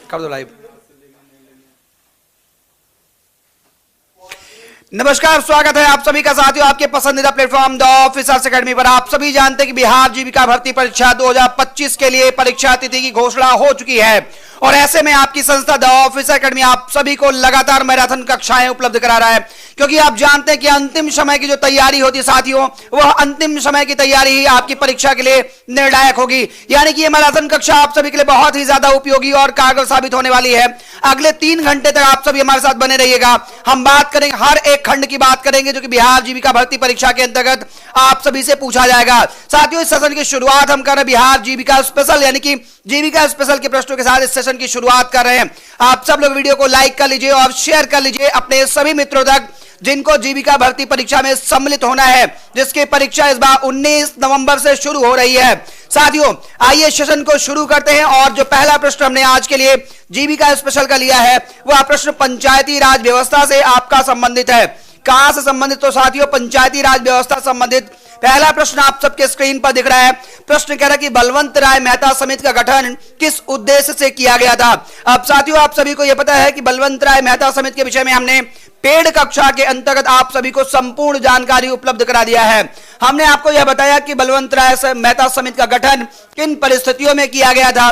कर दो लाइव। नमस्कार, स्वागत है आप सभी का साथियों आपके पसंदीदा प्लेटफॉर्म द ऑफिसर्स एकेडमी पर। आप सभी जानते हैं कि बिहार जीविका भर्ती परीक्षा 2025 के लिए परीक्षा तिथि की घोषणा हो चुकी है और ऐसे में आपकी संस्था द ऑफिसर एकेडमी आप सभी को लगातार मैराथन कक्षाएं उपलब्ध करा रहा है, क्योंकि आप जानते हैं कि अंतिम समय की जो तैयारी होती है साथियों, वह अंतिम समय की तैयारी ही आपकी परीक्षा के लिए निर्णायक होगी। यानी कि यह मैराथन कक्षा आप सभी के लिए बहुत ही ज्यादा उपयोगी और कारगर साबित होने वाली है। अगले 3 घंटे तक आप सभी हमारे साथ बने रहिएगा। हम बात करेंगे, हर एक खंड की बात करेंगे जो कि बिहार जीविका भर्ती परीक्षा के अंतर्गत आप सभी से पूछा जाएगा। साथियों, इस सेशन की शुरुआत हम कर रहे हैं बिहार जीविका स्पेशल, यानी कि जीविका स्पेशल के प्रश्नों के साथ इस सेशन की शुरुआत कर रहे हैं। आप सब लोग वीडियो को लाइक कर लीजिए और शेयर कर लीजिए अपने सभी मित्रों तक जिनको जीविका भर्ती परीक्षा में सम्मिलित होना है, जिसकी परीक्षा इस बार 19 नवंबर से शुरू हो रही है। साथियों, आइए सेशन को शुरू करते हैं और जो पहला प्रश्न हमने आज के लिए जीविका स्पेशल का लिया है वह प्रश्न पंचायती राज व्यवस्था से आपका संबंधित है। कहां से संबंधित? तो साथियों, पंचायती राज व्यवस्था संबंधित पहला प्रश्न आप सबके स्क्रीन पर दिख रहा है। प्रश्न कह रहा है कि बलवंत राय मेहता समिति का गठन किस उद्देश्य से किया गया था। अब साथियों, आप सभी को यह पता है कि बलवंत राय मेहता समिति के विषय में हमने पेड़ कक्षा के अंतर्गत आप सभी को संपूर्ण जानकारी उपलब्ध करा दिया है। हमने आपको यह बताया कि बलवंत राय मेहता समिति का गठन किन परिस्थितियों में किया गया था,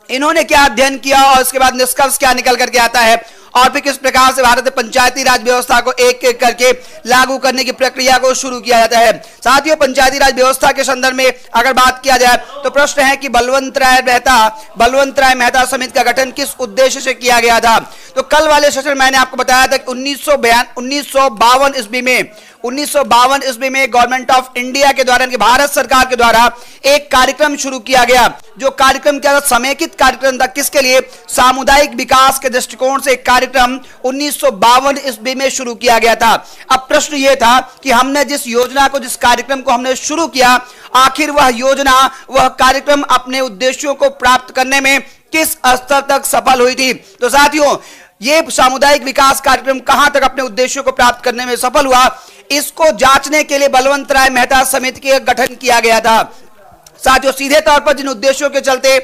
इन्होंने क्या अध्ययन किया और उसके बाद निष्कर्ष क्या निकल करके आता है और फिर किस प्रकार से भारत में पंचायती राज व्यवस्था को एक एक करके लागू करने की प्रक्रिया को शुरू किया जाता है। साथियों, पंचायती राज व्यवस्था के संदर्भ में अगर बात किया जाए तो प्रश्न है कि बलवंत राय मेहता समिति का गठन किस उद्देश्य से किया गया था। तो कल वाले सेशन मैंने आपको बताया था कि 1952 ईस्वी में गवर्नमेंट ऑफ इंडिया के द्वारा, भारत सरकार के द्वारा एक कार्यक्रम शुरू किया गया। जो कार्यक्रम क्या था? समेकित कार्यक्रम था। किसके लिए? सामुदायिक विकास के दृष्टिकोण से एक कार्यक्रम 1952 ईस्वी में शुरू किया गया था। अब प्रश्न यह था कि हमने जिस योजना को, जिस कार्यक्रम को हमने शुरू किया, आखिर वह योजना, वह कार्यक्रम अपने उद्देश्यों को प्राप्त करने में किस स्तर तक सफल हुई थी। तो साथियों, ये सामुदायिक विकास कार्यक्रम कहां तक अपने उद्देश्यों को प्राप्त करने में सफल हुआ, इसको जांचने के लिए बलवंत राय मेहता समिति का गठन किया गया था। साथियों, सीधे तौर पर जिन उद्देश्यों के चलते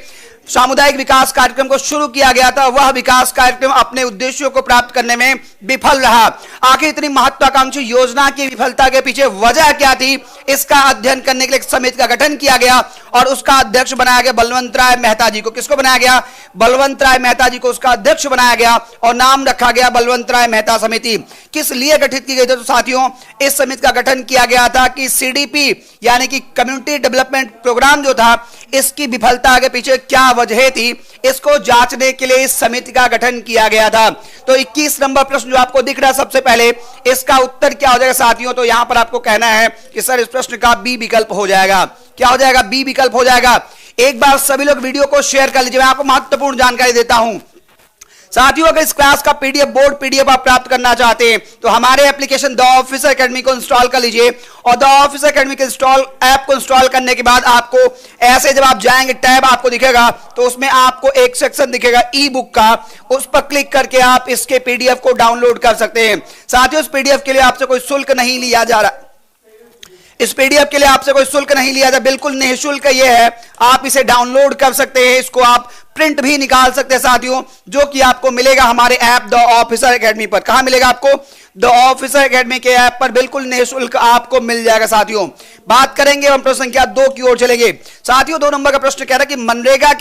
सामुदायिक विकास कार्यक्रम को शुरू किया गया था, वह विकास कार्यक्रम अपने उद्देश्यों को प्राप्त करने में विफल रहा। आखिर इतनी महत्वाकांक्षी योजना की विफलता के पीछे वजह क्या थी, इसका अध्ययन करने के लिए एक समिति का गठन किया गया और उसका अध्यक्ष बनाया गया बलवंत राय मेहता जी को। किसको बनाया गया? बलवंत राय मेहता जी को उसका अध्यक्ष बनाया गया और नाम रखा गया बलवंत राय मेहता समिति। किस लिए गठित की गई थी? तो साथियों, इस समिति का गठन किया गया था कि CDP यानी कि कम्युनिटी डेवलपमेंट प्रोग्राम जो था, इसकी विफलता के पीछे क्या वजह थी, इसको जांचने के लिए इस समिति का गठन किया गया था। तो 21 नंबर प्रश्न जो आपको दिख रहा है, सबसे पहले इसका उत्तर क्या हो जाएगा साथियों? तो यहां पर आपको कहना है कि सर इस प्रश्न का बी विकल्प हो जाएगा। क्या हो जाएगा? बी विकल्प हो जाएगा। एक बार सभी लोग वीडियो को शेयर कर लीजिए, मैं आपको महत्वपूर्ण जानकारी देता हूं। साथियों, अगर इस क्लास का पीडीएफ, बोर्ड पीडीएफ आप प्राप्त करना चाहते हैं तो हमारे एप्लीकेशन द ऑफिसर एकेडमी को इंस्टॉल कर लीजिए और द ऑफिसर एकेडमी के ऐप को इंस्टॉल करने के बाद आपको ऐसे जब आप जाएंगे, टैब आपको दिखेगा तो उसमें आपको एक सेक्शन दिखेगा ई बुक का, उस पर क्लिक करके आप इसके पीडीएफ को डाउनलोड कर सकते हैं। साथियों, इस पीडीएफ के लिए आपसे कोई शुल्क नहीं लिया जा रहा, इस पीडीएफ के लिए आपसे कोई शुल्क नहीं लिया जाता, बिल्कुल निःशुल्क ये है। आप इसे डाउनलोड कर सकते हैं, इसको आप प्रिंट भी निकाल सकते हैं साथियों, जो कि आपको मिलेगा हमारे ऐप द ऑफिसर एकेडमी पर। कहां मिलेगा आपको? द ऑफिसर एकेडमी के ऐप पर बिल्कुल निःशुल्क आपको मिल जाएगा। साथियों, बात करेंगे हम प्रश्न संख्या 2 की ओर चलेंगे। साथियों, 2 नंबर का प्रश्न कह रहा है कि मनरेगा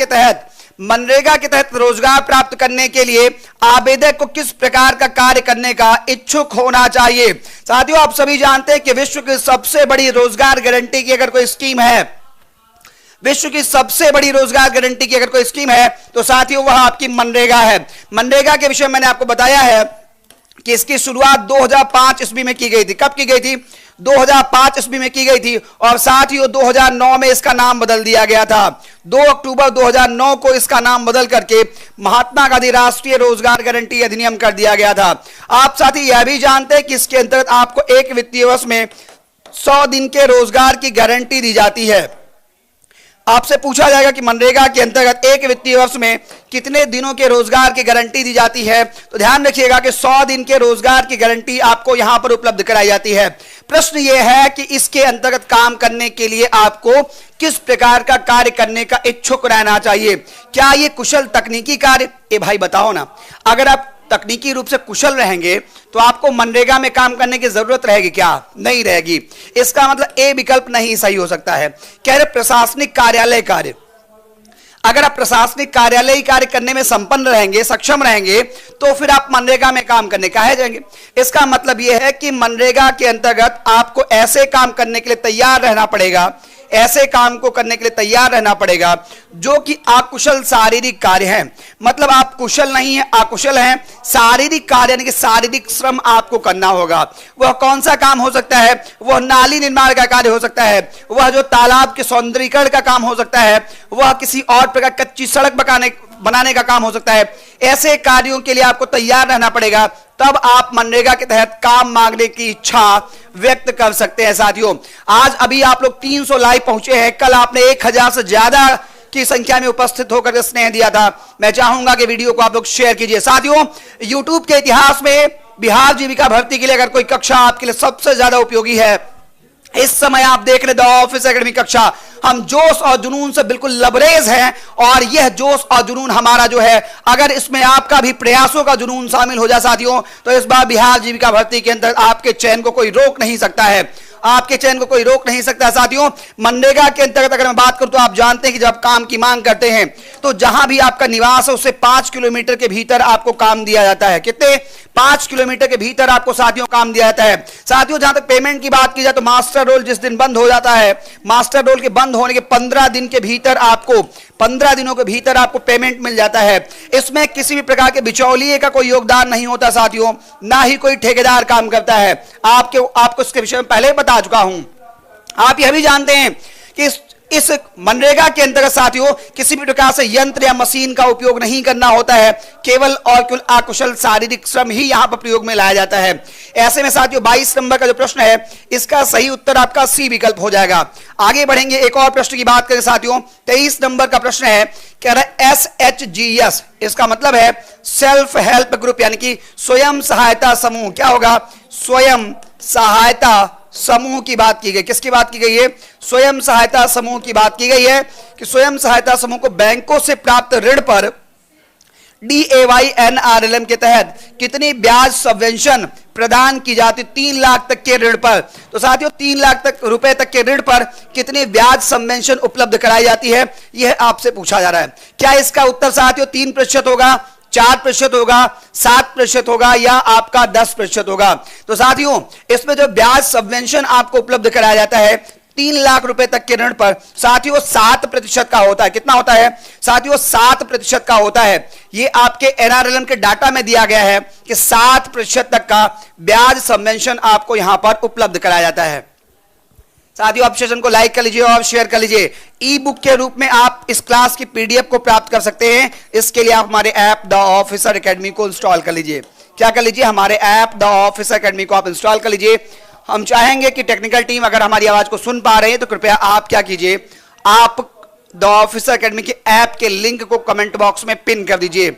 के तहत रोजगार प्राप्त करने के लिए आवेदक को किस प्रकार का कार्य करने का इच्छुक होना चाहिए। साथियों, आप सभी जानते हैं कि विश्व की सबसे बड़ी रोजगार गारंटी की अगर कोई स्कीम है, विश्व की सबसे बड़ी रोजगार गारंटी की अगर कोई स्कीम है तो साथियों वह आपकी मनरेगा है। मनरेगा के विषय में मैंने आपको बताया है कि इसकी शुरुआत 2005 ईस्वी में की गई थी। कब की गई थी? 2005 ईस्वी में की गई थी और साथियों 2009 में इसका नाम बदल दिया गया था। 2 अक्टूबर 2009 को इसका नाम बदल करके महात्मा गांधी राष्ट्रीय रोजगार गारंटी अधिनियम कर दिया गया था। आप साथी यह भी जानते हैं कि इसके अंतर्गत आपको एक वित्तीय वर्ष में 100 दिन के रोजगार की गारंटी दी जाती है। आपसे पूछा जाएगा कि मनरेगा के अंतर्गत एक वित्तीय वर्ष में कितने दिनों के रोजगार की गारंटी दी जाती है, तो ध्यान रखिएगा कि 100 दिन के रोजगार की गारंटी आपको यहां पर उपलब्ध कराई जाती है। प्रश्न यह है कि इसके अंतर्गत काम करने के लिए आपको किस प्रकार का कार्य करने का इच्छुक रहना चाहिए। क्या यह कुशल तकनीकी कार्य? ए भाई बताओ ना, अगर आप तकनीकी रूप से कुशल रहेंगे तो आपको मनरेगा में काम करने की जरूरत रहेगी क्या? नहीं रहेगी। इसका मतलब ए विकल्प नहीं सही हो सकता है। कह रहे प्रशासनिक कार्यालय कार्य, अगर आप प्रशासनिक कार्यालय कार्य करने में संपन्न रहेंगे, सक्षम रहेंगे, तो फिर आप मनरेगा में काम करने कहे जाएंगे। इसका मतलब यह है कि मनरेगा के अंतर्गत आपको ऐसे काम करने के लिए तैयार रहना पड़ेगा, ऐसे काम को करने के लिए तैयार रहना पड़ेगा जो कि अकुशल शारीरिक कार्य है। मतलब आप कुशल नहीं है, अकुशल हैं, शारीरिक कार्य यानी कि शारीरिक श्रम आपको करना होगा। वह कौन सा काम हो सकता है? वह नाली निर्माण का कार्य हो सकता है, वह जो तालाब के सौंदर्यीकरण का काम हो सकता है, वह किसी और प्रकार कच्ची सड़क बनाने का काम हो सकता है। ऐसे कार्यों के लिए आपको तैयार रहना पड़ेगा, तब आप मनरेगा के तहत काम मांगने की इच्छा व्यक्त कर सकते हैं। साथियों, आज अभी आप लोग 300 लाइव पहुंचे हैं, कल आपने 1000 से ज्यादा की संख्या में उपस्थित होकर स्नेह दिया था। मैं चाहूंगा कि वीडियो को आप लोग शेयर कीजिए। साथियों, यूट्यूब के इतिहास में बिहार जीविका भर्ती के लिए अगर कोई कक्षा आपके लिए सबसे ज्यादा उपयोगी है, इस समय आप देख रहे द ऑफिस एकेडमी कक्षा, हम जोश और जुनून से बिल्कुल लबरेज हैं और यह जोश और जुनून हमारा जो है, अगर इसमें आपका भी प्रयासों का जुनून शामिल हो जाए साथियों, तो इस बार बिहार जीविका भर्ती के अंदर आपके चयन को कोई रोक नहीं सकता है, आपके चयन को कोई रोक नहीं सकता। साथियों, मनरेगा के अंतर्गत अगर मैं बात करूं तो आप जानते हैं कि जब काम की मांग करते हैं तो जहां भी आपका निवास है उससे 5 किलोमीटर के भीतर आपको काम दिया जाता है। कितने? 5 किलोमीटर के भीतर आपको साथियों काम दिया जाता है। साथियों, जहां तक पेमेंट की बात की जाए तो मास्टर रोल जिस दिन बंद हो जाता है, मास्टर रोल के बंद होने के 15 दिन के भीतर आपको 15 दिनों के भीतर आपको पेमेंट मिल जाता है। इसमें किसी भी प्रकार के बिचौलिए का कोई योगदान नहीं होता साथियों, ना ही कोई ठेकेदार काम करता है। आपको इसके विषय में पहले बता चुका हूं। आप यह भी जानते हैं कि इस मनरेगा के अंतर्गत साथियों किसी भी प्रकार से यंत्र या मशीन का उपयोग नहीं करना होता है, केवल और केवल अकुशल शारीरिक श्रम ही यहां पर प्रयोग में लाया जाता है। ऐसे में साथियों 22 नंबर का जो प्रश्न है इसका सही उत्तर आपका सी विकल्प हो जाएगा। आगे बढ़ेंगे, एक और प्रश्न की बात करें साथियों, 23 नंबर का प्रश्न है, कह रहा है SHGS, इसका मतलब है सेल्फ हेल्प ग्रुप यानी कि स्वयं सहायता समूह। क्या होगा? स्वयं सहायता समूह की बात की गई। किसकी बात की गई है? स्वयं सहायता समूह की बात की गई है कि स्वयं सहायता समूह को बैंकों से प्राप्त ऋण पर DAYNRLM के तहत कितनी ब्याज सबवेंशन प्रदान की जाती? 3 लाख तक के ऋण पर। तो साथियों 3 लाख रुपए तक के ऋण पर कितनी ब्याज सबवेंशन उपलब्ध कराई जाती है, यह आपसे पूछा जा रहा है। क्या इसका उत्तर साथियों 3% होगा, 4% होगा, 7% होगा या आपका 10% होगा? तो साथियों इसमें जो ब्याज सबवेंशन आपको उपलब्ध कराया जाता है 3 लाख रुपए तक के ऋण पर, साथियों 7% का होता है। कितना होता है साथियों? 7% का होता है। ये आपके NRLM के डाटा में दिया गया है कि 7% तक का ब्याज सबवेंशन आपको यहां पर उपलब्ध कराया जाता है। साथियों आप सेशन को लाइक कर लीजिए और शेयर कर लीजिए। ई बुक के रूप में आप इस क्लास की PDF को प्राप्त कर सकते हैं। इसके लिए आप हमारे ऐप द ऑफिसर एकेडमी को इंस्टॉल कर लीजिए। क्या कर लीजिए? हमारे ऐप द ऑफिसर एकेडमी को आप इंस्टॉल कर लीजिए। हम चाहेंगे कि टेक्निकल टीम अगर हमारी आवाज को सुन पा रहे हैं तो कृपया आप क्या कीजिए, आप द ऑफिसर एकेडमी के ऐप के लिंक को कमेंट बॉक्स में पिन कर दीजिए।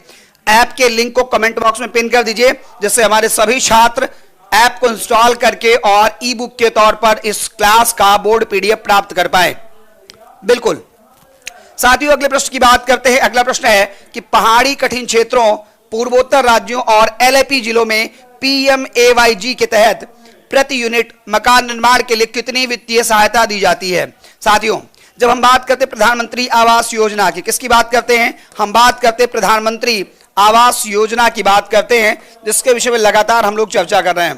ऐप के लिंक को कमेंट बॉक्स में पिन कर दीजिए, जिससे हमारे सभी छात्र ऐप को इंस्टॉल करके और ई बुक के तौर पर इस क्लास का बोर्ड PDF प्राप्त कर पाए। बिल्कुल साथियों, अगले प्रश्न की बात करते हैं। अगला प्रश्न है कि पहाड़ी कठिन क्षेत्रों, पूर्वोत्तर राज्यों और LAP जिलों में PMAYG के तहत प्रति यूनिट मकान निर्माण के लिए कितनी वित्तीय सहायता दी जाती है? साथियों जब हम बात करते हैं प्रधानमंत्री आवास योजना की, किसकी बात करते हैं? हम बात करते हैं प्रधानमंत्री आवास योजना की बात करते हैं, जिसके विषय में लगातार हम लोग चर्चा कर रहे हैं।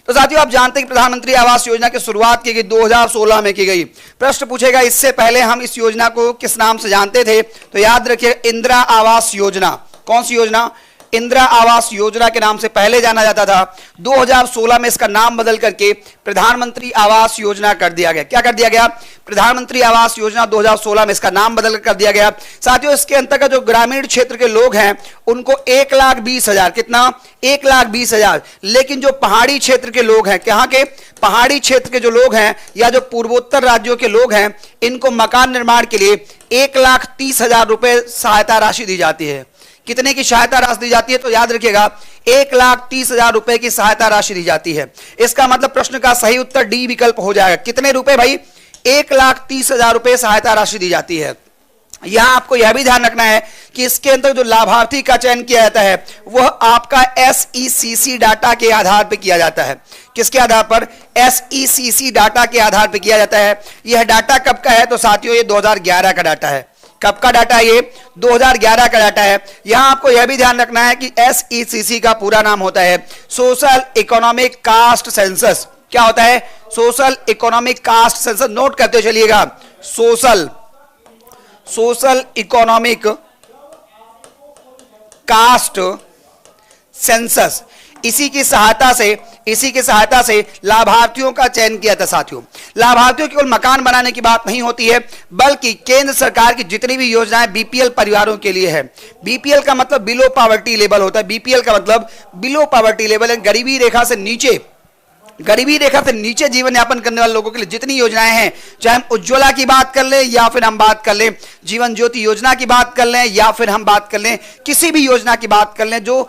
तो साथियों आप जानते हैं कि प्रधानमंत्री आवास योजना की शुरुआत की गई 2016 में की गई। प्रश्न पूछेगा इससे पहले हम इस योजना को किस नाम से जानते थे? तो याद रखिए इंदिरा आवास योजना। कौन सी योजना? इंदिरा आवास योजना के नाम से पहले जाना जाता था। 2016 में इसका नाम बदल करके प्रधानमंत्री आवास योजना कर दिया गया। क्या कर दिया गया? प्रधानमंत्री आवास योजना 2016 में इसका नाम बदल कर दिया गया। साथियों इसके अंतर्गत जो ग्रामीण क्षेत्र के लोग हैं उनको 1,20,000, कितना? 1,20,000। लेकिन जो पहाड़ी क्षेत्र के लोग हैं, कहां के? पहाड़ी क्षेत्र के जो लोग हैं या जो पूर्वोत्तर राज्यों के लोग हैं, इनको मकान निर्माण के लिए 1,30,000 रुपए सहायता राशि दी जाती है। कितने की सहायता राशि दी जाती है? तो याद रखिएगा 1,30,000 रुपए की सहायता राशि दी जाती है। इसका मतलब प्रश्न का सही उत्तर डी विकल्प हो जाएगा। कितने रुपए भाई? 1,30,000 रुपए सहायता राशि दी जाती है। यहां आपको यह भी ध्यान रखना है कि इसके अंदर जो लाभार्थी का चयन किया जाता है वह आपका SECC डाटा के आधार पर किया जाता है। किसके आधार पर? SECC डाटा के आधार पर किया जाता है। यह डाटा कब का है? तो साथियों ये 2011 का डाटा है। कब का डाटा है? ये 2011 का डाटा है। यहां आपको यह भी ध्यान रखना है कि SECC का पूरा नाम होता है सोशल इकोनॉमिक कास्ट सेंसस। क्या होता है? Social economic caste census. Note करते चलिएगा, सोशल इकोनॉमिक कास्ट सेंसस। इसी की सहायता से लाभार्थियों का चयन किया था। साथियों, लाभार्थियों केवल मकान बनाने की बात नहीं होती है, बल्कि केंद्र सरकार की जितनी भी योजनाएं BPL परिवारों के लिए है। BPL का मतलब बिलो पॉवर्टी लेवल होता है। BPL का मतलब बिलो पॉवर्टी लेवल है, गरीबी रेखा से नीचे जीवन यापन करने वाले लोगों के लिए जितनी योजनाएं हैं, चाहे हम उज्ज्वला की बात कर लें या फिर हम बात कर लें जीवन ज्योति योजना की बात कर लें या फिर हम बात कर लें किसी भी योजना की बात कर लें जो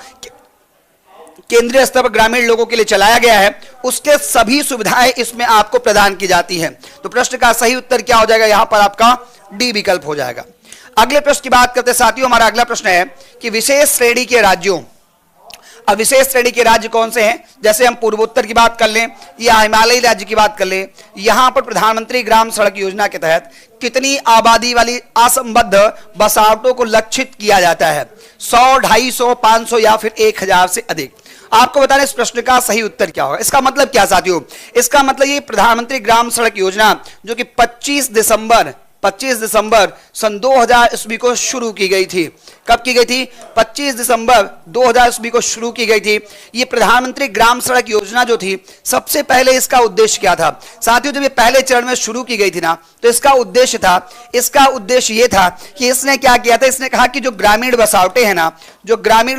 केंद्रीय स्तर पर ग्रामीण लोगों के लिए चलाया गया है, उसके सभी सुविधाएं इसमें आपको प्रदान की जाती हैं। तो प्रश्न का सही उत्तर क्या हो जाएगा? यहां पर आपका डी विकल्प हो जाएगा। अगले प्रश्न की बात करते हैं साथियों। हमारा अगला प्रश्न है कि विशेष श्रेणी के राज्यों, अब विशेष श्रेणी के राज्य कौन से हैं? जैसे हम पूर्वोत्तर की बात कर लें या हिमालयी राज्य की बात कर लें, यहां पर प्रधानमंत्री ग्राम सड़क योजना के तहत कितनी आबादी वाली असंबद्ध बसावटों को लक्षित किया जाता है? 100, 250, 500 या फिर 1000 से अधिक। आपको बताना इस प्रश्न का सही उत्तर क्या होगा। इसका मतलब क्या साथियों? इसका मतलब ये प्रधानमंत्री ग्राम सड़क योजना जो कि 25 दिसंबर सन 2000 ईस्वी को शुरू की गई थी। कब की गई थी? 25 दिसंबर 2000 ईस्वी को शुरू की गई थी। ये प्रधानमंत्री ग्राम सड़क योजना जो थी, सबसे पहले इसका उद्देश्य क्या था साथियों? जब ये पहले चरण में शुरू की गई थी ना, तो इसका उद्देश्य ये था कि इसने क्या किया था? इसने कहा कि जो ग्रामीण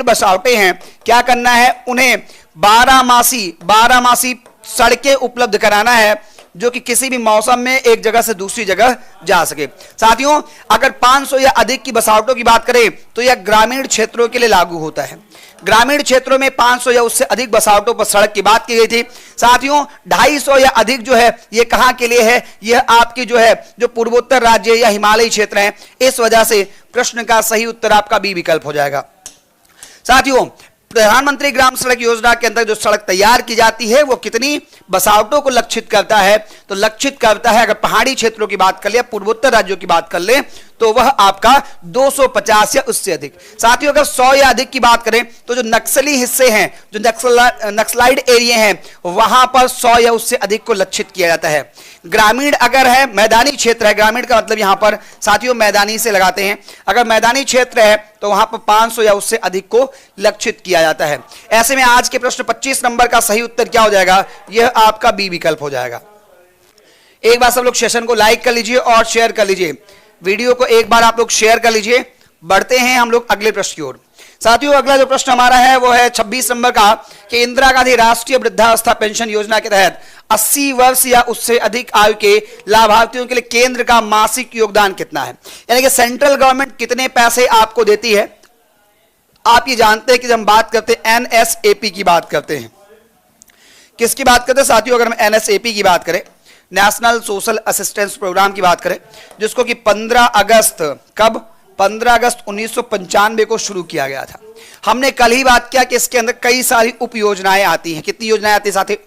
बसावटें हैं, क्या करना है? उन्हें 12 सड़कें उपलब्ध कराना है जो कि किसी भी मौसम में एक जगह से दूसरी जगह जा सके। साथियों, अगर 500 या अधिक की बसावटों की बात करें तो यह ग्रामीण क्षेत्रों के लिए लागू होता है। ग्रामीण क्षेत्रों में 500 या उससे अधिक बसावटों पर सड़क की बात की गई थी। साथियों, 250 या अधिक जो है ये कहां के लिए है? यह आपकी जो पूर्वोत्तर राज्य या हिमालयी क्षेत्र है। इस वजह से प्रश्न का सही उत्तर आपका बी विकल्प हो जाएगा। साथियों, प्रधानमंत्री ग्राम सड़क योजना के अंदर जो सड़क तैयार की जाती है वो कितनी बसावटों को लक्षित करता है? तो लक्षित करता है, अगर पहाड़ी क्षेत्रों की बात कर ले, पूर्वोत्तर राज्यों की बात कर ले, तो वह आपका 250 या उससे अधिक। साथियों, अगर 100 या अधिक की बात करें तो जो नक्सली हिस्से हैं, जो नक्सलाइड एरिया हैं, वहां पर 100 या उससे अधिक को लक्षित किया जाता है। ग्रामीण अगर है, मैदानी क्षेत्र है, ग्रामीण का मतलब यहां पर साथियों मैदानी से लगाते हैं, अगर मैदानी क्षेत्र है तो वहां पर 500 या उससे अधिक को लक्षित किया जाता है। ऐसे में आज के प्रश्न 25 नंबर का सही उत्तर क्या हो जाएगा? यह आपका बी विकल्प हो जाएगा। एक बार सब लोग सेशन को लाइक कर लीजिए और शेयर कर लीजिए, वीडियो को एक बार आप लोग शेयर कर लीजिए। बढ़ते हैं हम लोग अगले प्रश्न की ओर। साथियों, अगला जो प्रश्न हमारा है वो है 26 नंबर का कि इंदिरा गांधी राष्ट्रीय वृद्धावस्था पेंशन योजना के तहत 80 वर्ष या उससे अधिक आयु के लाभार्थियों के लिए केंद्र का मासिक योगदान कितना है? यानी कि सेंट्रल गवर्नमेंट कितने पैसे आपको देती है? आप ये जानते हैं कि जब हम बात करते हैं NSAP की बात करते हैं, किसकी बात करते हैं साथियों? अगर हम NSAP की बात करें, नेशनल सोशल असिस्टेंस प्रोग्राम की बात करें, जिसको कि 15 अगस्त 1995 को शुरू किया गया था। हमने कल ही बात किया कि इसके अंदर कई सारी उप योजनाएं आती हैं। कितनी योजनाएं आती हैं साथी?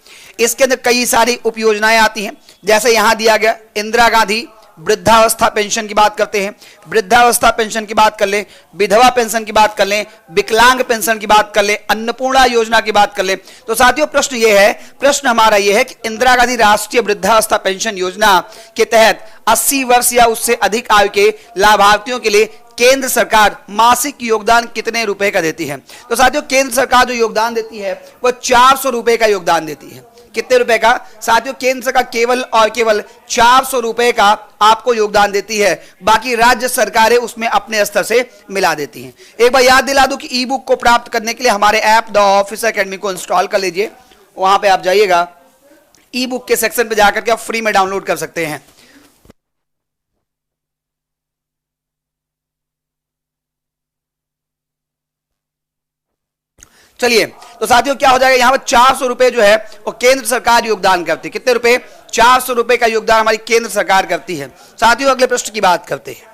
इसके अंदर कई सारी उप योजनाएं आती हैं। जैसे यहां दिया गया इंदिरा गांधी वृद्धावस्था पेंशन की बात करते हैं, वृद्धावस्था पेंशन की बात कर ले, विधवा पेंशन की बात कर ले, विकलांग पेंशन की बात कर ले, अन्नपूर्णा योजना की बात कर ले। तो साथियों, प्रश्न हमारा यह है कि इंदिरा गांधी राष्ट्रीय वृद्धावस्था पेंशन योजना के तहत 80 वर्ष या उससे अधिक आयु के लाभार्थियों के लिए केंद्र सरकार मासिक योगदान कितने रुपए का देती है? तो साथियों, केंद्र सरकार जो योगदान देती है वह 400 रुपए का योगदान देती है। कितने रुपए का साथियों? केंद्र सरकार केवल और केवल 400 रुपए का आपको योगदान देती है, बाकी राज्य सरकारें उसमें अपने स्तर से मिला देती हैं। एक बार याद दिला दूं कि ई बुक को प्राप्त करने के लिए हमारे ऐप द ऑफिसर एकेडमी को इंस्टॉल कर लीजिए। वहां पे आप जाइएगा, ई बुक के सेक्शन पे जाकर के आप फ्री में डाउनलोड कर सकते हैं। चलिए, तो साथियों क्या हो जाएगा, यहां पर 400 रुपए जो है वो केंद्र सरकार योगदान करती है। कितने रुपए? 400 रुपए का योगदान हमारी केंद्र सरकार करती है। साथियों अगले प्रश्न की बात करते हैं।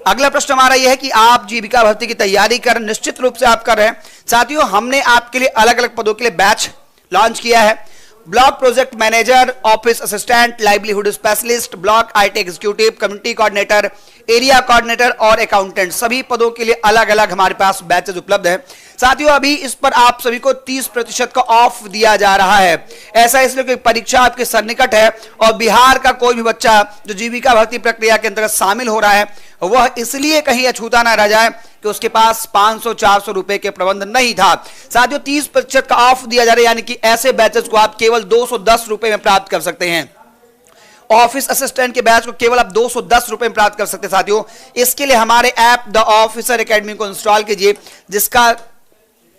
अगला प्रश्न हमारा यह है कि आप जीविका भर्ती की तैयारी कर, निश्चित रूप से आप कर रहे हैं। साथियों हमने आपके लिए अलग अलग पदों के लिए बैच लॉन्च किया है। Block project manager, office assistant, livelihood specialist, block IT executive, community coordinator, area coordinator और अकाउंटेंट, सभी पदों के लिए अलग अलग हमारे पास बैचेस उपलब्ध है। साथियों अभी इस पर आप सभी को 30% का ऑफ दिया जा रहा है। ऐसा इसलिए कि परीक्षा आपके सन्निकट है और बिहार का कोई भी बच्चा जो जीविका भर्ती प्रक्रिया के अंतर्गत शामिल हो रहा है वह इसलिए कहीं अछूता ना रह जाए कि उसके पास 500-400 रुपए के प्रबंध नहीं था। साथियों 30% का ऑफ दिया जा रहा है, यानी कि ऐसे बैचेस को आप केवल 210 रुपए में प्राप्त कर सकते हैं। ऑफिस असिस्टेंट के बैच को केवल आप 210 रुपए में प्राप्त कर सकते हैं। साथियों इसके लिए हमारे ऐप द ऑफिसर एकेडमी को इंस्टॉल कीजिए, जिसका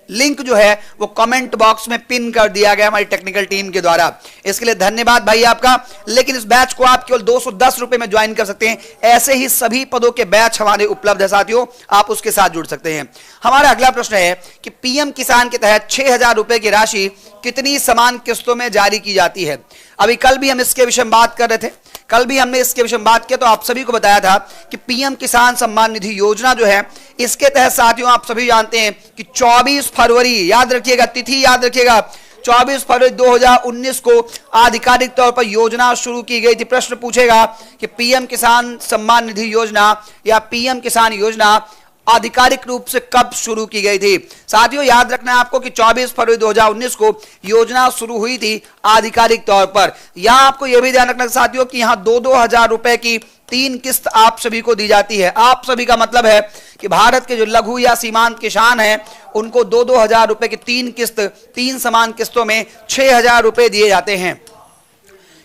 लिंक जो है वो कमेंट बॉक्स में पिन कर दिया गया हमारी टेक्निकल टीम के द्वारा। इसके लिए धन्यवाद भाई आपका। लेकिन इस बैच को आप केवल 210 रुपए में ज्वाइन कर सकते हैं। ऐसे ही सभी पदों के बैच हमारे उपलब्ध है साथियों, आप उसके साथ जुड़ सकते हैं। हमारा अगला प्रश्न है कि पीएम किसान के तहत 6000 रुपए की राशि कितनी समान किस्तों में जारी की जाती है। अभी कल भी हम इसके विषय में बात कर रहे थे, कल भी हमने इसके विषय में बात किया, तो आप सभी को बताया था कि पीएम किसान सम्मान निधि योजना जो है इसके तहत साथियों आप सभी जानते हैं कि 24 फरवरी, याद रखिएगा तिथि याद रखिएगा, 24 फरवरी 2019 को आधिकारिक तौर पर योजना शुरू की गई थी। प्रश्न पूछेगा कि पीएम किसान सम्मान निधि योजना या पीएम किसान योजना आधिकारिक रूप से कब शुरू की गई थी। साथियों याद रखना है आपको कि 24 फरवरी 2019 को योजना शुरू हुई थी आधिकारिक तौर पर। यहां आपको यह भी ध्यान रखना साथियों कि यहां 2-2 हजार रुपए की 3 किस्त आप सभी को दी जाती है। आप सभी का मतलब है कि भारत के जो लघु या सीमांत किसान हैं उनको 2-2 हजार रुपए की 3 किस्त, 3 समान किस्तों में 6000 रुपए दिए जाते हैं।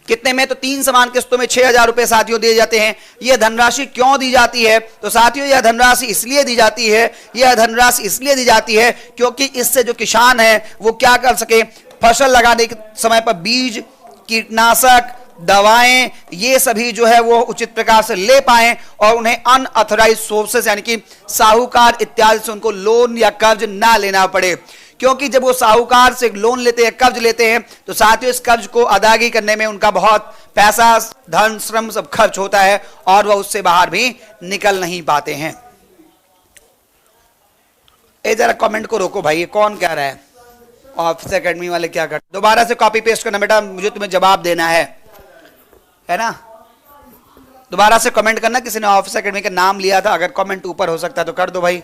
कितने में? तो 3 समान किस्तों में 6000 रुपए साथियों दिए जाते हैं। यह धनराशि क्यों दी जाती है? तो साथियों यह धनराशि इसलिए दी जाती है, यह धनराशि इसलिए दी जाती है क्योंकि इससे जो किसान है वो क्या कर सके, फसल लगाने के समय पर बीज, कीटनाशक, दवाएं ये सभी जो है वो उचित प्रकार से ले पाएं और उन्हें अनऑथराइज्ड सोर्सेस यानी कि साहूकार इत्यादि से उनको लोन या कर्ज ना लेना पड़े। क्योंकि जब वो साहूकार से लोन लेते हैं, कर्ज लेते हैं, तो साथियों इस कर्ज को अदायगी करने में उनका बहुत पैसा, धन, श्रम सब खर्च होता है और वह उससे बाहर भी निकल नहीं पाते हैं। ए जरा कमेंट को रोको भाई, ये कौन कह रहा है? ऑफिस एकेडमी वाले क्या कर, दोबारा से कॉपी पेस्ट करना बेटा, मुझे तुम्हें जवाब देना है ना। दोबारा से कमेंट करना, किसी ने ऑफिस एकेडमी का नाम लिया था, अगर कमेंट ऊपर हो सकता है तो कर दो भाई।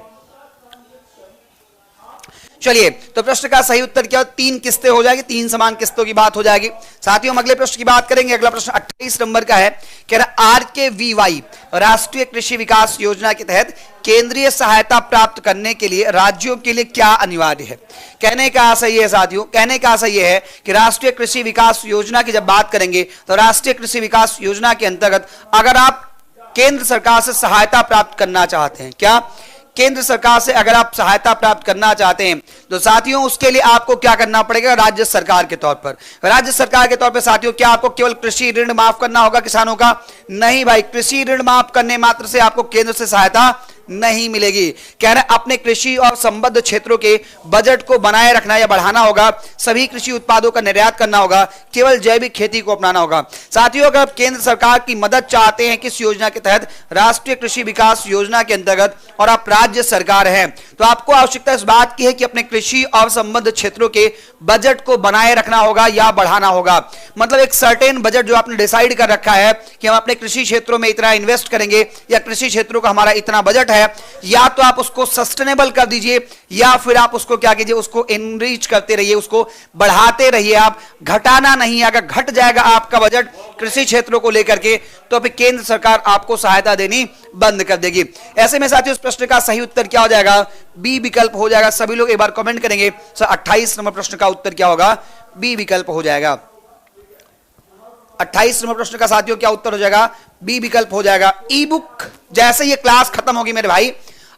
चलिए, तो प्रश्न का सही उत्तर क्या? 3 किस्तें हो जाएगी, 3 समान किस्तों की बात हो जाएगी। साथियों हम अगले प्रश्न की बात करेंगे। अगला प्रश्न 28 नंबर का है, कह रहा RKVY राष्ट्रीय कृषि विकास योजना के तहत केंद्रीय सहायता प्राप्त करने के लिए राज्यों के लिए क्या अनिवार्य है। कहने का आशय यह है साथियों, कहने का आशय यह है कि राष्ट्रीय कृषि विकास योजना की जब बात करेंगे तो राष्ट्रीय कृषि विकास योजना के अंतर्गत अगर आप केंद्र सरकार से सहायता प्राप्त करना चाहते हैं, क्या केंद्र सरकार से अगर आप सहायता प्राप्त करना चाहते हैं तो साथियों उसके लिए आपको क्या करना पड़ेगा? राज्य सरकार के तौर पर, राज्य सरकार के तौर पर साथियों क्या आपको केवल कृषि ऋण माफ करना होगा किसानों का? नहीं भाई, कृषि ऋण माफ करने मात्र से आपको केंद्र से सहायता नहीं मिलेगी। कह रहे अपने कृषि और संबद्ध क्षेत्रों के बजट को बनाए रखना या बढ़ाना होगा, सभी कृषि उत्पादों का निर्यात करना होगा, केवल जैविक खेती को अपनाना होगा। साथियों अगर आप केंद्र सरकार की मदद चाहते हैं किस योजना के तहत, राष्ट्रीय कृषि विकास योजना के अंतर्गत, और आप राज्य सरकार हैं, तो आपको आवश्यकता इस बात की है कि अपने कृषि और संबद्ध क्षेत्रों के बजट को बनाए रखना होगा या बढ़ाना होगा। मतलब एक सर्टेन बजट जो आपने डिसाइड कर रखा है कि हम अपने कृषि क्षेत्रों में इतना इन्वेस्ट करेंगे या कृषि क्षेत्रों का हमारा इतना बजट है, या तो आप उसको सस्टेनेबल कर दीजिए या फिर आप उसको क्या कीजिए, उसको एनरिच करते रहिए, उसको बढ़ाते रहिए, आप घटाना नहीं। अगर घट जाएगा आपका बजट कृषि क्षेत्रों को लेकर के तो फिर केंद्र सरकार आपको सहायता देनी बंद कर देगी। ऐसे में साथियों इस प्रश्न का सही उत्तर क्या हो जाएगा? बी विकल्प हो जाएगा। सभी लोग एक बार कमेंट करेंगे सर 28 नंबर प्रश्न का उत्तर क्या होगा? बी विकल्प हो जाएगा। 28 नंबर प्रश्न का साथियों क्या उत्तर हो जाएगा? बी विकल्प हो जाएगा। ई बुक, जैसे ये क्लास खत्म होगी मेरे भाई,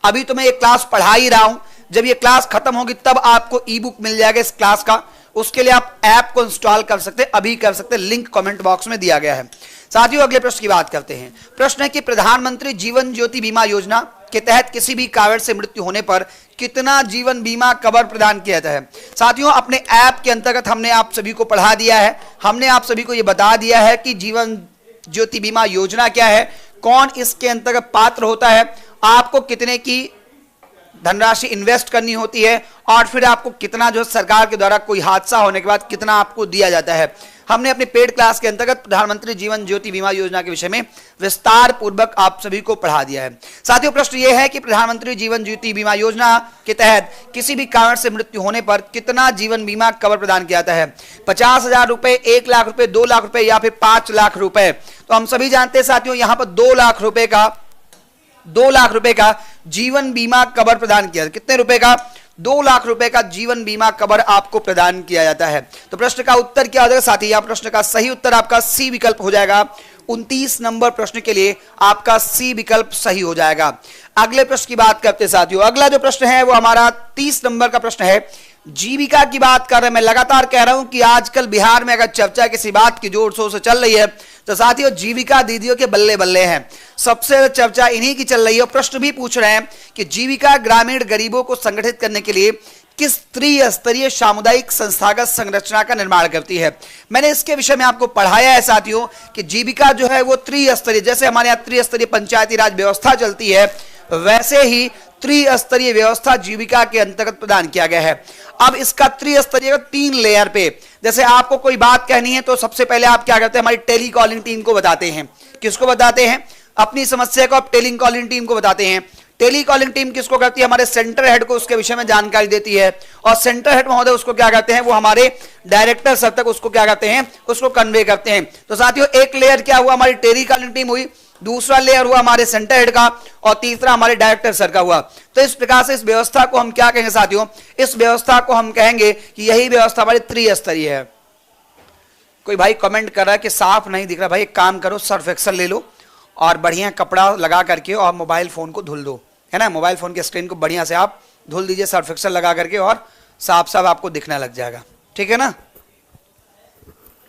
अभी तो मैं ये क्लास पढ़ा ही रहा हूं, जब ये क्लास खत्म होगी तब आपको ई बुक मिल जाएगा इस क्लास का। उसके लिए आप ऐप को इंस्टॉल कर सकते हैं, अभी कर सकते हैं, लिंक कमेंट बॉक्स में दिया गया है। साथियों अगले प्रश्न की बात करते हैं। प्रश्न है कि प्रधानमंत्री जीवन ज्योति बीमा योजना के तहत किसी भी कारण से मृत्यु होने पर कितना जीवन बीमा कवर प्रदान किया जाता है। साथियों, अपने ऐप के अंतर्गत हमने आप सभी को पढ़ा दिया है, हमने आप सभी को यह बता दिया है कि जीवन ज्योति बीमा योजना क्या है, कौन इसके अंतर्गत पात्र होता है, आपको कितने की धनराशि इन्वेस्ट करनी होती है और फिर आपको कितना जो सरकार के द्वारा कोई हादसा होने के बाद कितना आपको दिया जाता है। हमने अपनी पेड क्लास के अंतर्गत प्रधानमंत्री जीवन ज्योति बीमा योजना के विषय में विस्तार पूर्वक आप सभी को पढ़ा दिया है। साथियों, प्रश्न यह है कि प्रधानमंत्री जीवन ज्योति बीमा योजना के तहत किसी भी कारण से मृत्यु होने पर कितना जीवन बीमा कवर प्रदान किया जाता है? 50,000 रुपए, 1 लाख रुपए, 2 लाख रुपए या फिर 5 लाख रुपए? तो हम सभी जानते हैं साथियों, यहां पर 2 लाख रुपए का जीवन बीमा कवर प्रदान किया। कितने रुपए का? 2 लाख रुपए का जीवन बीमा कवर आपको प्रदान किया जाता है। तो प्रश्न का उत्तर क्या हो जाएगा साथी? यहां प्रश्न का सही उत्तर आपका सी विकल्प हो जाएगा। 29 नंबर प्रश्न के लिए आपका सी विकल्प सही हो जाएगा। अगले प्रश्न की बात करते हैं साथियों। अगला जो प्रश्न है वो हमारा 30 नंबर का प्रश्न है। जीविका की बात कर रहे हैं। मैं लगातार कह रहा हूं कि आजकल बिहार में अगर चर्चा किसी बात की जोर शोर से चल रही है तो साथियों जीविका दीदियों के बल्ले बल्ले हैं, सबसे चर्चा इन्हीं की चल रही है। प्रश्न भी पूछ रहे हैं कि जीविका ग्रामीण गरीबों को संगठित करने के लिए किस त्रिस्तरीय सामुदायिक संस्थागत संरचना का निर्माण करती है। मैंने इसके विषय में आपको पढ़ाया है साथियों कि जीविका जो है वो त्रिस्तरीय, जैसे हमारे यहाँ त्रिस्तरीय पंचायती राज व्यवस्था चलती है वैसे ही त्रिस्तरीय व्यवस्था जीविका के अंतर्गत प्रदान किया गया है। अब इसका त्रिस्तरीय 3 लेयर पे, जैसे आपको कोई बात कहनी है तो सबसे पहले आप क्या करते हैं, हमारी टेली कॉलिंग टीम को बताते हैं। किसको बताते हैं? अपनी समस्या को आप टेली कॉलिंग टीम को बताते हैं। टेली कॉलिंग टीम किसको करती है? हमारे सेंटर हेड को उसके विषय में जानकारी देती है और सेंटर हेड महोदय उसको क्या करते हैं, वो हमारे डायरेक्टर सर तक उसको क्या करते हैं, उसको कन्वे करते हैं। तो साथियों एक लेयर क्या हुआ, हमारी टेली कॉलिंग टीम हुई, दूसरा लेयर हुआ हमारे सेंटर हेड का और तीसरा हमारे डायरेक्टर सर का हुआ। तो इस प्रकार से इस व्यवस्था को हम क्या कहेंगे साथियों? इस व्यवस्था को हम कहेंगे कि यही व्यवस्था हमारी त्रिस्तरीय है। कोई भाई कमेंट कर रहा है कि साफ नहीं दिख रहा। भाई एक काम करो, सर्फ एक्सेल ले लो और बढ़िया कपड़ा लगा करके और मोबाइल फोन को धुल दो, है ना। मोबाइल फोन के स्क्रीन को बढ़िया से आप धुल दीजिए सर्फ एक्सेल लगा करके और साफ साफ आपको दिखने लग जाएगा, ठीक है ना।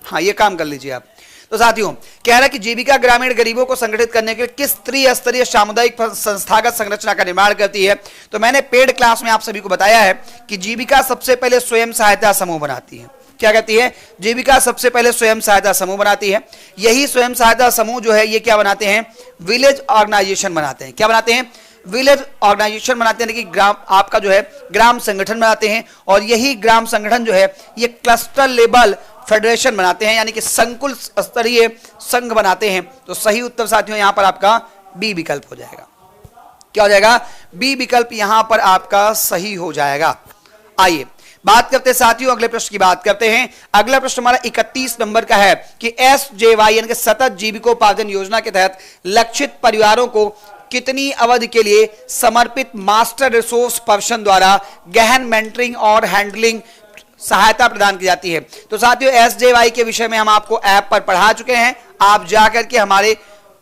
हाँ ये काम कर लीजिए आप। तो साथियों कह रहा है कि जीविका ग्रामीण गरीबों को संगठित करने के लिए किस त्रिस्तरीय सामुदायिक संस्थागत संरचना का निर्माण करती है। तो मैंने पेड क्लास में आप सभी को बताया है कि जीविका सबसे पहले स्वयं सहायता समूह बनाती है। क्या कहती है? जीविका सबसे पहले स्वयं सहायता समूह बनाती है। यही स्वयं सहायता समूह जो है ये क्या बनाते हैं? विलेज ऑर्गेनाइजेशन बनाते हैं। क्या बनाते हैं? विलेज ऑर्गेनाइजेशन बनाते हैं कि ग्राम आपका जो है ग्राम संगठन बनाते हैं और यही ग्राम संगठन जो है ये क्लस्टर लेवल फेडरेशन बनाते हैं, यानी कि संकुल स्तरीय संघ बनाते हैं। तो सही उत्तर साथियों यहां पर आपका बी विकल्प हो जाएगा। क्या हो जाएगा? बी विकल्प यहां पर आपका सही हो जाएगा। आइए बात करते हैं साथियों अगले प्रश्न की बात करते हैं। अगला प्रश्न हमारा 31 नंबर का है कि SJY यानी कि सतत जीविकोपार्जन योजना के तहत लक्षित परिवारों को कितनी अवधि के लिए समर्पित मास्टर रिसोर्स पर्सन द्वारा गहन मेंटरिंग और हैंडलिंग सहायता प्रदान की जाती है। तो साथियों SJY के विषय में हम आपको ऐप पर पढ़ा चुके हैं, आप जाकर के हमारे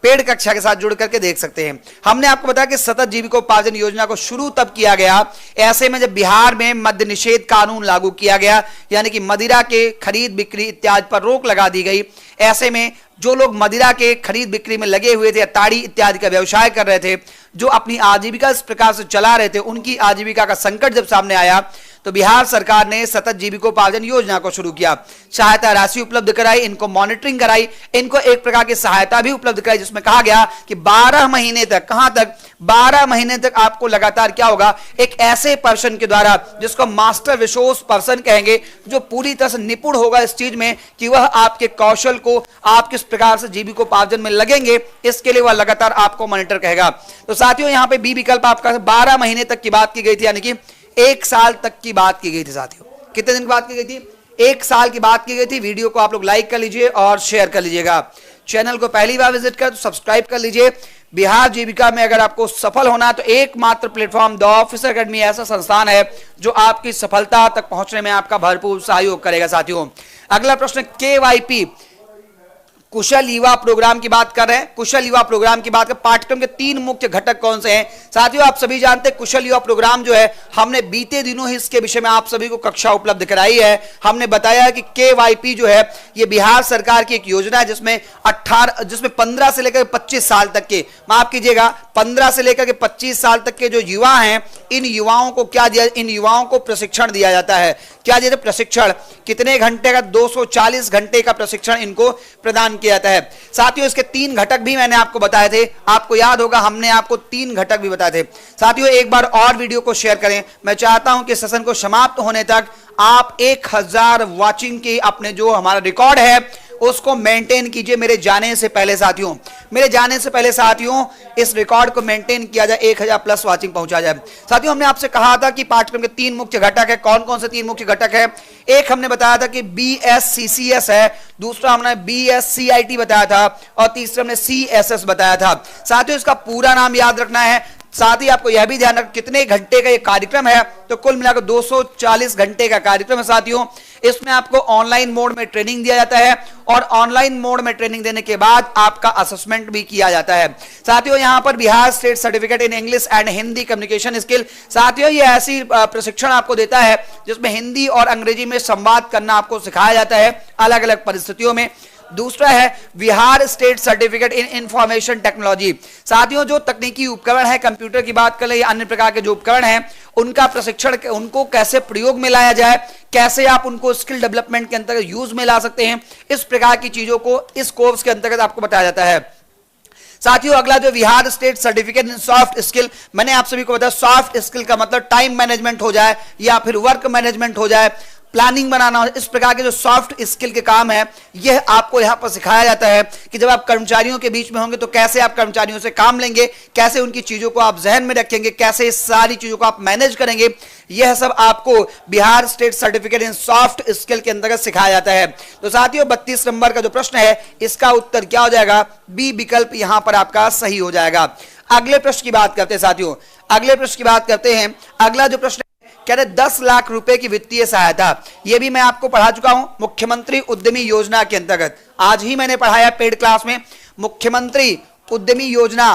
पेड कक्षा के साथ जुड़ करके देख सकते हैं। हमने आपको बताया कि सतत जीविकोपार्जन योजना को शुरू तब किया गया ऐसे में जब बिहार में मद्य निषेध कानून लागू किया गया, यानी कि मदिरा के खरीद बिक्री इत्यादि पर रोक लगा दी गई। ऐसे में जो लोग मदिरा के खरीद बिक्री में लगे हुए थे, ताड़ी इत्यादि का व्यवसाय कर रहे थे, जो अपनी आजीविका इस प्रकार से चला रहे थे, उनकी आजीविका का संकट जब सामने आया तो बिहार सरकार ने सतत जीविकोपार्जन योजना को शुरू किया। सहायता राशि उपलब्ध कराई, इनको मॉनिटरिंग कराई, इनको एक प्रकार की सहायता भी उपलब्ध कराई जिसमें कहा गया कि 12 महीने तक, कहां तक? 12 महीने तक आपको लगातार क्या होगा? एक ऐसे पर्सन के द्वारा जिसको मास्टर रिसोर्स पर्सन कहेंगे, जो पूरी तरह से निपुण होगा इस चीज में कि वह आपके कौशल को आप किस प्रकार से जीविकोपार्जन में लगेंगे, इसके लिए वह लगातार आपको मॉनिटर कहेगा। तो साथियों यहां पे बी विकल्प आपका 12 महीने तक की बात की गई थी, यानी कि 1 साल तक की बात की गई थी। साथियों कितने दिन की बात की गई थी? 1 साल की बात की गई थी। वीडियो को आप लोग लाइक कर लीजिए और शेयर कर लीजिएगा। चैनल को पहली बार विजिट कर तो सब्सक्राइब कर लीजिए। बिहार जीविका में अगर आपको सफल होना है तो एकमात्र प्लेटफॉर्म द ऑफिसर एकेडमी ऐसा संस्थान है जो आपकी सफलता तक पहुंचने में आपका भरपूर सहयोग करेगा। साथियों अगला प्रश्न KYP कुशल युवा प्रोग्राम की बात कर रहे हैं। कुशल युवा प्रोग्राम की बात कर, पाठ्यक्रम के 3 मुख्य घटक कौन से हैं साथियों? आप सभी जानते हैं कुशल युवा प्रोग्राम जो है, हमने बीते दिनों ही इसके विषय में आप सभी को कक्षा उपलब्ध कराई है। हमने बताया कि KYP जो है ये बिहार सरकार की एक योजना है जिसमें 15 से लेकर 25 साल तक के, माफ कीजिएगा 15 से लेकर के 25 साल तक के जो युवा हैं, इन युवाओं को क्या दिया, इन युवाओं को प्रशिक्षण दिया जाता है। क्या दिया? प्रशिक्षण। कितने घंटे का? 240 घंटे का प्रशिक्षण इनको प्रदान किया जाता है। साथियों इसके 3 घटक भी मैंने आपको बताए थे, आपको याद होगा हमने आपको 3 घटक भी बताए थे। साथियों एक बार और वीडियो को शेयर करें। मैं चाहता हूं कि सेशन को समाप्त होने तक आप 1000 वॉचिंग की अपने जो हमारा रिकॉर्ड है उसको मेंटेन कीजिए मेरे जाने से पहले साथियों। मेरे जाने से पहले साथियों इस रिकॉर्ड को मेंटेन किया जाए, 1000 प्लस वॉचिंग पहुंचा जाए। साथियों हमने आपसे कहा था कि पाठ्यक्रम के 3 मुख्य घटक है। कौन कौन से 3 मुख्य घटक है? एक हमने बताया था कि BSCCS है, दूसरा हमने BSCIT बताया था और तीसरा हमने CSS बताया था। साथियों इसका पूरा नाम याद रखना है। साथ ही आपको यह भी ध्यान रखना कितने घंटे का ये कार्यक्रम है, तो कुल मिलाकर 240 घंटे का कार्यक्रम है साथियों। इसमें आपको ऑनलाइन मोड में ट्रेनिंग दिया जाता है और ऑनलाइन मोड में ट्रेनिंग देने के बाद आपका असेसमेंट भी किया जाता है। साथियों यहां पर Bihar state certificate in English and Hindi communication skill, साथियों ये ऐसी प्रशिक्षण आपको देता है जिसमें हिंदी और अंग्रेजी में संवाद करना आपको सिखाया जाता है अलग अलग परिस्थितियों में। दूसरा है Bihar state certificate in information technology. साथियों जो तकनीकी उपकरण है, कंप्यूटर की बात करें या अन्य प्रकार के जो उपकरण हैं, उनका प्रशिक्षण, उनको कैसे प्रयोग में लाया जाए, कैसे आप उनको स्किल डेवलपमेंट के अंतर्गत यूज में ला सकते हैं, इस प्रकार की चीजों को इस कोर्स के अंतर्गत आपको बताया जाता है। साथियों अगला जो Bihar state certificate in soft skill, मैंने आप सभी को बताया सॉफ्ट स्किल का मतलब टाइम मैनेजमेंट हो जाए या फिर वर्क मैनेजमेंट हो जाए, प्लानिंग बनाना हो, इस प्रकार के जो सॉफ्ट स्किल के काम है यह आपको यहां पर सिखाया जाता है कि जब आप कर्मचारियों के बीच में होंगे तो कैसे आप कर्मचारियों से काम लेंगे, कैसे उनकी चीजों को आप जहन में रखेंगे, कैसे इस सारी चीजों को आप मैनेज करेंगे। यह सब आपको Bihar state certificate in soft skill के अंतर्गत सिखाया जाता है। तो साथियों 32 नंबर का जो प्रश्न है इसका उत्तर क्या हो जाएगा? बी विकल्प यहां पर आपका सही हो जाएगा। अगले प्रश्न की बात करते हैं साथियों, अगले प्रश्न की बात करते हैं। अगला जो प्रश्न कह रहे 10 लाख रुपए की वित्तीय सहायता, यह भी मैं आपको पढ़ा चुका हूं मुख्यमंत्री उद्यमी योजना के अंतर्गत। आज ही मैंने पढ़ाया पेड क्लास में मुख्यमंत्री उद्यमी योजना,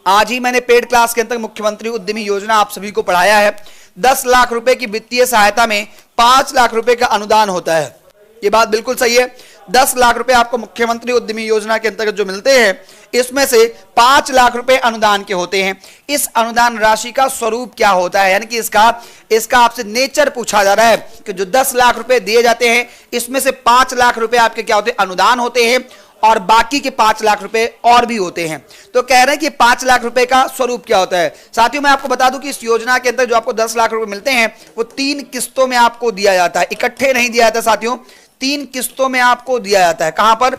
आज ही मैंने पेड क्लास के अंतर्गत मुख्यमंत्री उद्यमी योजना आप सभी को पढ़ाया है। 10 लाख रुपए की वित्तीय सहायता में 5 लाख रुपए का अनुदान होता है। ये बात बिल्कुल सही है। 10 लाख रुपए आपको मुख्यमंत्री उद्यमी योजना के अंतर्गत जो मिलते हैं इसमें से 5 लाख रुपए अनुदान के होते हैं। इस अनुदान राशि का स्वरूप क्या होता है, यानी कि इसका आपसे नेचर पूछा जा रहा है कि जो 10 लाख रुपए दिए जाते हैं इसमें से 5 लाख रुपए आपके क्या होते हैं? अनुदान होते हैं और बाकी के 5 लाख रुपए और भी होते हैं। तो कह रहे हैं कि 5 लाख रुपए का स्वरूप क्या होता है। साथियों मैं आपको बता दूं कि इस योजना के अंदर जो आपको 10 लाख रुपए मिलते हैं वो 3 किस्तों में आपको दिया जाता है, इकट्ठे नहीं दिया जाता साथियों, 3 किस्तों में आपको दिया जाता है। कहां पर?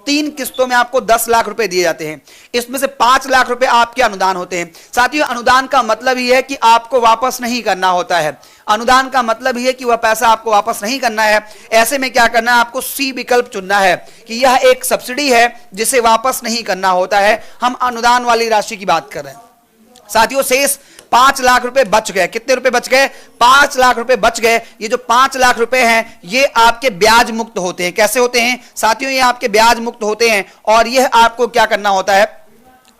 3 किस्तों में आपको 10 लाख रुपए दिए जाते हैं। इसमें से 5 लाख रुपए आपके अनुदान होते हैं। साथियों अनुदान का मतलब ही है कि आपको वापस नहीं करना होता है। अनुदान का मतलब ही है कि वह पैसा आपको वापस नहीं करना है। ऐसे में क्या करना है? आपको सी विकल्प चुनना है कि यह एक सब्सिडी है जिसे वापस नहीं करना होता है। हम अनुदान वाली राशि की बात कर रहे हैं। साथियों शेष 5 लाख रुपए बच गए। कितने रुपए बच गए? 5 लाख रुपए बच गए। ये जो 5 लाख रुपए हैं ये आपके ब्याज मुक्त होते हैं। कैसे होते हैं साथियों? ये आपके ब्याज मुक्त होते हैं और यह आपको क्या करना होता है?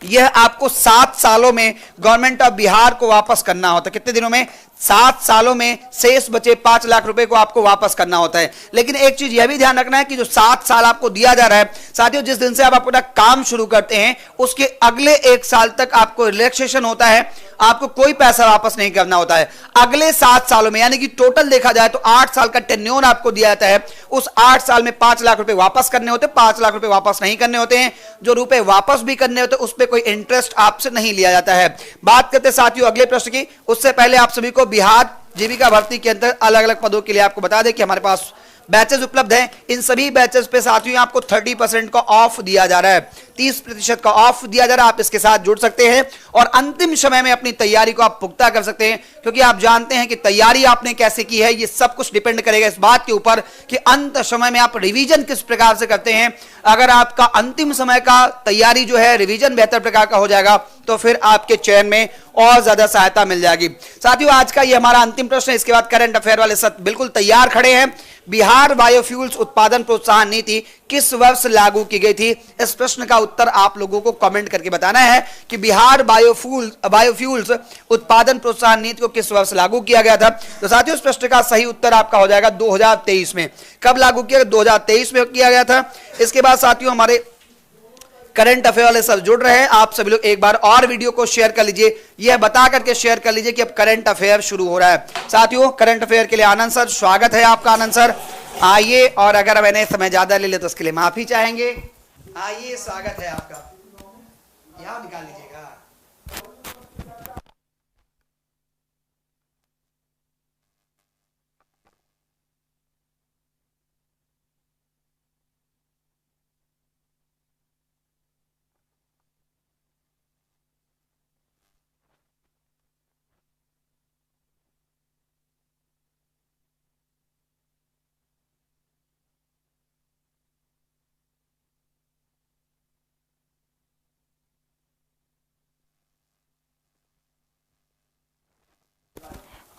यह आपको 7 सालों में गवर्नमेंट ऑफ बिहार को वापस करना होता है। कितने दिनों में? 7 सालों में शेष बचे 5 लाख रुपए को आपको वापस करना होता है। लेकिन एक चीज यह भी ध्यान रखना है कि जो 7 साल आपको दिया जा रहा है साथियों, जिस दिन से आप अपना काम शुरू करते हैं उसके अगले 1 साल तक आपको रिलैक्सेशन होता है, आपको कोई पैसा वापस नहीं करना होता है। अगले 7 सालों में यानी कि टोटल देखा जाए तो 8 साल का टेन्योर आपको दिया जाता है। उस 8 साल में 5 लाख रुपए वापस करने होते, 5 लाख रुपए वापस नहीं करने होते हैं। जो रुपए वापस भी करने होते उस पर कोई इंटरेस्ट आपसे नहीं लिया जाता है। बात करते साथियों अगले प्रश्न की, उससे पहले आप सभी को बिहार जीविका भर्ती के अंदर अलग अलग पदों के लिए आपको बता दें कि हमारे पास बैचेस उपलब्ध हैं। इन सभी बैचेस पे साथियों आपको 30% का ऑफ दिया जा रहा है, 30% का ऑफ दिया जा रहा है। आप इसके साथ जुड़ सकते हैं और अंतिम समय में अपनी तैयारी को आप पुख्ता कर सकते हैं, क्योंकि आप जानते हैं कि तैयारी आपने कैसे की है ये सब कुछ डिपेंड करेगा इस बात के ऊपर कि अंत समय में आप रिवीजन किस प्रकार से करते हैं। अगर आपका अंतिम समय का तैयारी जो है रिवीजन बेहतर प्रकार का हो जाएगा तो फिर आपके चयन में और ज्यादा सहायता मिल जाएगी। साथियों आज का ये हमारा अंतिम प्रश्न है। इसके बाद करंट अफेयर वाले सत्र बिल्कुल तैयार खड़े हैं। बिहार बायोफ्यूल्स उत्पादन प्रोत्साहन नीति किस वर्ष लागू की गई थी? इस प्रश्न का उत्तर आप लोगों को कमेंट करके बताना है कि बिहार बायोफ्यूल्स उत्पादन प्रोत्साहन नीति को किस वर्ष लागू किया गया था। तो साथियों, इस प्रश्न का सही उत्तर आपका हो जाएगा 2023 में। कब लागू किया? 2023 में किया गया था। इसके बाद साथियों, हमारे करंट अफेयर वाले सब जुड़ रहे हैं। आप सभी लोग एक बार और वीडियो को शेयर कर लीजिए, यह बता करके शेयर कर लीजिए कि अब करंट अफेयर शुरू हो रहा है। साथियों, करंट अफेयर के लिए आनंद सर, स्वागत है आपका। आनंद सर आइए, और अगर मैंने समय ज्यादा ले लिया तो उसके लिए माफी चाहेंगे। आइए, स्वागत है आपका। यहां निकाल लीजिएगा।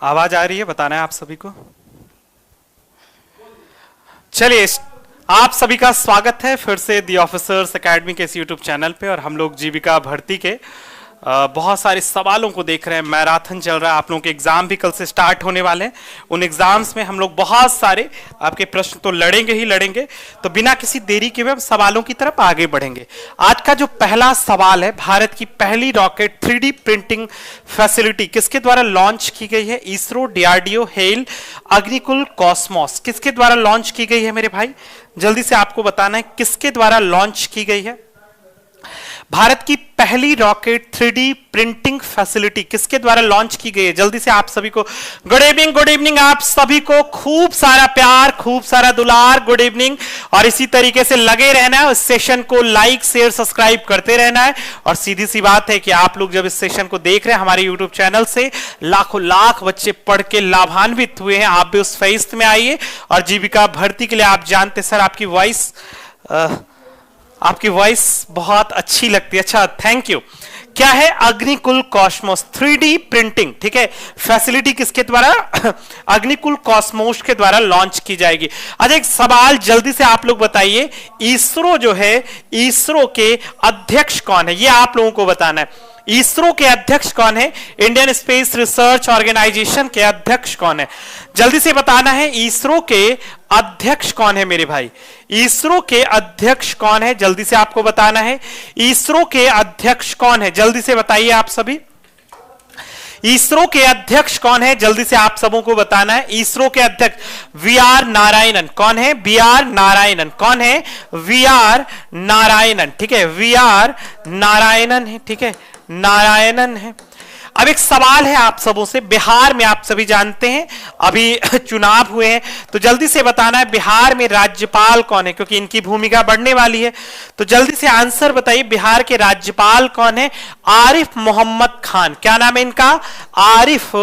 आवाज आ रही है? बताना है आप सभी को। चलिए, आप सभी का स्वागत है फिर से दी ऑफिसर्स एकेडमी के इस यूट्यूब चैनल पे। और हम लोग जीविका भर्ती के बहुत सारे सवालों को देख रहे हैं। मैराथन चल रहा है, आप लोगों के एग्जाम भी कल से स्टार्ट होने वाले हैं। उन एग्जाम्स में हम लोग बहुत सारे आपके प्रश्न तो लड़ेंगे ही लड़ेंगे। तो बिना किसी देरी के हम सवालों की तरफ आगे बढ़ेंगे। आज का जो पहला सवाल है, भारत की पहली रॉकेट 3D प्रिंटिंग फैसिलिटी किसके द्वारा लॉन्च की गई है? ISRO, DRDO, hello, Agnikul, Cosmos, किसके द्वारा लॉन्च की गई है मेरे भाई? जल्दी से आपको बताना है किसके द्वारा लॉन्च की गई है। भारत की पहली रॉकेट 3D प्रिंटिंग फैसिलिटी किसके द्वारा लॉन्च की गई है? जल्दी से आप सभी को गुड इवनिंग। गुड इवनिंग आप सभी को, खूब सारा प्यार, खूब सारा दुलार, गुड इवनिंग। और इसी तरीके से लगे रहना है, इस सेशन को लाइक शेयर सब्सक्राइब करते रहना है। और सीधी सी बात है कि आप लोग जब इस सेशन को देख रहे हैं हमारे यूट्यूब चैनल से, लाखों लाख बच्चे पढ़ के लाभान्वित हुए हैं। आप भी उस फेस्ट में आइए। और जीविका भर्ती के लिए आप जानते सर, आपकी वॉइस बहुत अच्छी लगती है। अच्छा, थैंक यू। क्या है अग्निकुल कॉस्मोस 3D प्रिंटिंग, ठीक है, फैसिलिटी किसके द्वारा? अग्निकुल कॉस्मोस के द्वारा लॉन्च की जाएगी। अच्छा, एक सवाल जल्दी से आप लोग बताइए, इसरो जो है, इसरो के अध्यक्ष कौन है? ये आप लोगों को बताना है। इसरो के अध्यक्ष कौन है? इंडियन स्पेस रिसर्च ऑर्गेनाइजेशन के अध्यक्ष कौन है? जल्दी से बताना है, इसरो के अध्यक्ष कौन है मेरे भाई? इसरो के अध्यक्ष कौन है? जल्दी से आपको बताना है, इसरो के अध्यक्ष कौन है? जल्दी से बताइए आप सभी, इसरो के अध्यक्ष कौन है? जल्दी से आप सबों को बताना है। इसरो के अध्यक्ष वी.आर. नारायणन। कौन है? वी.आर. नारायणन। कौन है? वी.आर. नारायणन, ठीक है, वी.आर. नारायणन है, ठीक है, नारायणन है। अब एक सवाल है आप सबों से, बिहार में आप सभी जानते हैं अभी चुनाव हुए हैं, तो जल्दी से बताना है बिहार में राज्यपाल कौन है, क्योंकि इनकी भूमिका बढ़ने वाली है। तो जल्दी से आंसर बताइए, बिहार के राज्यपाल कौन है? आरिफ मोहम्मद खान। क्या नाम है इनका? आरिफ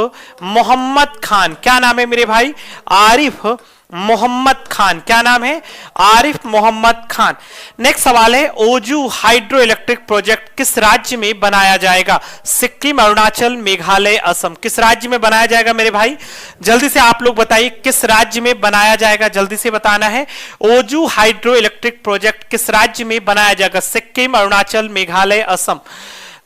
मोहम्मद खान। क्या नाम है मेरे भाई? आरिफ मोहम्मद खान। क्या नाम है? आरिफ मोहम्मद खान। नेक्स्ट सवाल है, ओजू हाइड्रो इलेक्ट्रिक प्रोजेक्ट किस राज्य में बनाया जाएगा? सिक्किम, अरुणाचल, मेघालय, असम। किस राज्य में बनाया जाएगा मेरे भाई? जल्दी से आप लोग बताइए, किस राज्य में बनाया जाएगा? जल्दी से बताना है, ओजू हाइड्रो इलेक्ट्रिक प्रोजेक्ट किस राज्य में बनाया जाएगा? Sikkim, Arunachal, Meghalaya, Assam.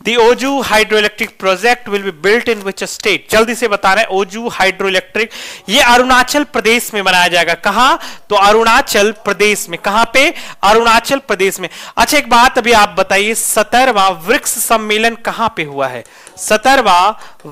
The Oju hydroelectric project will be built in which state? जल्दी से बता रहे हैं, ओजू हाइड्रोइलेक्ट्रिक ये अरुणाचल प्रदेश में बनाया जाएगा। कहां? तो अरुणाचल प्रदेश में। कहां पे? अरुणाचल प्रदेश में। अच्छा, एक बात अभी आप बताइए, 17वां वृक्ष सम्मेलन कहां पे हुआ है? 17वां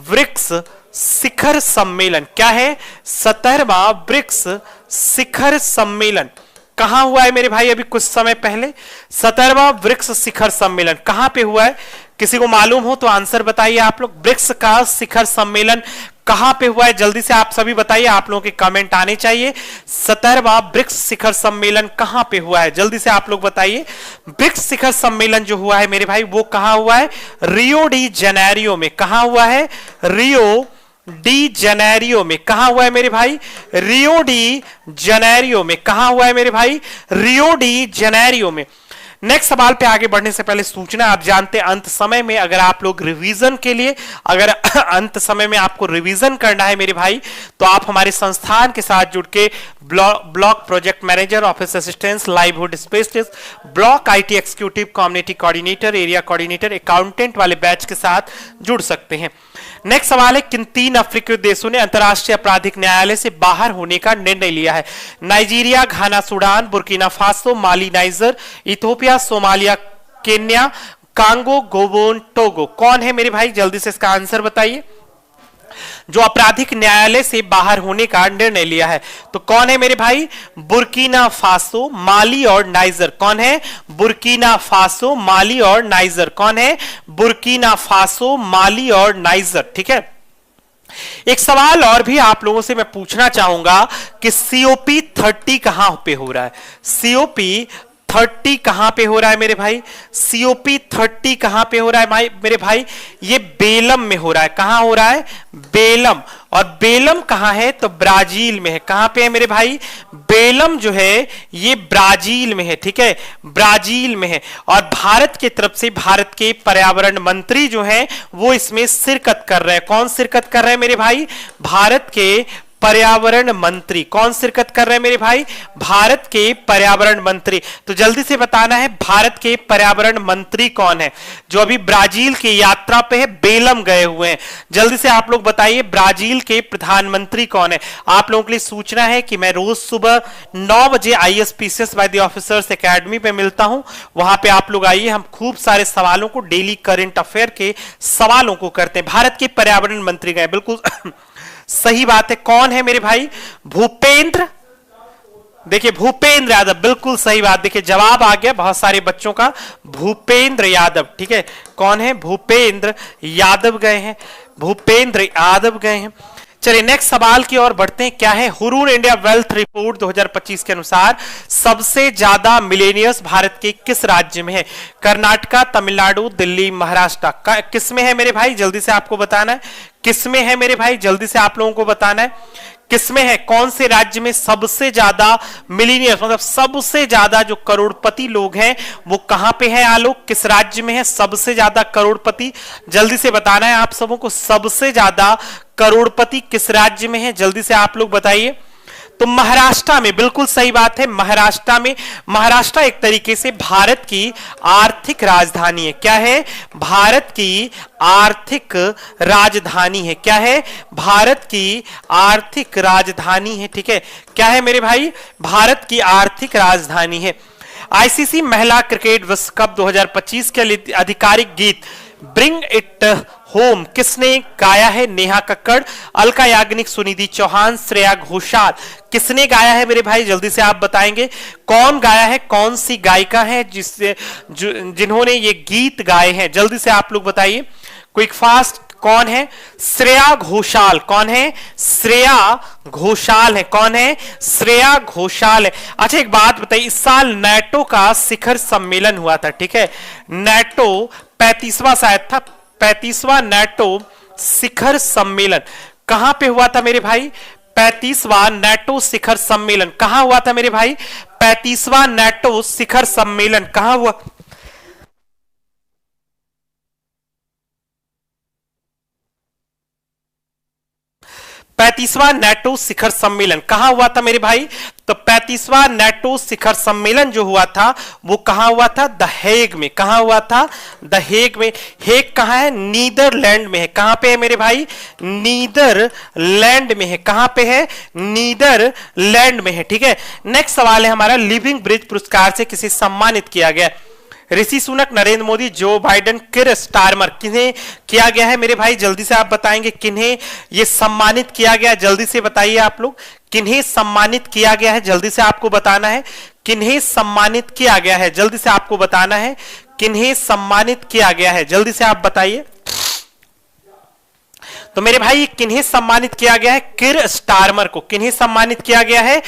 वृक्ष शिखर सम्मेलन। क्या है? 17वां वृक्ष शिखर सम्मेलन कहां हुआ है मेरे भाई? अभी कुछ समय पहले 17वां वृक्ष शिखर सम्मेलन कहां पे हुआ है? किसी को मालूम हो तो आंसर बताइए आप लोग। वृक्ष का शिखर सम्मेलन कहां पे हुआ है? जल्दी से आप सभी बताइए, आप लोगों के कमेंट आने चाहिए। 17वां वृक्ष शिखर सम्मेलन कहां पे हुआ है? जल्दी से आप लोग बताइए। वृक्ष शिखर सम्मेलन जो हुआ है मेरे भाई, वो कहां हुआ है? रियो डी जेनेरियो में। कहां हुआ है? रियो डी जेनेरियो में। कहां हुआ है मेरे भाई? रियो डी जेनेरियो में। कहां हुआ है मेरे भाई? रियो डी जेनेरियो में। नेक्स्ट सवाल पे आगे बढ़ने से पहले सूचना, आप जानते हैं अंत समय में अगर आप लोग रिवीजन के लिए, अगर अंत समय में आपको रिवीजन करना है मेरे भाई, तो आप हमारे संस्थान के साथ जुड़ के block project manager, office assistant, livelihood specialist, block IT executive, community coordinator, area coordinator, accountant वाले बैच के साथ जुड़ सकते हैं। नेक्स्ट सवाल है, किन 3 अफ्रीकी देशों ने अंतरराष्ट्रीय आपराधिक न्यायालय से बाहर होने का निर्णय लिया है? Nigeria, Ghana, Sudan, Burkina Faso, Mali, Niger, Ethiopia, Somalia, Kenya, Congo, Gabon, Togo. कौन है मेरे भाई, जल्दी से इसका आंसर बताइए, जो आपराधिक न्यायालय से बाहर होने का निर्णय लिया है? तो कौन है मेरे भाई? बुर्किना फासो, माली और नाइजर। कौन है? बुर्किना फासो, माली और नाइजर। कौन है? बुर्किना फासो, माली और नाइजर। ठीक है, एक सवाल और भी आप लोगों से मैं पूछना चाहूंगा कि COP 30 कहां पे हो रहा है? COP 30 कहां पे हो रहा है मेरे भाई? COP 30 कहां पे हो रहा है मेरे भाई? ये बेलम में हो रहा है। कहां हो रहा है? बेलम। और बेलम कहां है? तो ब्राजील में है। कहां पे है मेरे भाई? बेलम जो है ये ब्राजील में है। ठीक है, ब्राजील में है। और भारत की तरफ से भारत के पर्यावरण मंत्री जो है वो इसमें शिरकत कर रहे हैं। कौन शिरकत कर रहे हैं मेरे भाई? भारत के पर्यावरण मंत्री। कौन शिरकत कर रहे हैं मेरे भाई? भारत के पर्यावरण मंत्री। तो जल्दी से बताना है, भारत के पर्यावरण मंत्री कौन है जो अभी ब्राजील की यात्रा पे है, बेलम गए हुए हैं? जल्दी से आप लोग बताइए, ब्राजील के प्रधानमंत्री कौन है? आप लोगों के लिए सूचना है कि मैं रोज सुबह 9 बजे ISPCS bye the officers academy पे मिलता हूं। वहां पे आप लोग आइए, हम खूब सारे सवालों को, डेली करंट अफेयर के सवालों को करते हैं। भारत के पर्यावरण मंत्री गए, बिल्कुल सही बात है। कौन है मेरे भाई? भूपेंद्र, देखिए भूपेंद्र यादव, बिल्कुल सही बात। देखिए जवाब आ गया बहुत सारे बच्चों का, भूपेंद्र यादव। ठीक है, कौन है? भूपेंद्र यादव गए हैं, भूपेंद्र यादव गए हैं। चलिए नेक्स्ट सवाल की ओर बढ़ते हैं। क्या है? हुरून इंडिया वेल्थ रिपोर्ट 2025 के अनुसार सबसे ज्यादा मिलेनियर्स भारत के किस राज्य में है? कर्नाटका, तमिलनाडु, दिल्ली, महाराष्ट्र। किस में है मेरे भाई? जल्दी से आपको बताना है, किस में है मेरे भाई? जल्दी से आप लोगों को बताना है, किसमें है? कौन से राज्य में सबसे ज्यादा मिलीनियर्स, मतलब सबसे ज्यादा जो करोड़पति लोग हैं वो कहां पे हैं? आलोक, किस राज्य में है सबसे ज्यादा करोड़पति? जल्दी से बताना है आप सबों को, सबसे ज्यादा करोड़पति किस राज्य में है? जल्दी से आप लोग बताइए। तो महाराष्ट्र में, बिल्कुल सही बात है, महाराष्ट्र में। महाराष्ट्र एक तरीके से भारत की आर्थिक राजधानी है। क्या है? भारत की आर्थिक राजधानी है। क्या है? भारत की आर्थिक राजधानी है। ठीक है, क्या है मेरे भाई? भारत की आर्थिक राजधानी है। ICC महिला क्रिकेट विश्व कप 2025 के लिए आधिकारिक गीत ब्रिंग इट होम किसने गाया है? नेहा कक्कड़, अलका याग्निक, सुनिधि चौहान, श्रेया घोषाल। किसने गाया है मेरे भाई? जल्दी से आप बताएंगे कौन गाया है, कौन सी गायिका है जिन्होंने ये गीत गाए हैं? जल्दी से आप लोग बताइए, क्विक फास्ट। कौन है? श्रेया घोषाल। कौन है? श्रेया घोषाल है। कौन है? श्रेया घोषाल है। अच्छा एक बात बताइए, इस साल नेटो का शिखर सम्मेलन हुआ था। ठीक है, नेटो 35वां शायद था, 35वां नेटो शिखर सम्मेलन कहां पे हुआ था मेरे भाई? 35वां नेटो शिखर सम्मेलन कहां हुआ था मेरे भाई? 35वां नेटो शिखर सम्मेलन कहां हुआ? पैंतीसवां नेटो शिखर सम्मेलन कहां हुआ था मेरे भाई? तो 35वां नेटो शिखर सम्मेलन जो हुआ था वो कहां हुआ था? द हेग में। कहां हुआ था? द हेग में। हेग कहां है? नीदरलैंड में है। कहां पे है मेरे भाई? नीदरलैंड में है। कहां पे है? नीदरलैंड में है। ठीक है, नेक्स्ट सवाल है हमारा, लिविंग ब्रिज पुरस्कार से किसे सम्मानित किया गया? ऋषि सुनक, नरेंद्र मोदी, जो बाइडेन, किर स्टारमर। किन्हें किया गया है मेरे भाई? जल्दी से आप बताएंगे किन्हें ये सम्मानित किया गया? जल्दी से बताइए आप लोग, किन्हें सम्मानित किया गया है? जल्दी से आपको बताना है, किन्हें सम्मानित किया गया है? जल्दी से आपको बताना है, किन्हें सम्मानित किया गया है? जल्दी से आप बताइए। तो मेरे भाई किन्हें सम्मानित किया गया है? किर स्टारमर को। किन्हें सम्मानित किया गया है?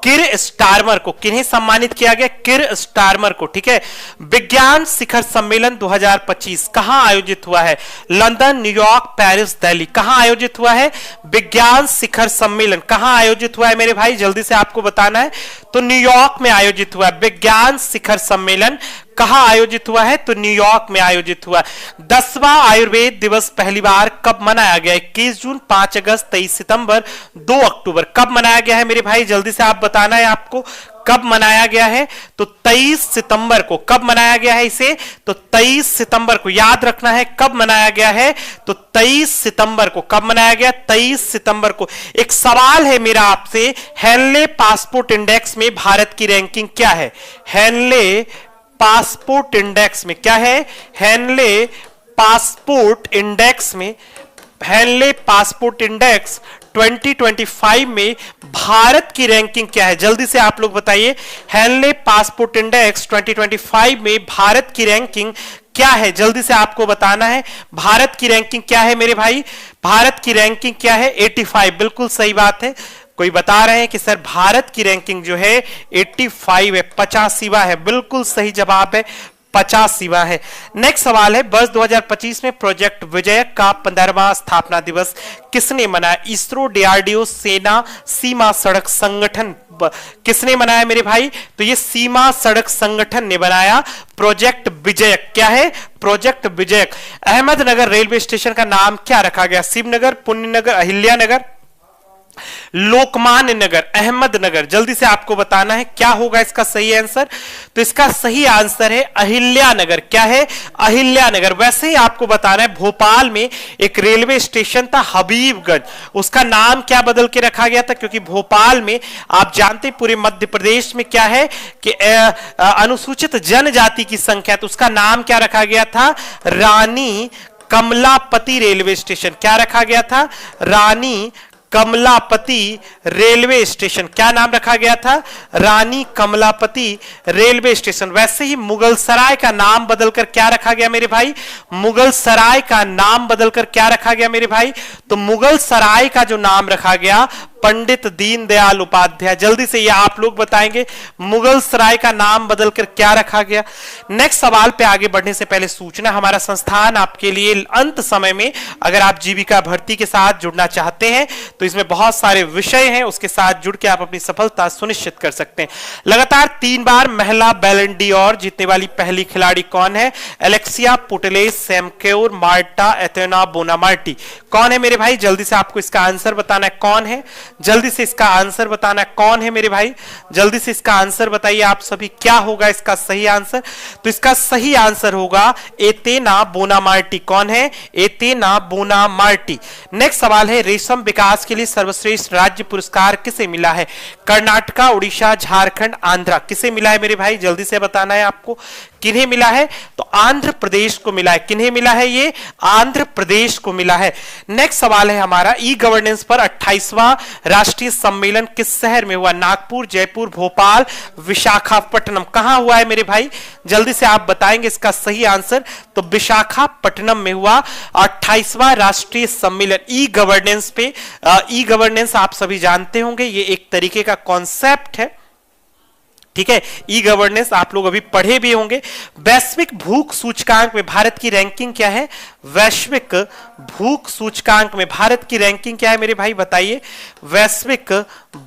किर स्टारमर को। किन्हें सम्मानित किया गया? किर स्टारमर को। ठीक है, विज्ञान शिखर सम्मेलन 2025 कहां आयोजित हुआ है? London, New York, Paris, Delhi. कहां आयोजित हुआ है? विज्ञान शिखर सम्मेलन कहां आयोजित हुआ है मेरे भाई? जल्दी से आपको बताना है। तो न्यूयॉर्क में आयोजित हुआ है। विज्ञान शिखर सम्मेलन कहां आयोजित हुआ है? तो न्यूयॉर्क में आयोजित हुआ। 10वां आयुर्वेद दिवस पहली बार कब मनाया गया? 21 जून, 5 अगस्त, 23 सितंबर, 2 अक्टूबर। कब मनाया गया है मेरे भाई? जल्दी से आप बताना है आपको कब मनाया गया है। तो 23 सितंबर को। कब मनाया गया है इसे? तो 23 सितंबर को। याद रखना है कब मनाया गया है। तो 23 सितंबर को। कब मनाया गया? 23 सितंबर को। एक सवाल है मेरा आपसे, हेनले पासपोर्ट इंडेक्स में भारत की रैंकिंग क्या है? हेनले पासपोर्ट इंडेक्स में क्या है? हेनले पासपोर्ट इंडेक्स में, हेनले पासपोर्ट इंडेक्स 2025 में भारत की रैंकिंग क्या है? जल्दी से आप लोग बताइए, हेनले पासपोर्ट इंडेक्स 2025 में भारत की रैंकिंग क्या है? जल्दी से आपको बताना है भारत की रैंकिंग क्या है मेरे भाई। भारत की रैंकिंग क्या है? 85। बिल्कुल सही बात है। कोई बता रहे हैं कि सर भारत की रैंकिंग जो है 85 है, 85वां है। बिल्कुल सही जवाब है, 85वां है। नेक्स्ट सवाल है, वर्ष 2025 में प्रोजेक्ट विजय का 15वां स्थापना दिवस किसने मनाया? इसरो, डीआरडीओ, सेना, सीमा सड़क संगठन। किसने मनाया मेरे भाई? तो ये सीमा सड़क संगठन ने बनाया प्रोजेक्ट विजय। क्या है? प्रोजेक्ट विजय। अहमदनगर रेलवे स्टेशन का नाम क्या रखा गया? शिवनगर, पुण्यनगर, अहिल्यानगर, लोकमान्य नगर, अहमदनगर। जल्दी से आपको बताना है क्या होगा इसका सही आंसर। तो इसका सही आंसर है अहिल्यानगर। क्या है? अहिल्यानगर। वैसे ही आपको बताना है भोपाल में एक रेलवे स्टेशन था हबीबगंज, उसका नाम क्या बदल के रखा गया था? क्योंकि भोपाल में आप जानते पूरे मध्य प्रदेश में क्या है कि अनुसूचित जनजाति की संख्या, तो उसका नाम क्या रखा गया था? रानी कमलापति रेलवे स्टेशन। क्या रखा गया था? रानी कमलापति रेलवे स्टेशन। क्या नाम रखा गया था? रानी कमलापति रेलवे स्टेशन। वैसे ही मुगल सराय का नाम बदलकर क्या रखा गया मेरे भाई? मुगल सराय का नाम बदलकर क्या रखा गया मेरे भाई? तो मुगल सराय का जो नाम रखा गया पंडित दीनदयाल उपाध्याय। जल्दी से ये आप लोग बताएंगे मुगल सराय का नाम बदलकर क्या रखा गया। नेक्स्ट सवाल पे आगे बढ़ने से पहले सूचना, हमारा संस्थान आपके लिए अंत समय में अगर आप जीविका भर्ती के साथ जुड़ना चाहते हैं तो इसमें बहुत सारे विषय हैं, उसके साथ जुड़ के आप अपनी सफलता सुनिश्चित कर सकते हैं। लगातार 3 बार महिला बैलन डी'ओर जीतने वाली पहली खिलाड़ी कौन है? Alexia Putellas, Sam Kerr, Marta Aitana Bonmati. कौन है मेरे भाई? जल्दी से आपको इसका आंसर बताना है कौन है। जल्दी से इसका आंसर बताना है कौन है मेरे भाई। जल्दी से इसका आंसर बताइए आप सभी, क्या होगा इसका सही आंसर? तो इसका सही आंसर होगा एथेना बोनामार्टी। कौन है? एथेना बोनामार्टी। नेक्स्ट सवाल है, रेशम विकास के लिए सर्वश्रेष्ठ राज्य पुरस्कार किसे मिला है? कर्नाटका, उड़ीसा, झारखंड, आंध्रा। किसे मिला है मेरे भाई? जल्दी से बताना है आपको किन्हें मिला है? तो आंध्र प्रदेश को मिला है। किन्हें मिला है? ये आंध्र प्रदेश को मिला है। नेक्स्ट सवाल है हमारा, ई गवर्नेंस पर 28वां राष्ट्रीय सम्मेलन किस शहर में हुआ? नागपुर, जयपुर, भोपाल, विशाखापट्टनम। कहां हुआ है मेरे भाई? जल्दी से आप बताएंगे इसका सही आंसर। तो विशाखापट्टनम में हुआ 28वां राष्ट्रीय सम्मेलन ई गवर्नेंस पे। ई गवर्नेंस आप सभी जानते होंगे, ये एक तरीके का कॉन्सेप्ट है, ठीक है। ई गवर्नेंस आप लोग अभी पढ़े भी होंगे। वैश्विक भूख सूचकांक में भारत की रैंकिंग क्या है? वैश्विक भूख सूचकांक में भारत की रैंकिंग क्या है मेरे भाई? बताइए। वैश्विक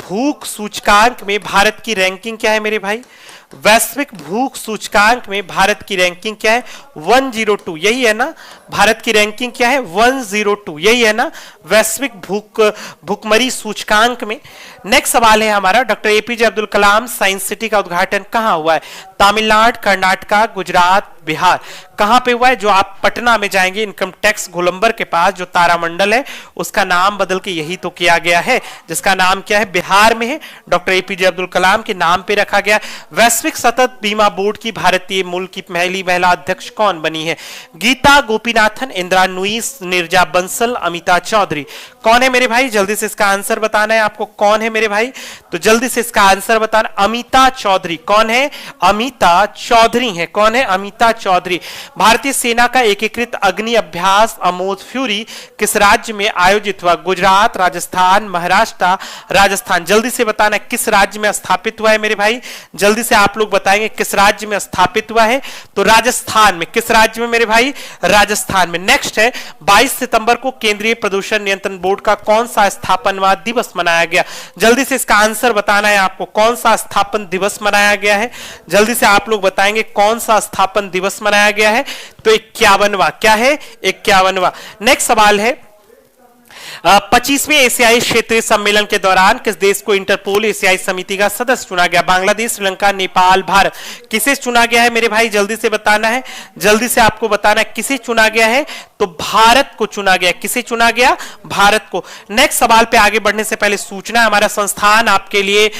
भूख सूचकांक में भारत की रैंकिंग क्या है मेरे भाई? वैश्विक भूख सूचकांक में भारत की रैंकिंग क्या है? 102। यही है ना? भारत की रैंकिंग क्या है? 102। यही है ना वैश्विक भूखमरी सूचकांक में। नेक्स्ट सवाल है हमारा, doctor APJ Abdul Kalam science city का उद्घाटन कहां हुआ है? तमिलनाडु, कर्नाटका, गुजरात, बिहार। कहां पे हुआ है? जो आप पटना में जाएंगे इनकम टैक्स गोलंबर के पास जो तारामंडल है उसका नाम बदल के यही तो किया गया है, जिसका नाम क्या है? बिहार में है। डॉक्टर एपीजे अब्दुल कलाम के नाम पे रखा गया। वैश्विक सतत बीमा बोर्ड की भारतीय मूल की पहली महिला अध्यक्ष कौन बनी है? गीता गोपीनाथन, इंदिरा नुईस, नीरजा बंसल, अमिता चौधरी। कौन है मेरे भाई? जल्दी से इसका आंसर बताना है आपको। कौन है मेरे भाई? तो जल्दी से इसका आंसर बताना। अमिता चौधरी। कौन है? अमिता चौधरी है। कौन है? अमिता चौधरी। भारतीय सेना का एकीकृत अग्नि अभ्यास अमोद फ्यूरी किस राज्य में आयोजित हुआ? गुजरात, राजस्थान, महाराष्ट्र, राजस्थान। जल्दी से बताना किस राज्य में स्थापित हुआ है मेरे भाई? जल्दी से आप लोग बताएंगे किस राज्य में स्थापित हुआ है? तो राजस्थान में। किस राज्य में मेरे भाई? राजस्थान स्थान में। नेक्स्ट है 22 सितंबर को केंद्रीय प्रदूषण नियंत्रण बोर्ड का कौन सा स्थापना दिवस मनाया गया? जल्दी से इसका आंसर बताना है आपको। कौन सा स्थापन दिवस मनाया गया है? जल्दी से आप लोग बताएंगे कौन सा स्थापन दिवस मनाया गया है। तो 51वां। क्या है? 51वां। नेक्स्ट सवाल है 25वें एशियाई क्षेत्रीय सम्मेलन के दौरान किस देश को इंटरपोल एशियाई समिति का सदस्य चुना गया? बांग्लादेश, श्रीलंका, नेपाल, भारत। किसे चुना गया है मेरे भाई? जल्दी से बताना है। जल्दी से आपको बताना है किसे चुना गया है। तो भारत को चुना गया। किसे चुना गया? भारत को। नेक्स्ट सवाल पे आगे बढ़ने से पहले सूचना, हमारा संस्थान आपके लिए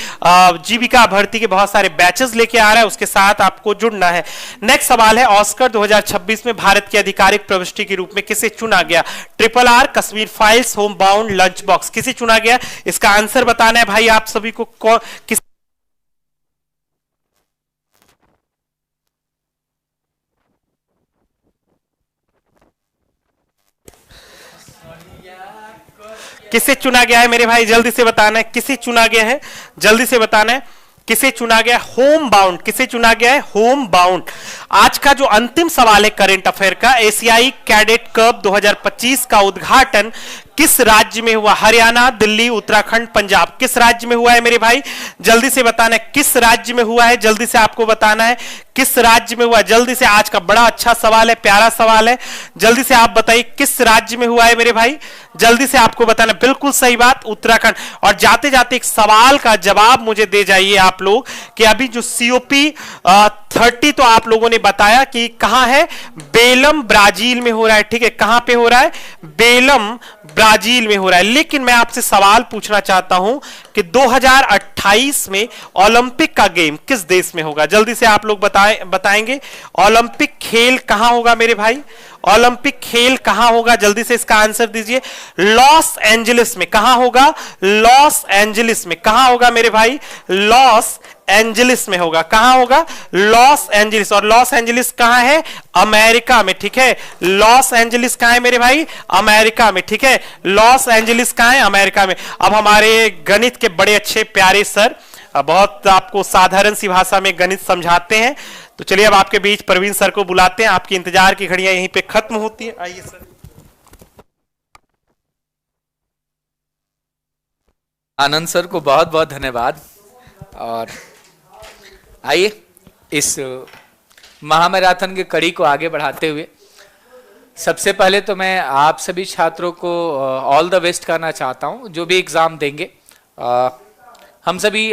जीविका भर्ती के बहुत सारे बैचेस लेके आ रहा है, उसके साथ आपको जुड़ना है। नेक्स्ट सवाल है ऑस्कर 2026 में भारत की आधिकारिक प्रविष्टि के रूप में किसे चुना गया? RRR, Kashmir files, home bound, lunch box. किसे चुना गया? इसका आंसर बताना है भाई आप सभी को। किस किसे चुना गया है मेरे भाई? जल्दी से बताना है किसे चुना गया है। जल्दी से बताना है किसे चुना गया? Home bound. किसे चुना गया है? Home bound. आज का जो अंतिम सवाल है करंट अफेयर का, एशियाई कैडेट कप 2025 का उद्घाटन किस राज्य में हुआ? हरियाणा, दिल्ली, उत्तराखंड, पंजाब। किस राज्य में हुआ है मेरे भाई? जल्दी से बताना है किस राज्य में हुआ है। जल्दी से आपको बताना है किस राज्य में हुआ है। जल्दी से, आज का बड़ा अच्छा सवाल है, प्यारा सवाल है। जल्दी से आप बताइए किस राज्य में हुआ है मेरे भाई। जल्दी से आपको बताना। बिल्कुल सही बात, उत्तराखंड। और जाते जाते एक सवाल का जवाब मुझे दे जाइए आप लोग कि अभी जो COP 30 तो आप लोगों ने बताया कि कहां है? बेलम, ब्राजील में हो रहा है। ठीक है, कहां पे हो रहा है? बेलम, ब्राजील में हो रहा है। लेकिन मैं आपसे सवाल पूछना चाहता हूं कि 2028 में ओलंपिक का गेम किस देश में होगा? जल्दी से आप लोग बताएंगे ओलंपिक खेल कहां होगा मेरे भाई? ओलंपिक खेल कहां होगा? जल्दी से इसका आंसर दीजिए। लॉस एंजलिस में। कहां होगा? लॉस एंजलिस में। कहां होगा मेरे भाई? लॉस एंजलिस में होगा। कहां होगा? Los Angeles. और लॉस एंजलिस कहां है? अमेरिका में। ठीक है, लॉस एंजलिस कहां है मेरे भाई? अमेरिका में। ठीक है, लॉस एंजलिस कहां है? अमेरिका में। अब हमारे गणित के बड़े अच्छे प्यारे सर बहुत आपको साधारण सी भाषा में गणित समझाते हैं, तो चलिए अब आपके बीच प्रवीण सर को बुलाते हैं। आपकी इंतजार की घड़ियां यहीं पे खत्म होती हैं। आइए सर। आनंद सर को बहुत बहुत धन्यवाद। और आइए इस महामैराथन के कड़ी को आगे बढ़ाते हुए सबसे पहले तो मैं आप सभी छात्रों को ऑल द बेस्ट करना चाहता हूं, जो भी एग्जाम देंगे। हम सभी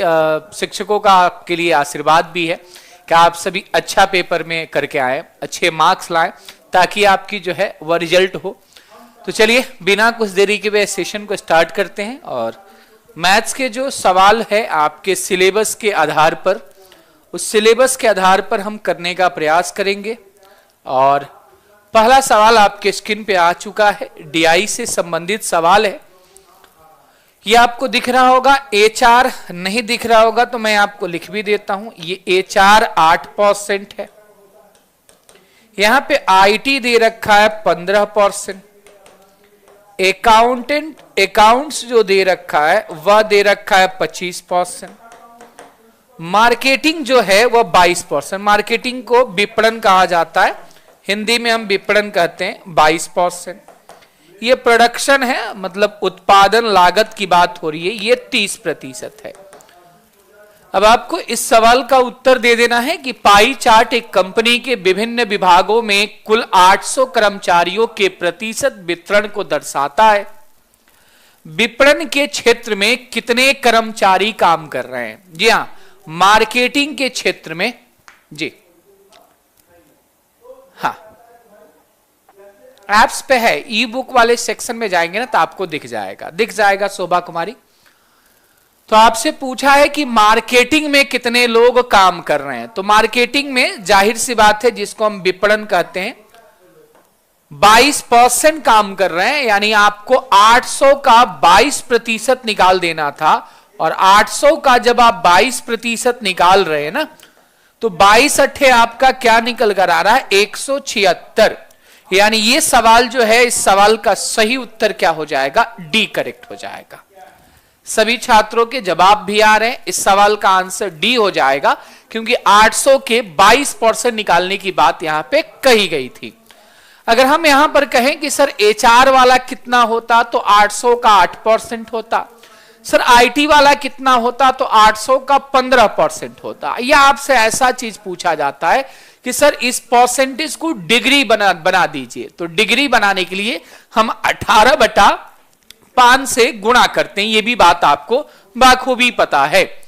शिक्षकों का आपके लिए आशीर्वाद भी है कि आप सभी अच्छा पेपर में करके आए, अच्छे मार्क्स लाएं, ताकि आपकी जो है वह रिजल्ट हो। तो चलिए बिना कुछ देरी के वे सेशन को स्टार्ट करते हैं। और मैथ्स के जो सवाल है आपके सिलेबस के आधार पर, उस सिलेबस के आधार पर हम करने का प्रयास करेंगे। और पहला सवाल आपके स्क्रीन पे आ चुका है, DI से संबंधित सवाल है। ये आपको दिख रहा होगा, HR नहीं दिख रहा होगा तो मैं आपको लिख भी देता हूं। ये HR 8% है। यहां पे IT दे रखा है 15%। अकाउंट्स जो दे रखा है वह दे रखा है 25%। मार्केटिंग जो है वह 22%। मार्केटिंग को विपणन कहा जाता है, हिंदी में हम विपणन कहते हैं, 22%। ये प्रोडक्शन है, मतलब उत्पादन लागत की बात हो रही है, ये 30% है। अब आपको इस सवाल का उत्तर दे देना है कि पाई चार्ट एक कंपनी के विभिन्न विभागों में कुल 800 कर्मचारियों के प्रतिशत वितरण को दर्शाता है। विपणन के क्षेत्र में कितने कर्मचारी काम कर रहे हैं? जी हां, मार्केटिंग के क्षेत्र में। जी हाँ, एप्स पे है, ई बुक वाले सेक्शन में जाएंगे ना तो आपको दिख जाएगा शोभा कुमारी। तो आपसे पूछा है कि मार्केटिंग में कितने लोग काम कर रहे हैं। तो मार्केटिंग में जाहिर सी बात है, जिसको हम विपणन कहते हैं, 22% काम कर रहे हैं। यानी आपको 800 का 22% निकाल देना था। और 800 का जब आप 22% निकाल रहे हैं ना, तो 22 अट्ठे आपका क्या निकल कर आ रहा है? 176। यानी ये सवाल जो है, इस सवाल का सही उत्तर क्या हो जाएगा? डी करेक्ट हो जाएगा। सभी छात्रों के जवाब भी आ रहे हैं, इस सवाल का आंसर डी हो जाएगा, क्योंकि 800 के 22% निकालने की बात यहां पे कही गई थी। अगर हम यहां पर कहें कि सर HR वाला कितना होता तो 800 का 8% होता, सर IT वाला कितना होता तो 800 का 15% होता, या आपसे ऐसा चीज पूछा जाता है कि सर इस परसेंटेज को डिग्री बना दीजिए, तो डिग्री बनाने के लिए हम 18/5 से गुणा करते हैं, ये भी बात आपको बाखूबी पता है।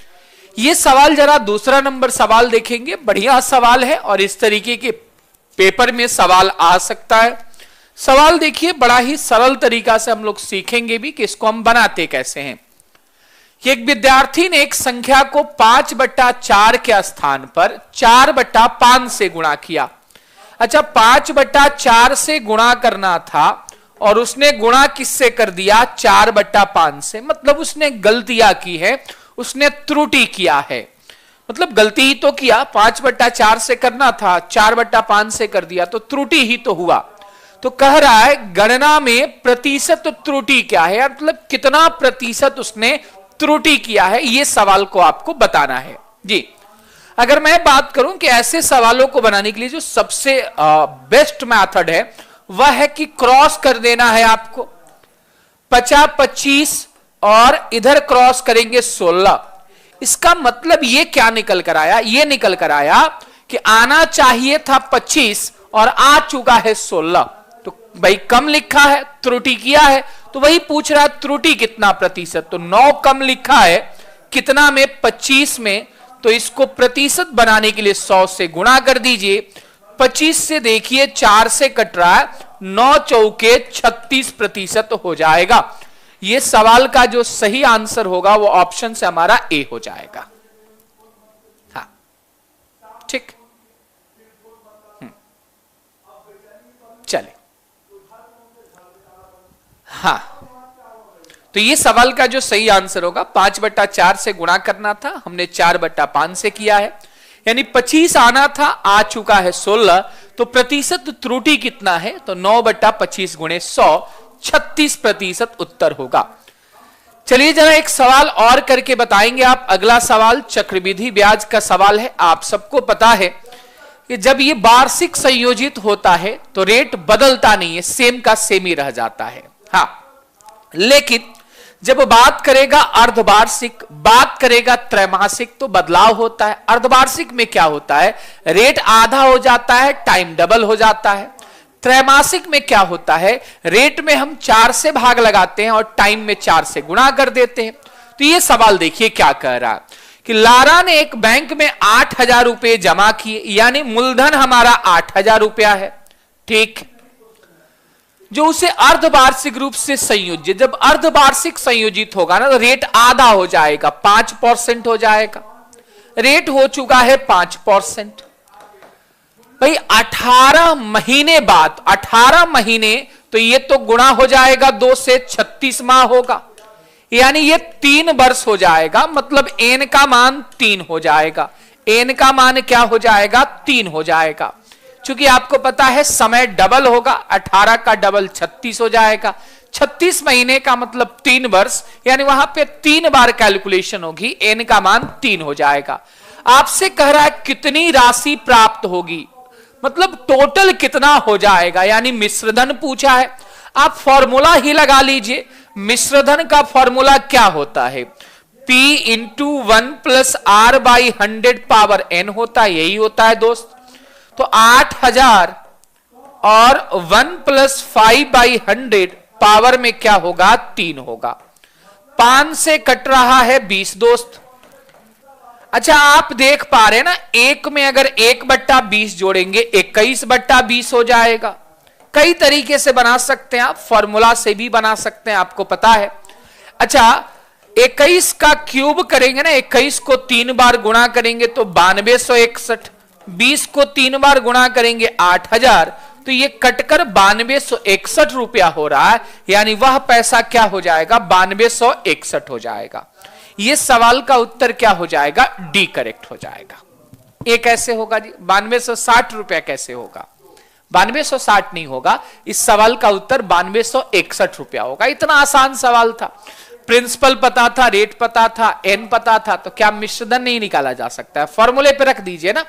ये सवाल जरा दूसरा नंबर सवाल देखेंगे, बढ़िया सवाल है और इस तरीके के पेपर में सवाल आ सकता है। सवाल देखिए, बड़ा ही सरल तरीका से हम लोग सीखेंगे भी कि इसको हम बनाते कैसे हैं। एक विद्यार्थी ने एक संख्या को 5/4 के स्थान पर 4/5 से गुणा किया। अच्छा, 5/4 से गुणा करना था और उसने गुणा किससे कर दिया? 4/5 से, मतलब उसने गलतियां की है, उसने त्रुटि किया है, मतलब गलती ही तो किया, 5/4 से करना था 4/5 से कर दिया, तो त्रुटि ही तो हुआ। तो कह रहा है गणना में प्रतिशत त्रुटि क्या है, मतलब कितना प्रतिशत उसने त्रुटि किया है, ये सवाल को आपको बताना है जी। अगर मैं बात करूं कि ऐसे सवालों को बनाने के लिए जो सबसे बेस्ट मेथड है वह है कि क्रॉस कर देना है आपको, 50-25 और इधर क्रॉस करेंगे 16। इसका मतलब ये क्या निकल कर आया? ये निकल कर आया कि आना चाहिए था 25 और आ चुका है 16, तो भाई कम लिखा है, त्रुटि किया है, तो वही पूछ रहा है त्रुटि कितना प्रतिशत, तो 9 कम लिखा है कितना में? 25 में, तो इसको प्रतिशत बनाने के लिए 100 से गुणा कर दीजिए। 25 से देखिए 4 से कट रहा है, 9 चौके 36% हो जाएगा। ये सवाल का जो सही आंसर होगा वो ऑप्शन से हमारा ए हो जाएगा। हाँ ठीक, चले। हाँ, तो ये सवाल का जो सही आंसर होगा 5/4 से गुणा करना था, हमने 4/5 से किया है, यानी 25 आना था, आ चुका है 16, तो प्रतिशत त्रुटि कितना है? तो 9/25 गुणे 100, 36% उत्तर होगा। चलिए जरा एक सवाल और करके बताएंगे आप। अगला सवाल चक्रवृद्धि ब्याज का सवाल है। आप सबको पता है कि जब ये वार्षिक संयोजित होता है तो रेट बदलता नहीं है, सेम का सेम ही रह जाता है। हाँ, लेकिन जब बात करेगा अर्धवार्षिक, बात करेगा त्रैमासिक, तो बदलाव होता है। अर्धवार्षिक में क्या होता है? रेट आधा हो जाता है, टाइम डबल हो जाता है। त्रैमासिक में क्या होता है? रेट में हम 4 से भाग लगाते हैं और टाइम में 4 से गुणा कर देते हैं। तो ये सवाल देखिए क्या कह रहा है कि लारा ने एक बैंक में 8,000 रुपए जमा किए, यानी मूलधन हमारा 8,000 रुपया है, ठीक, जो उसे अर्धवार्षिक रूप से संयोजित, जब अर्धवार्षिक संयोजित होगा ना तो रेट आधा हो जाएगा, 5% हो जाएगा। रेट हो चुका है 5%। भाई 18 महीने बाद, 18 महीने, तो ये तो गुणा हो जाएगा 2 से, 36 माह होगा, यानी ये 3 वर्ष हो जाएगा, मतलब एन का मान 3 हो जाएगा। एन का मान क्या हो जाएगा? 3 हो जाएगा। चूंकि आपको पता है समय डबल होगा, 18 का डबल 36 हो जाएगा। 36 महीने का मतलब 3 वर्ष, यानी वहां पे 3 बार कैलकुलेशन होगी, एन का मान 3 हो जाएगा। आपसे कह रहा है कितनी राशि प्राप्त होगी, मतलब टोटल कितना हो जाएगा, यानी मिश्रधन पूछा है। आप फॉर्मूला ही लगा लीजिए। मिश्रधन का फॉर्मूला क्या होता है? P × 1 + R/100 पावर n होता है, यही होता है दोस्त। तो 8,000 और 1 + 5/100 पावर में क्या होगा? 3 होगा। 5 से कट रहा है 20 दोस्त। अच्छा, आप देख पा रहे हैं ना, एक में अगर 1/20 जोड़ेंगे 21/20 हो जाएगा। कई तरीके से बना सकते हैं आप, फॉर्मूला से भी बना सकते हैं, आपको पता है। अच्छा, 21 का क्यूब करेंगे ना, 21 को 3 बार गुणा करेंगे तो 9261, 20 को 3 बार गुणा करेंगे 8,000, तो ये कटकर 9261 रुपया हो रहा है, यानी वह पैसा क्या हो जाएगा? 9261 हो जाएगा। ये सवाल का उत्तर क्या हो जाएगा? डी करेक्ट हो जाएगा। ये कैसे होगा जी? 9260 रुपया कैसे होगा? 9260 नहीं होगा, इस सवाल का उत्तर 9261 रुपया होगा। इतना आसान सवाल था, प्रिंसिपल पता था, रेट पता था, एन पता था, तो क्या मिश्रधन नहीं निकाला जा सकता है? फॉर्मूले पे रख दीजिए ना।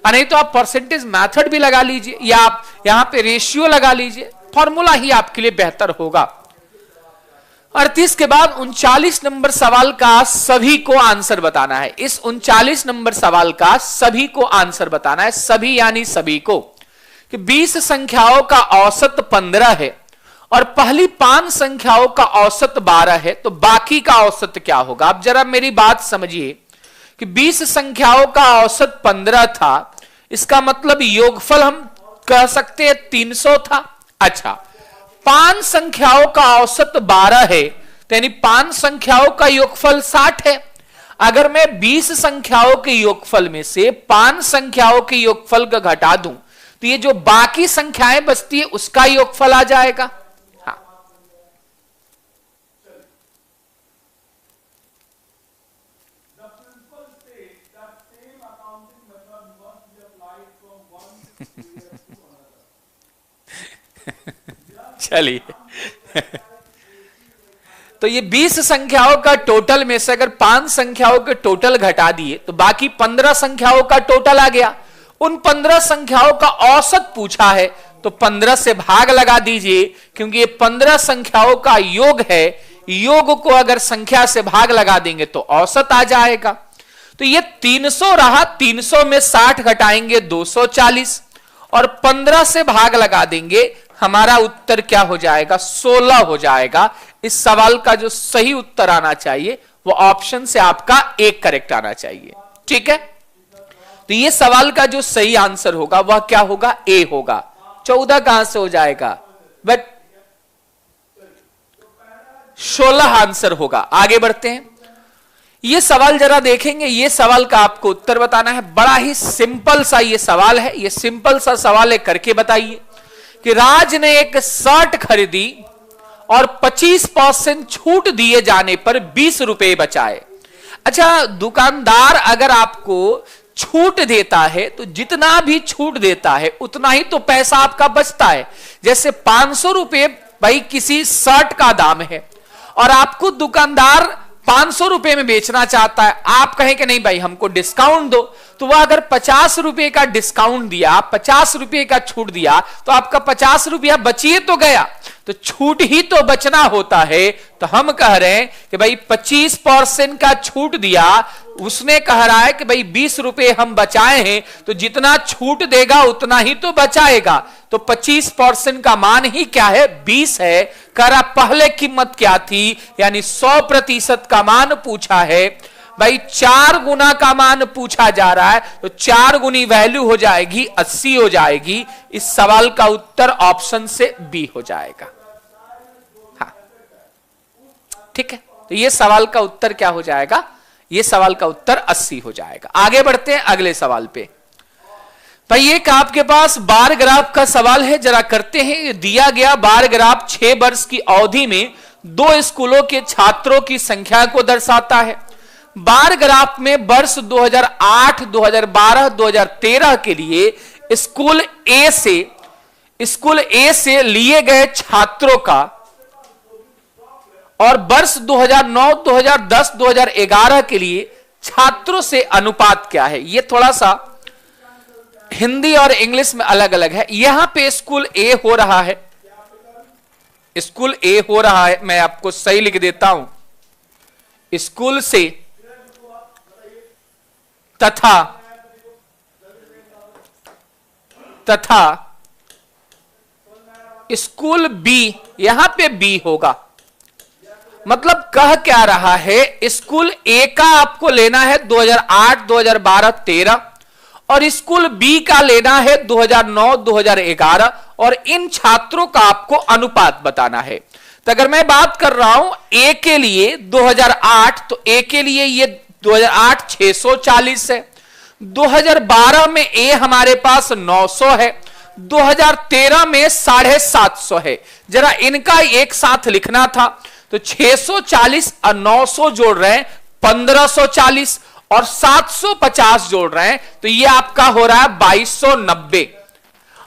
नहीं तो आप परसेंटेज मेथड भी लगा लीजिए या आप यहां पे रेशियो लगा लीजिए, फॉर्मूला ही आपके लिए बेहतर होगा। 38 के बाद 39 नंबर सवाल का सभी को आंसर बताना है। इस 39 नंबर सवाल का सभी को आंसर बताना है, सभी यानी सभी को, कि 20 संख्याओं का औसत 15 है और पहली 5 संख्याओं का औसत 12 है, तो बाकी का औसत क्या होगा। आप जरा मेरी बात समझिए कि 20 संख्याओं का औसत 15 था, इसका मतलब योगफल हम कह सकते हैं 300 था। अच्छा, 5 संख्याओं का औसत 12 है, तो यानी 5 संख्याओं का योगफल 60 है। अगर मैं 20 संख्याओं के योगफल में से 5 संख्याओं के योगफल का घटा दूं, तो ये जो बाकी संख्याएं बचती है उसका योगफल आ जाएगा। हाँ, चलिए तो ये 20 संख्याओं का टोटल में से अगर 5 संख्याओं के टोटल घटा दिए तो बाकी 15 संख्याओं का टोटल आ गया। उन 15 संख्याओं का औसत पूछा है, तो 15 से भाग लगा दीजिए, क्योंकि ये 15 संख्याओं का योग है। योग को अगर संख्या से भाग लगा देंगे तो औसत आ जाएगा। तो ये 300 रहा, 300 में 60 घटाएंगे 240 और 15 से भाग लगा देंगे, हमारा उत्तर क्या हो जाएगा, 16 हो जाएगा। इस सवाल का जो सही उत्तर आना चाहिए वो ऑप्शन से आपका एक करेक्ट आना चाहिए। ठीक है, तो ये सवाल का जो सही आंसर होगा वह क्या होगा, ए होगा। 14 कहां से हो जाएगा, बट 16 आंसर होगा। आगे बढ़ते हैं, ये सवाल जरा देखेंगे। ये सवाल का आपको उत्तर बताना है। बड़ा ही सिंपल सा ये सवाल है। ये सिंपल सा सवाल है, करके बताइए कि राज ने एक शर्ट खरीदी और 25% छूट दिए जाने पर 20 रुपए बचाए। अच्छा, दुकानदार अगर आपको छूट देता है तो जितना भी छूट देता है उतना ही तो पैसा आपका बचता है। जैसे 500 रुपए भाई किसी शर्ट का दाम है और आपको दुकानदार 500 रुपए में बेचना चाहता है, आप कहें कि नहीं भाई हमको डिस्काउंट दो, तो वह अगर 50 रुपए का डिस्काउंट दिया, 50 रुपए का छूट दिया, तो आपका 50 रुपया बचिए तो गया, तो छूट ही तो बचना होता है। तो हम कह रहे हैं कि भाई 25% का छूट दिया, उसने कह रहा है कि भाई 20 रुपए हम बचाए हैं, तो जितना छूट देगा उतना ही तो बचाएगा। तो 25% का मान ही क्या है, 20 है। करा पहले कीमत क्या थी, यानी 100% का मान पूछा है। भाई 4 गुना का मान पूछा जा रहा है, तो 4 गुनी वैल्यू हो जाएगी 80 हो जाएगी। इस सवाल का उत्तर ऑप्शन से बी हो जाएगा। हाँ, ठीक है, तो ये सवाल का उत्तर क्या हो जाएगा, ये सवाल का उत्तर 80 हो जाएगा। आगे बढ़ते हैं अगले सवाल पे। भाई एक आपके पास बार ग्राफ का सवाल है, जरा करते हैं। दिया गया बार ग्राफ 6 वर्ष की अवधि में 2 स्कूलों के छात्रों की संख्या को दर्शाता है। बार ग्राफ में वर्ष 2008, 2012, 2013 के लिए स्कूल ए से लिए गए छात्रों का और वर्ष 2009, 2010, 2011 के लिए छात्रों से अनुपात क्या है। ये थोड़ा सा हिंदी और इंग्लिश में अलग अलग है। यहां पे स्कूल ए हो रहा है, स्कूल ए हो रहा है, मैं आपको सही लिख देता हूं, स्कूल से तथा स्कूल बी, यहां पे बी होगा। मतलब कह क्या रहा है, स्कूल ए का आपको लेना है 2008, 2012, 13 और स्कूल बी का लेना है 2009, 2011 और इन छात्रों का आपको अनुपात बताना है। तो अगर मैं बात कर रहा हूं ए के लिए 2008, तो ए के लिए ये 2008 640 है, 2012 में ए हमारे पास 900 है, 2013 में 750 है। जरा इनका एक साथ लिखना था, तो 640 और 900 जोड़ रहे हैं 1540 और 750 जोड़ रहे हैं, तो ये आपका हो रहा है 2290।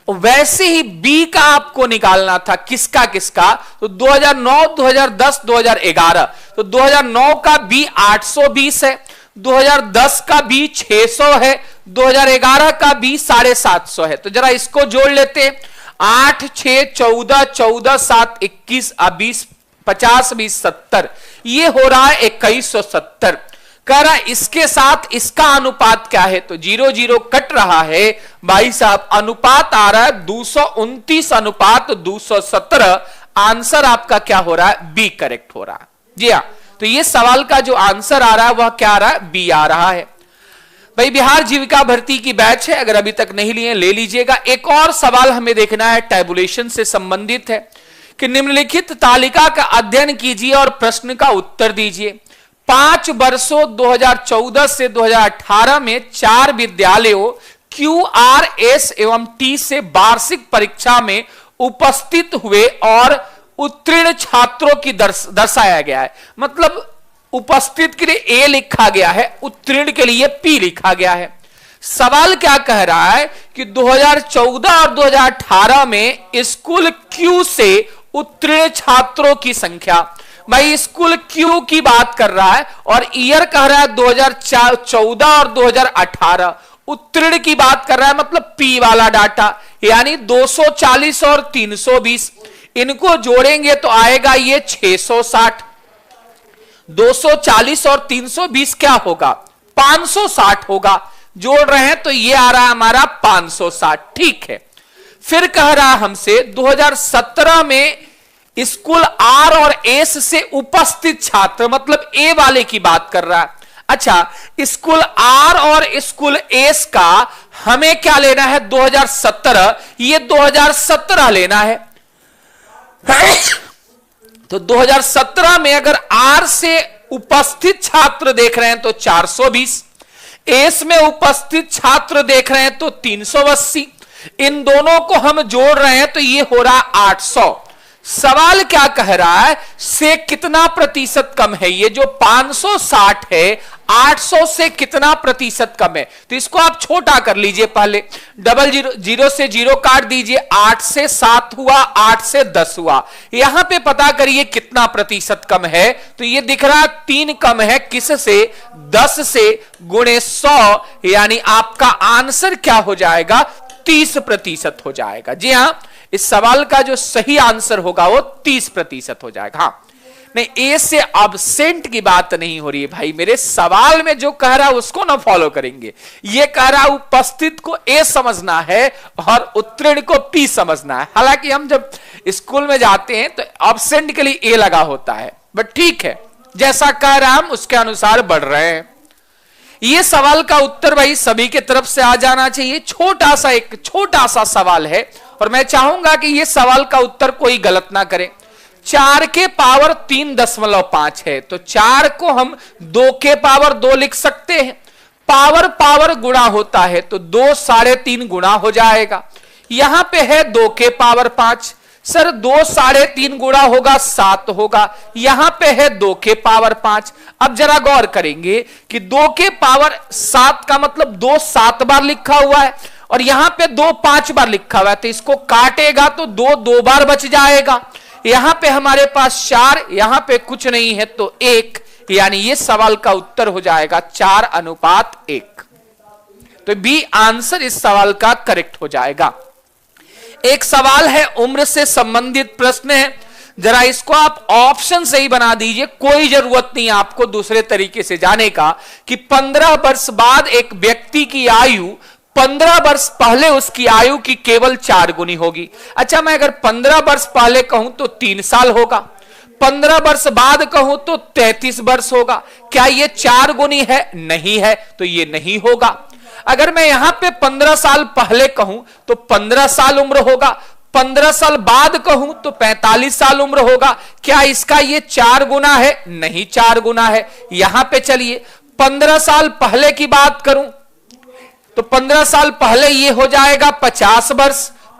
वैसे ही बी का आपको निकालना था, किसका किसका, तो 2009, 2010, 2011, तो 2009 का बी 820 है, 2010 का बी 600 है, 2011 का बी 750 है। तो जरा इसको जोड़ लेते हैं। 8 6 14 14 7 21 20 50 20 70, ये हो रहा है 2170। कह रहा इसके साथ इसका अनुपात क्या है, तो 0 0 कट रहा है भाई साहब, अनुपात आ रहा है 229 अनुपात 217। आंसर आपका क्या हो रहा है, बी करेक्ट हो रहा है। जी हाँ, तो ये सवाल का जो आंसर आ रहा है वह क्या आ रहा है, बी आ रहा है। भाई बिहार जीविका भर्ती की बैच है, अगर अभी तक नहीं लिए ले लीजिएगा। एक और सवाल हमें देखना है, टैबुलेशन से संबंधित है कि निम्नलिखित तालिका का अध्ययन कीजिए और प्रश्न का उत्तर दीजिए। 5 वर्षों 2014 से 2018 में 4 विद्यालयों QRS एवं T से वार्षिक परीक्षा में उपस्थित हुए और उत्तीर्ण छात्रों की दर्शाया गया है। मतलब उपस्थित के लिए A लिखा गया है, उत्तीर्ण के लिए P लिखा गया है। सवाल क्या कह रहा है कि 2014 और 2018 में स्कूल Q से उत्तीर्ण छात्रों की संख्या, भाई स्कूल Q की बात कर रहा है और ईयर कह रहा है 2014 और 2018, उत्तीर्ण की बात कर रहा है मतलब P वाला डाटा, यानी 240 और 320, इनको जोड़ेंगे तो आएगा ये 660। 240 और 320 क्या होगा, 560 होगा। जोड़ रहे हैं तो ये आ रहा है हमारा 560, ठीक है। फिर कह रहा है हमसे 2017 में स्कूल R और S से उपस्थित छात्र, मतलब A वाले की बात कर रहा है। अच्छा, स्कूल R और स्कूल S का हमें क्या लेना है, 2017, ये 2017 लेना है। तो 2017 में अगर R से उपस्थित छात्र देख रहे हैं तो 420, S में उपस्थित छात्र देख रहे हैं तो 380, इन दोनों को हम जोड़ रहे हैं तो ये हो रहा 800। सवाल क्या कह रहा है, से कितना प्रतिशत कम है, ये जो 560 है 800 से कितना प्रतिशत कम है। तो इसको आप छोटा कर लीजिए, पहले 0 से 0 काट दीजिए, 8 से 7 हुआ, 8 से 10 हुआ। यहां पे पता करिए कितना प्रतिशत कम है, तो ये दिख रहा 3 कम है, किस से, 10 से गुणे 100, यानी आपका आंसर क्या हो जाएगा, 30% हो जाएगा। जी हां, इस सवाल का जो सही आंसर होगा वो 30% हो जाएगा। हाँ, नहीं, ए से अब्सेंट की बात नहीं हो रही है भाई, मेरे सवाल में जो कह रहा है उसको ना फॉलो करेंगे। ये कह रहा है उपस्थित को ए समझना है और उत्तीर्ण को पी समझना है। हालांकि हम जब स्कूल में जाते हैं तो अब्सेंट के लिए ए लगा होता है, बट ठीक है, जैसा कह रहा हम उसके अनुसार बढ़ रहे हैं। ये सवाल का उत्तर भाई सभी के तरफ से आ जाना चाहिए। एक छोटा सा सवाल है और मैं चाहूंगा कि ये सवाल का उत्तर कोई गलत ना करे। 4 के पावर 3.5 है, तो 4 को हम 2 के पावर 2 लिख सकते हैं। पावर गुणा होता है तो 2 3.5 गुणा हो जाएगा। यहां पे है 2 के पावर 5, सर 2 3.5 गुणा होगा 7 होगा। यहां पे है 2 के पावर 5। अब जरा गौर करेंगे कि 2 के पावर 7 का मतलब 2 7 बार लिखा हुआ है और यहां पे 2 5 बार लिखा हुआ है, तो इसको काटेगा तो 2 2 बार बच जाएगा। यहां पे हमारे पास 4, यहां पे कुछ नहीं है तो 1, यानी ये सवाल का उत्तर हो जाएगा 4:1। तो बी आंसर इस सवाल का करेक्ट हो जाएगा। एक सवाल है उम्र से संबंधित प्रश्न है, जरा इसको आप ऑप्शन से ही बना दीजिए, कोई जरूरत नहीं आपको दूसरे तरीके से जाने का कि 15 वर्ष बाद एक व्यक्ति की आयु 15 वर्ष पहले उसकी आयु की केवल 4 गुनी होगी। अच्छा, मैं अगर 15 वर्ष पहले कहूं तो 3 साल होगा, 15 वर्ष बाद कहूं तो 33 वर्ष होगा। क्या ये 4 गुनी है? नहीं है, तो ये नहीं होगा। अगर मैं यहां पे 15 साल पहले कहूं तो 15 साल उम्र होगा, 15 साल बाद कहूं तो 45 साल उम्र होगा। क्या इसका ये 4 गुना है? नहीं, 4 गुना है। यहां पे चलिए 15 साल पहले की बात करूं तो 15 साल पहले ये हो जाएगा 50 वर्ष।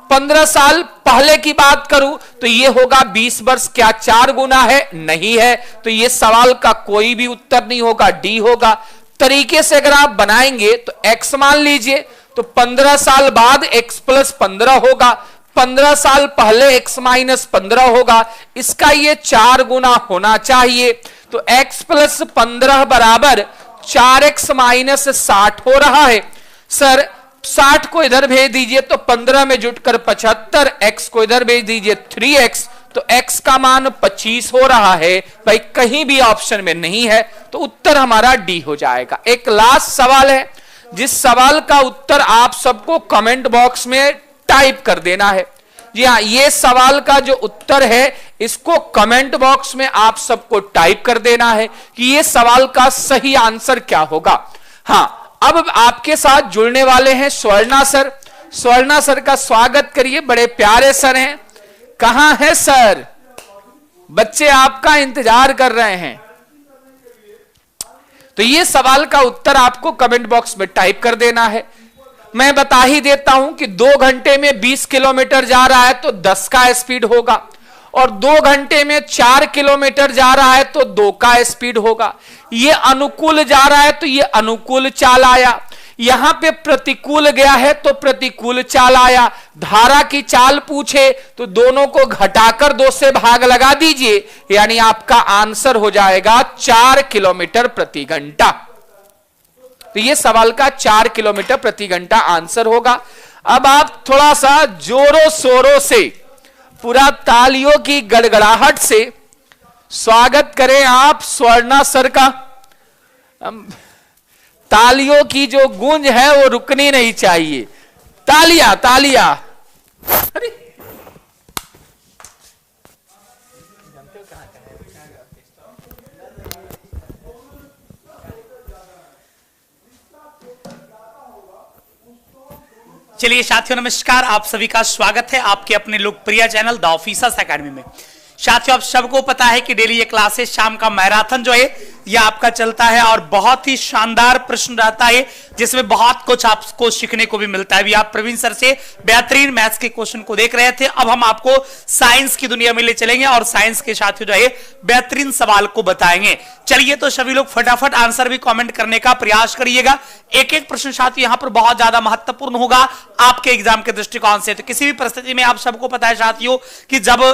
15 साल पहले की बात करूं तो ये होगा 20 वर्ष। क्या 4 गुना है? नहीं है, तो ये सवाल का कोई भी उत्तर नहीं होगा, डी होगा। तरीके से अगर आप बनाएंगे तो x मान लीजिए तो 15 साल बाद x + 15 होगा, 15 साल पहले x - 15 होगा। इसका ये 4 गुना होना चाहिए, तो x + 15 बराबर 4x माइनस 60 हो रहा है। सर 60 को इधर भेज दीजिए तो 15 में जुटकर 75, x को इधर भेज दीजिए 3x, तो x का मान 25 हो रहा है। भाई कहीं भी ऑप्शन में नहीं है, तो उत्तर हमारा डी हो जाएगा। एक लास्ट सवाल है, जिस सवाल का उत्तर आप सबको कमेंट बॉक्स में टाइप कर देना है। जी हाँ, ये सवाल का जो उत्तर है इसको कमेंट बॉक्स में आप सबको टाइप कर देना है कि ये सवाल का सही आंसर क्या होगा। हाँ, अब आपके साथ जुड़ने वाले हैं स्वर्णा सर। स्वर्णा सर का स्वागत करिए, बड़े प्यारे सर हैं। कहां है सर? बच्चे आपका इंतजार कर रहे हैं। तो ये सवाल का उत्तर आपको कमेंट बॉक्स में टाइप कर देना है। मैं बता ही देता हूं कि 2 घंटे में 20 किलोमीटर जा रहा है तो 10 का स्पीड होगा, और 2 घंटे में 4 किलोमीटर जा रहा है तो 2 का स्पीड होगा। ये अनुकूल जा रहा है तो ये अनुकूल चाल आया, यहां पे प्रतिकूल गया है तो प्रतिकूल चाल आया। धारा की चाल पूछे तो दोनों को घटाकर 2 से भाग लगा दीजिए, यानी आपका आंसर हो जाएगा 4 किलोमीटर प्रति घंटा। तो ये सवाल का 4 किलोमीटर प्रति घंटा आंसर होगा। अब आप थोड़ा सा जोरों शोरों से, पूरा तालियों की गड़गड़ाहट से स्वागत करें आप स्वर्णा सर का। तालियों की जो गूंज है वो रुकनी नहीं चाहिए। तालियां तालियां। अरे चलिए साथियों नमस्कार, आप सभी का स्वागत है आपके अपने लोकप्रिय चैनल द ऑफिसर्स एकेडमी में। साथियों आप सबको पता है कि डेली ये क्लासेस, शाम का मैराथन जो है ये आपका चलता है और बहुत ही शानदार प्रश्न रहता है जिसमें बहुत कुछ आपको सीखने को भी मिलता है। अभी आप प्रवीण सर से बेहतरीन मैथ्स के क्वेश्चन को देख रहे थे, अब हम आपको साइंस की दुनिया में ले चलेंगे और साइंस के साथियों जो है बेहतरीन सवाल को बताएंगे। चलिए तो सभी लोग फटाफट आंसर भी कमेंट करने का प्रयास करिएगा। एक एक प्रश्न साथियों यहां पर बहुत ज्यादा महत्वपूर्ण होगा आपके एग्जाम के दृष्टिकोण से। तो किसी भी परिस्थिति में आप सबको पता है साथियों कि जब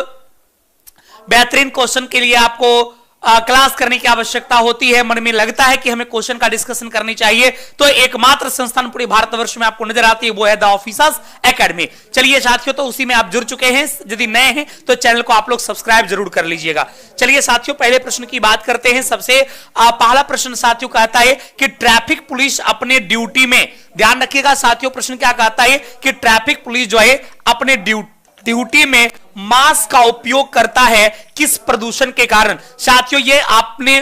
बेहतरीन क्वेश्चन के लिए आपको क्लास करने की आवश्यकता होती है, मन में लगता है कि हमें क्वेश्चन का डिस्कशन करनी चाहिए, तो एकमात्र संस्थान पूरे भारतवर्ष में आपको नजर आती है, वो है द ऑफिसर्स एकेडमी। चलिए साथियों तो उसी में आप जुड़ चुके हैं, यदि नए हैं तो चैनल को आप लोग सब्सक्राइब जरूर कर लीजिएगा। चलिए साथियों पहले प्रश्न की बात करते हैं। सबसे पहला प्रश्न साथियों कहता है कि ट्रैफिक पुलिस अपने ड्यूटी में, ध्यान रखिएगा साथियों प्रश्न क्या कहता है कि ट्रैफिक पुलिस जो है अपने ड्यूटी में मास्क का उपयोग करता है किस प्रदूषण के कारण। साथियों ये आपने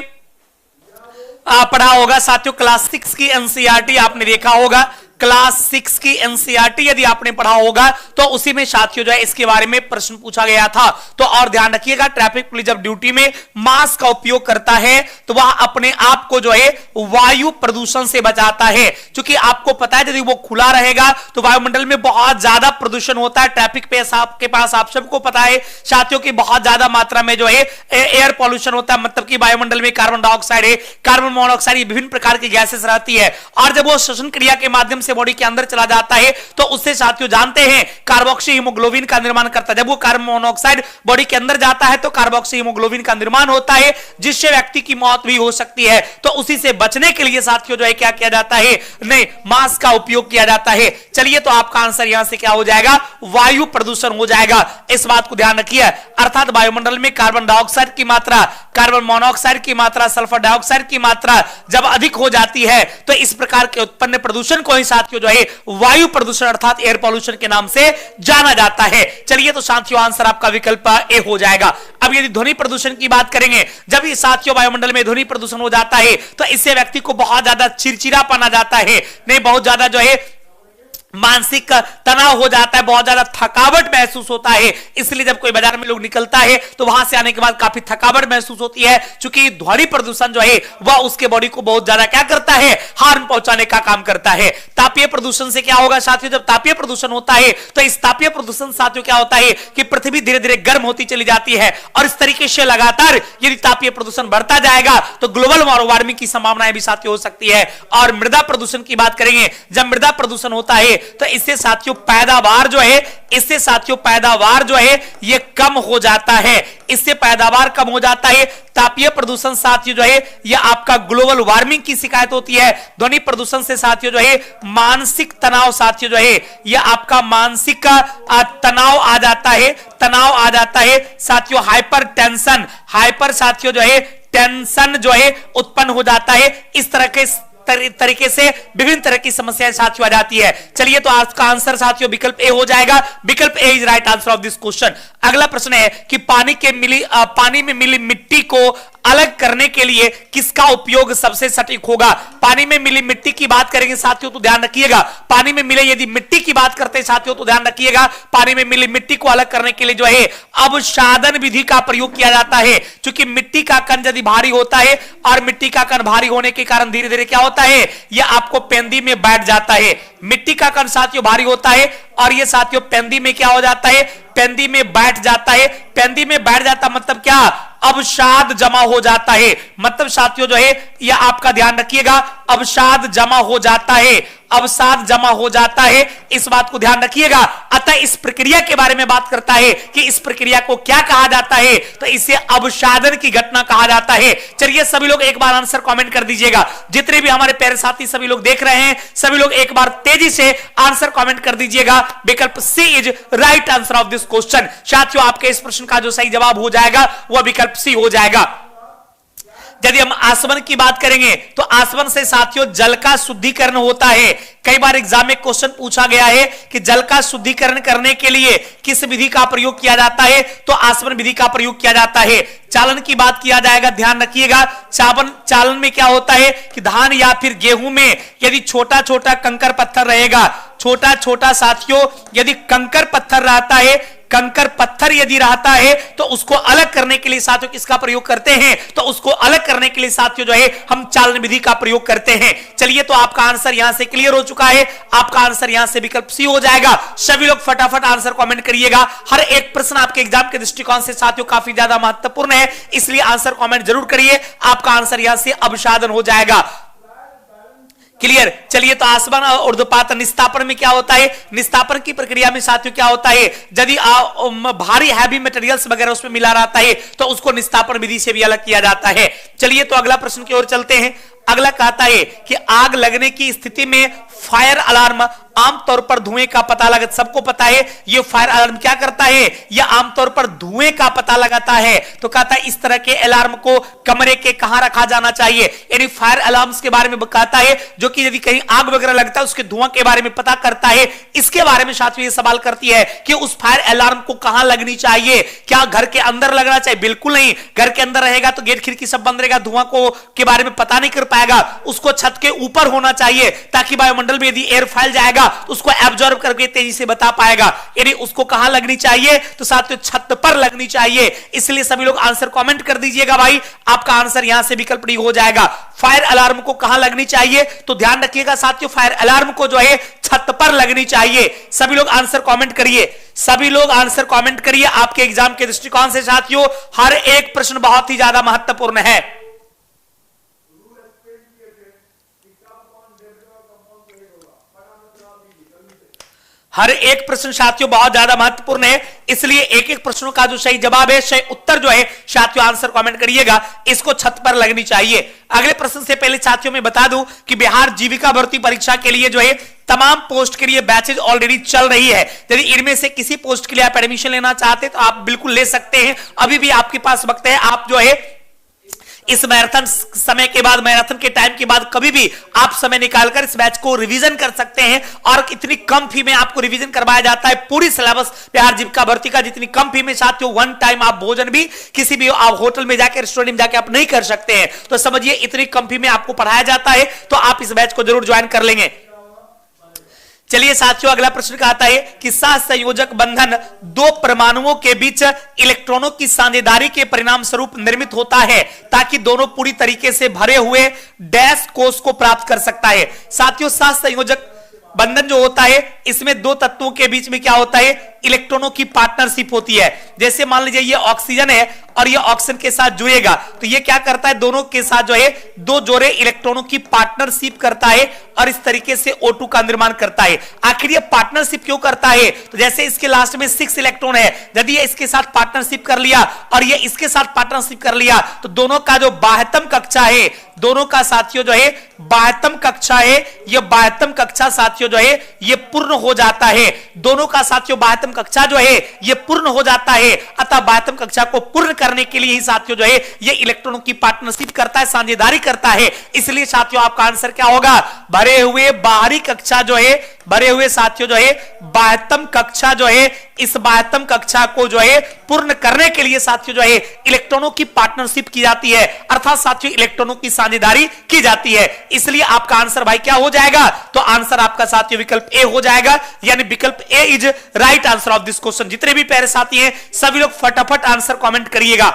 पढ़ा होगा साथियों, क्लास 6 की एनसीईआरटी आपने देखा होगा। क्लास 6 की एनसीईआरटी यदि आपने पढ़ा होगा तो उसी में साथियों जो है इसके बारे में प्रश्न पूछा गया था। तो और ध्यान रखिएगा ट्रैफिक पुलिस जब ड्यूटी में मास्क का उपयोग करता है तो वह अपने आप को जो है वायु प्रदूषण से बचाता है, क्योंकि आपको पता है यदि वो खुला रहेगा तो वायुमंडल में बहुत ज्यादा प्रदूषण होता है। ट्रैफिक पे आपके पास आप सबको पता है साथियों की बहुत ज्यादा मात्रा में जो है एयर पॉल्यूशन होता है, मतलब कि वायुमंडल में कार्बन डाइऑक्साइड है, कार्बन मोनोऑक्साइड, विभिन्न प्रकार की गैसेस रहती है, और जब वो श्वसन क्रिया के माध्यम से बॉडी के अंदर चला जाता है तो उससे साथियों जानते हैं कार्बोक्सी हीमोग्लोबिन का निर्माण करता है। जब वो कार्बन मोनोऑक्साइड बॉडी के अंदर जाता है तो कार्बोक्सी हीमोग्लोबिन का निर्माण होता है, जिससे व्यक्ति की मौत भी हो सकती है। तो उसी से बचने के लिए साथियों जो है क्या किया जाता है, नहीं मास्क का उपयोग किया जाता है। चलिए तो आपका आंसर यहां से क्या हो जाएगा, वायु प्रदूषण हो जाएगा। इस बात को ध्यान रखिए, अर्थात वायुमंडल में कार्बन डाइऑक्साइड की मात्रा, कार्बन मोनोऑक्साइड की मात्रा, सल्फर डाइऑक्साइड की मात्रा जब अधिक हो जाती है तो इस प्रकार के उत्पन्न प्रदूषण को ही साथियों जो है वायु प्रदूषण अर्थात एयर पॉल्यूशन के नाम से जाना जाता है। चलिए तो साथियों आंसर आपका विकल्प ए हो जाएगा। अब यदि ध्वनि प्रदूषण की बात करेंगे, जब ये साथियों वायुमंडल में ध्वनि प्रदूषण हो जाता है तो इससे व्यक्ति को बहुत ज्यादा चिड़चिड़ापन आ जाता है, नहीं बहुत ज्यादा जो है मानसिक तनाव हो जाता है, बहुत ज्यादा थकावट महसूस होता है। इसलिए जब कोई बाजार में लोग निकलता है तो वहां से आने के बाद काफी थकावट महसूस होती है, क्योंकि ध्वनि प्रदूषण जो है वह उसके बॉडी को बहुत ज्यादा क्या करता है, हार्म पहुंचाने का काम करता है। तापीय प्रदूषण से क्या होगा साथियों, जब तापीय प्रदूषण होता है तो इस तापीय प्रदूषण साथियों क्या होता है कि पृथ्वी धीरे धीरे गर्म होती चली जाती है, और इस तरीके से लगातार यदि तापीय प्रदूषण बढ़ता जाएगा तो ग्लोबल वार्मिंग की संभावनाएं भी साथियों हो सकती है। और मृदा प्रदूषण की बात करेंगे, जब मृदा प्रदूषण होता है तो इससे साथियों पैदावार जो है, इससे साथियों पैदावार जो है ये कम हो जाता है, इससे पैदावार कम हो जाता है। तापीय प्रदूषण साथियों जो है यह आपका ग्लोबल वार्मिंग की शिकायत होती है। ध्वनि प्रदूषण से साथियों जो है मानसिक तनाव साथियों जो है यह आपका मानसिक तनाव आ जाता है, तनाव आ जाता है साथियों। हाइपर टेंशन, हाइपर साथियों जो है टेंशन जो है उत्पन्न हो जाता है। इस तरह के तरीके से विभिन्न तरह की समस्याएं साथियों आ जाती है। चलिए तो आज का आंसर साथियों विकल्प ए हो जाएगा। विकल्प A is right answer of this question. अगला प्रश्न है कि पानी में मिली मिट्टी को अलग करने के लिए किसका उपयोग सबसे सटीक होगा। पानी में मिली मिट्टी की बात करेंगे साथियों तो ध्यान रखिएगा, पानी में मिले यदि मिट्टी की बात करते हैं साथियों तो ध्यान रखिएगा, पानी में मिली मिट्टी को अलग करने के लिए जो है अवसादन विधि का प्रयोग किया जाता है। क्योंकि मिट्टी का कण यदि भारी होता है और मिट्टी का कण भारी होने के कारण धीरे धीरे क्या होता है, यह आपको पेंदी में बैठ जाता है। मिट्टी का कण साथियों भारी होता है और यह साथियों पेंदी में क्या हो जाता है, पेंदी में बैठ जाता है। पेंदी में बैठ जाता मतलब क्या, अवसाद जमा हो जाता है। मतलब साथियों जो है यह आपका ध्यान रखिएगा, अवसाद जमा हो जाता है, अवसाद जमा हो जाता है, इस बात को ध्यान रखिएगा। अतः इस प्रक्रिया के बारे में बात करता है कि इस प्रक्रिया को क्या कहा जाता है, तो इसे अवसादन की घटना कहा जाता है। चलिए सभी लोग एक बार आंसर कमेंट कर दीजिएगा। जितने भी हमारे प्यारे साथी सभी लोग देख रहे हैं, सभी लोग एक बार तेजी से आंसर कमेंट कर दीजिएगा। विकल्प C is right answer of this question. साथियों आपके इस प्रश्न का जो सही जवाब हो जाएगा वह विकल्प सी हो जाएगा। यदि हम आसवन की बात करेंगे तो आसवन से साथियों जल का शुद्धिकरण होता है। कई बार एग्जाम में क्वेश्चन पूछा गया है कि जल का शुद्धिकरण करने के लिए किस विधि का प्रयोग किया जाता है, तो आसवन विधि का प्रयोग किया जाता है। चालन की बात किया जाएगा, ध्यान रखिएगा। चालन में क्या होता है कि धान या फिर गेहूं में यदि छोटा छोटा कंकर पत्थर रहेगा, छोटा छोटा साथियों यदि कंकर पत्थर रहता है, कंकर पत्थर यदि रहता है तो उसको अलग करने के लिए साथियों किसका प्रयोग करते हैं, तो उसको अलग करने के लिए साथियों जो है हम चालन विधि का प्रयोग करते हैं। चलिए तो आपका आंसर यहां से क्लियर हो चुका है, आपका आंसर यहां से विकल्प सी हो जाएगा। सभी लोग फटाफट आंसर कमेंट करिएगा। हर एक प्रश्न आपके एग्जाम के दृष्टिकोण से साथियों काफी ज्यादा महत्वपूर्ण है, इसलिए आंसर कमेंट जरूर करिए। आपका आंसर यहां से अवसादन हो जाएगा। क्लियर। चलिए तो आसवन और ऊर्ध्वपात निस्तापन में क्या होता है, निस्तापन की प्रक्रिया में साथियों क्या होता है, यदि भारी हैवी मटेरियल्स वगैरह उसमें मिला रहता है तो उसको निस्तापन विधि से भी अलग किया जाता है। चलिए तो अगला प्रश्न की ओर चलते हैं। अगला कहता है कि आग लगने की स्थिति में फायर अलार्म आमतौर पर धुएं का पता लगा, सबको पता है ये फायर अलार्म क्या करता है, यह आमतौर पर धुएं का पता लगाता है। तो कहता है इस तरह के अलार्म को कमरे के कहां रखा जाना चाहिए, यानी फायर अलार्म्स के बारे में कहता है जो कि यदि कहीं आग वगैरह लगता है उसके धुआं के बारे में पता करता है। इसके बारे में साथियों ये सवाल करती है कि उस फायर अलार्म को कहां लगनी चाहिए, क्या घर के अंदर लगना चाहिए, बिल्कुल नहीं। घर के अंदर रहेगा तो गेट खिड़की सब बंद रहेगा, धुआं को के बारे में पता नहीं कर पाएगा। उसको छत के ऊपर होना चाहिए ताकि वायुमंडल में यदि एयर फैल जाएगा तो उसको एब्जॉर्ब करके तेजी से बता पाएगा। यानी उसको कहां लगनी चाहिए, तो साथियों छत पर लगनी चाहिए। इसलिए सभी लोग आंसर कमेंट कर दीजिएगा भाई, आपका आंसर यहां से विकल्प डी हो जाएगा। फायर अलार्म को कहां लगनी चाहिए, तो ध्यान रखिएगा साथियों फायर अलार्म को जो है छत पर लगनी चाहिए। सभी लोग आंसर कमेंट करिए, सभी लोग आंसर कमेंट करिए। आपके एग्जाम के दृष्टिकोण से साथियों हर एक प्रश्न बहुत ही ज्यादा महत्वपूर्ण है। हर एक प्रश्न साथियों बहुत ज्यादा महत्वपूर्ण है, इसलिए एक एक प्रश्नों का जो सही जवाब है, सही उत्तर जो है साथियों आंसर कमेंट करिएगा, इसको छत पर लगनी चाहिए। अगले प्रश्न से पहले साथियों मैं बता दूं कि बिहार जीविका भर्ती परीक्षा के लिए जो है तमाम पोस्ट के लिए बैचेज ऑलरेडी चल रही है। यदि इनमें से किसी पोस्ट के लिए आप एडमिशन लेना चाहते हैं तो आप बिल्कुल ले सकते हैं, अभी भी आपके पास वक्त है। आप जो है इस मैराथन समय के बाद, मैराथन के टाइम के बाद कभी भी आप समय निकालकर इस बैच को रिवीजन कर सकते हैं। और इतनी कम फी में आपको रिवीजन करवाया जाता है, पूरी सिलेबस बिहार जीविका भर्ती का जितनी कम फी में साथियों वन टाइम आप भोजन भी किसी भी आप होटल में जाकर रेस्टोरेंट में जाकर आप नहीं कर सकते हैं। तो समझिए इतनी कम फी में आपको पढ़ाया जाता है, तो आप इस बैच को जरूर ज्वाइन कर लेंगे। चलिए साथियों अगला प्रश्न कहता है कि सहसंयोजक बंधन दो परमाणुओं के बीच इलेक्ट्रॉनों की साझेदारी के परिणाम स्वरूप निर्मित होता है ताकि दोनों पूरी तरीके से भरे हुए डैश कोष को प्राप्त कर सकता है। साथियों सहसंयोजक बंधन जो होता है इसमें दो तत्वों के बीच में क्या होता है, इलेक्ट्रॉनों की पार्टनरशिप होती है। जैसे मान लीजिए ये ऑक्सीजन है और ये ऑक्सीजन के साथ जुड़ेगा तो ये क्या करता है, दोनों के साथ जो है दो जोड़े इलेक्ट्रॉनों की पार्टनरशिप करता है और इस तरीके से O2 का निर्माण करता है। आखिर ये पार्टनरशिप क्यों करता है, तो जैसे इसके लास्ट में 6 इलेक्ट्रॉन है, यदि ये इसके साथ पार्टनरशिप कर लिया और ये इसके साथ पार्टनरशिप कर लिया तो दोनों का जो बाह्यतम कक्षा है, दोनों का साथियों जो है बाह्यतम कक्षा है, ये बाह्यतम कक्षा साथियों जो है ये पूर्ण हो जाता है। दोनों का साथियों बाह्यतम कक्षा जो है ये पूर्ण हो जाता है। अतः बाह्यतम कक्षा को पूर्ण करने के लिए ही साथियों जो है ये इलेक्ट्रॉनों की पार्टनरशिप करता है, साझेदारी करता है। इसलिए साथियों आपका आंसर क्या होगा, भरे हुए बाहरी कक्षा जो है, भरे हुए साथियों जो है बाह्यतम कक्षा जो है, इस बाह्यतम कक्षा को जो है पूर्ण करने के लिए साथियों जो है इलेक्ट्रॉनों की पार्टनरशिप की जाती है, अर्थात साथियों इलेक्ट्रॉनों की साझेदारी की जाती है। इसलिए आपका आंसर भाई क्या हो जाएगा, तो आंसर आपका साथियों विकल्प ए हो जाएगा, यानी विकल्प A is right answer of this question. जितने भी प्यारे साथी हैं सभी लोग फटाफट आंसर कमेंट करिएगा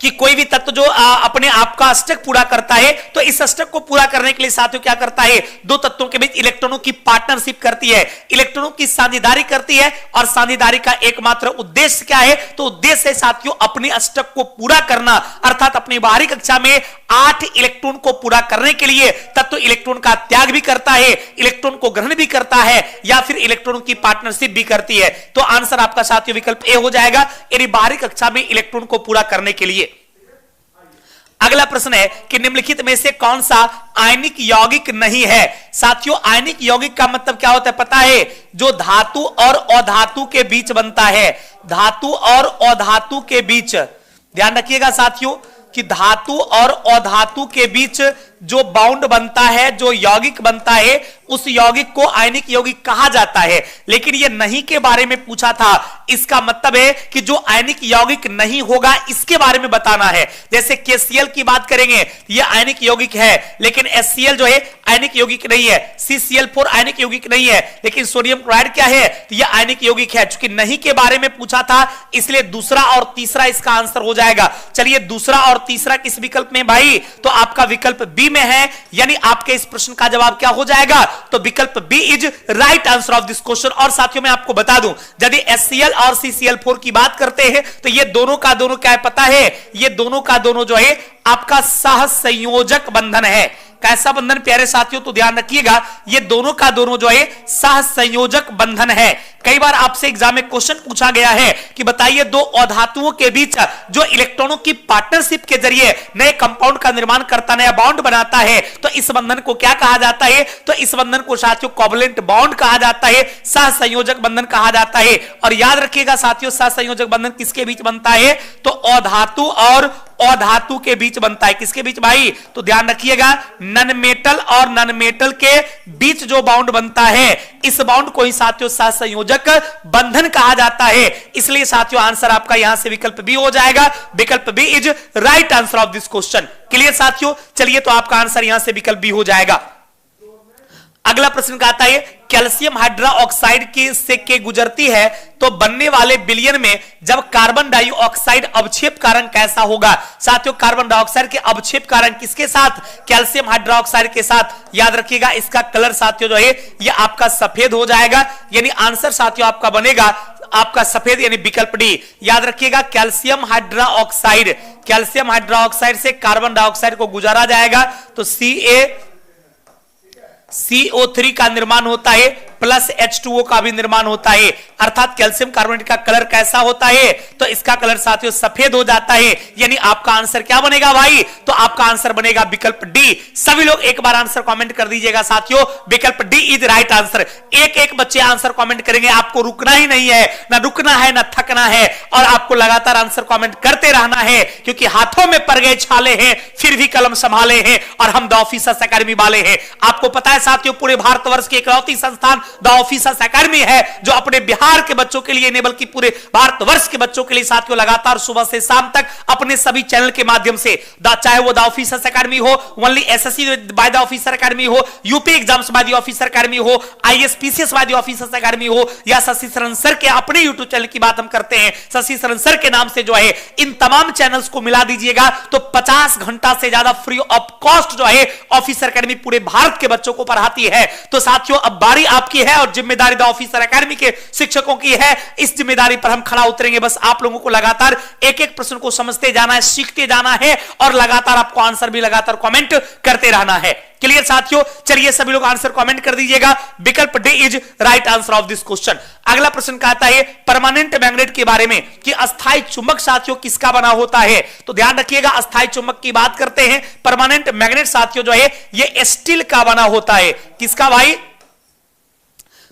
कि कोई भी तत्व जो अपने आप का अष्टक पूरा करता है तो इस अष्टक को पूरा करने के लिए साथियों क्या करता है, दो तत्वों के बीच इलेक्ट्रॉनों की पार्टनरशिप करती है, इलेक्ट्रॉनों की साझेदारी करती है। और साझेदारी का एकमात्र उद्देश्य क्या है, तो उद्देश्य है साथियों अपने अष्टक को पूरा करना, अर्थात अपनी बाहरी कक्षा में 8 इलेक्ट्रॉन को पूरा करने के लिए तत्व इलेक्ट्रॉन का त्याग भी करता है, इलेक्ट्रॉन को ग्रहण भी करता है या फिर इलेक्ट्रॉनों की पार्टनरशिप भी करती है। तो आंसर आपका साथियों विकल्प ए हो जाएगा, यानी बाहरी कक्षा में इलेक्ट्रॉन को पूरा करने के लिए। अगला प्रश्न है कि निम्नलिखित में से कौन सा आयनिक यौगिक नहीं है। साथियों आयनिक यौगिक का मतलब क्या होता है पता है, जो धातु और अधातु के बीच बनता है, धातु और अधातु के बीच, ध्यान रखिएगा साथियों कि धातु और अधातु के बीच जो बाउंड बनता है, जो यौगिक बनता है, उस यौगिक को आयनिक यौगिक कहा जाता है। लेकिन ये नहीं के बारे में पूछा था, इसका मतलब है कि जो आयनिक यौगिक नहीं होगा इसके बारे में बताना है। जैसे KCl की बात करेंगे ये आयनिक यौगिक है, लेकिन HCl जो है आयनिक यौगिक नहीं है, CCl4 आयनिक यौगिक नहीं है, लेकिन सोडियम क्लोराइड क्या है, तो ये आयनिक यौगिक है। चूंकि नहीं के बारे में पूछा था इसलिए दूसरा और तीसरा इसका आंसर हो जाएगा। चलिए दूसरा और तीसरा किस विकल्प में भाई, तो आपका विकल्प बी में है, यानी आपके इस प्रश्न का जवाब क्या हो जाएगा, तो विकल्प B is right answer of this question. और साथियों मैं आपको बता दूं यदि HCl और CCl4 की बात करते हैं तो ये दोनों का दोनों क्या है पता है, ये दोनों का दोनों जो है आपका सहसंयोजक बंधन है। कैसा बंधन प्यारे साथियों, तो ध्यान रखिएगा ये दोनों का दोनों जो है सहसंयोजक बंधन है। कई बार आपसे एग्जाम में क्वेश्चन पूछा गया है कि बताइए दो अधातुओं के बीच जो इलेक्ट्रॉनों की पार्टनरशिप के जरिए नए कंपाउंड का निर्माण करता, नया बॉन्ड बनाता है, तो इस बंधन को क्या कहा जाता है, तो इस बंधन को साथियों कोवलेंट बॉन्ड कहा जाता है, सहसंयोजक बंधन कहा जाता है। और याद रखिएगा साथियों सहसंयोजक बंधन किसके बीच बनता है, तो अधातु और अधातु के बीच बनता है। किसके बीच भाई, तो ध्यान रखिएगा नन मेटल और नन मेटल के बीच जो बाउंड बनता है इस बाउंड को ही साथियों सहसंयोजक बंधन कहा जाता है। इसलिए साथियों आंसर आपका यहां से विकल्प बी हो जाएगा, विकल्प B is right answer of this question. Clear साथियों, चलिए तो आपका आंसर यहां से विकल्प बी हो जाएगा। अगला प्रश्न का आता है कैल्शियम हाइड्रोक्साइड के गुजरती है तो बनने वाले विलयन में जब कार्बन डाइऑक्साइड अवक्षेप कारण कैसा होगा। साथियों कार्बन डाइऑक्साइड के अवक्षेप कारण किसके साथ, कैल्शियम हाइड्रोक्साइड के साथ। याद रखिएगा इसका कलर साथियों जो है ये आपका सफेद हो जाएगा, यानी आंसर साथियों आपका बनेगा आपका सफेद यानी विकल्प डी। याद रखिएगा कैल्शियम हाइड्रोक्साइड, कैल्शियम हाइड्रोक्साइड से कार्बन डाइऑक्साइड को गुजारा जाएगा तो CO3 का निर्माण होता है प्लस H2O का भी निर्माण होता है। अर्थात कैल्शियम कार्बोनेट का कलर कैसा होता है, तो इसका कलर साथियों सफेद हो जाता है, यानी आपका आंसर क्या बनेगा भाई, तो आपका आंसर बनेगा विकल्प डी। सभी लोग एक बार आंसर कमेंट कर दीजिएगा साथियों, विकल्प डी इज राइट आंसर। एक एक बच्चे आंसर कमेंट करेंगे, आपको रुकना ही नहीं है, ना रुकना है ना थकना है, और आपको लगातार आंसर कमेंट करते रहना है, क्योंकि हाथों में पड़ गए छाले हैं फिर भी कलम संभाले हैं, और हम द ऑफिसर्स एकेडमी वाले हैं। आपको पता है साथियों पूरे भारतवर्ष की इकलौती संस्थान द ऑफिसर्स एकेडमी है, जो अपने बिहार के बच्चों के लिए नहीं बल्कि पूरे भारतवर्ष के बच्चों के लिए साथियों लगातार सुबह से शाम तक अपने सभी चैनल के माध्यम से, चाहे वो द ऑफिसर्स एकेडमी हो, only SSC by the officer academy हो, UP exams by the officer academy हो, IAS PCS by the officers academy हो, या शशि शरण सर के अपने यूट्यूब चैनल की बात हम करते हैं, शशि शरण सर के नाम से जो है इन तमाम चैनल्स को मिला दीजिएगा तो 50 घंटा से ज्यादा फ्री ऑफ कॉस्ट जो है ऑफिसर एकेडमी पूरे भारत के बच्चों को पढ़ाती है। तो साथियों अब बारी आपकी है और जिम्मेदारी द ऑफिसर एकेडमी के शिक्षकों की है। इस जिम्मेदारी पर हम खड़ा उतरेंगे। बस आप लोगों को लगातार एक एक प्रश्न को समझते जाना है, सीखते जाना है और लगातार आपको आंसर भी लगातार कमेंट करते रहना है। क्लियर साथियों? चलिए सभी लोग आंसर कमेंट कर दीजिएगा। विकल्प D is right answer of this question. अगला प्रश्न कहता है परमानेंट मैग्नेट के बारे में कि अस्थायी चुंबक साथियों किसका बना होता है। तो ध्यान रखिएगा, अस्थायी चुंबक की बात करते हैं। परमानेंट मैग्नेट साथियों जो है ये स्टील का बना होता है। किसका भाई?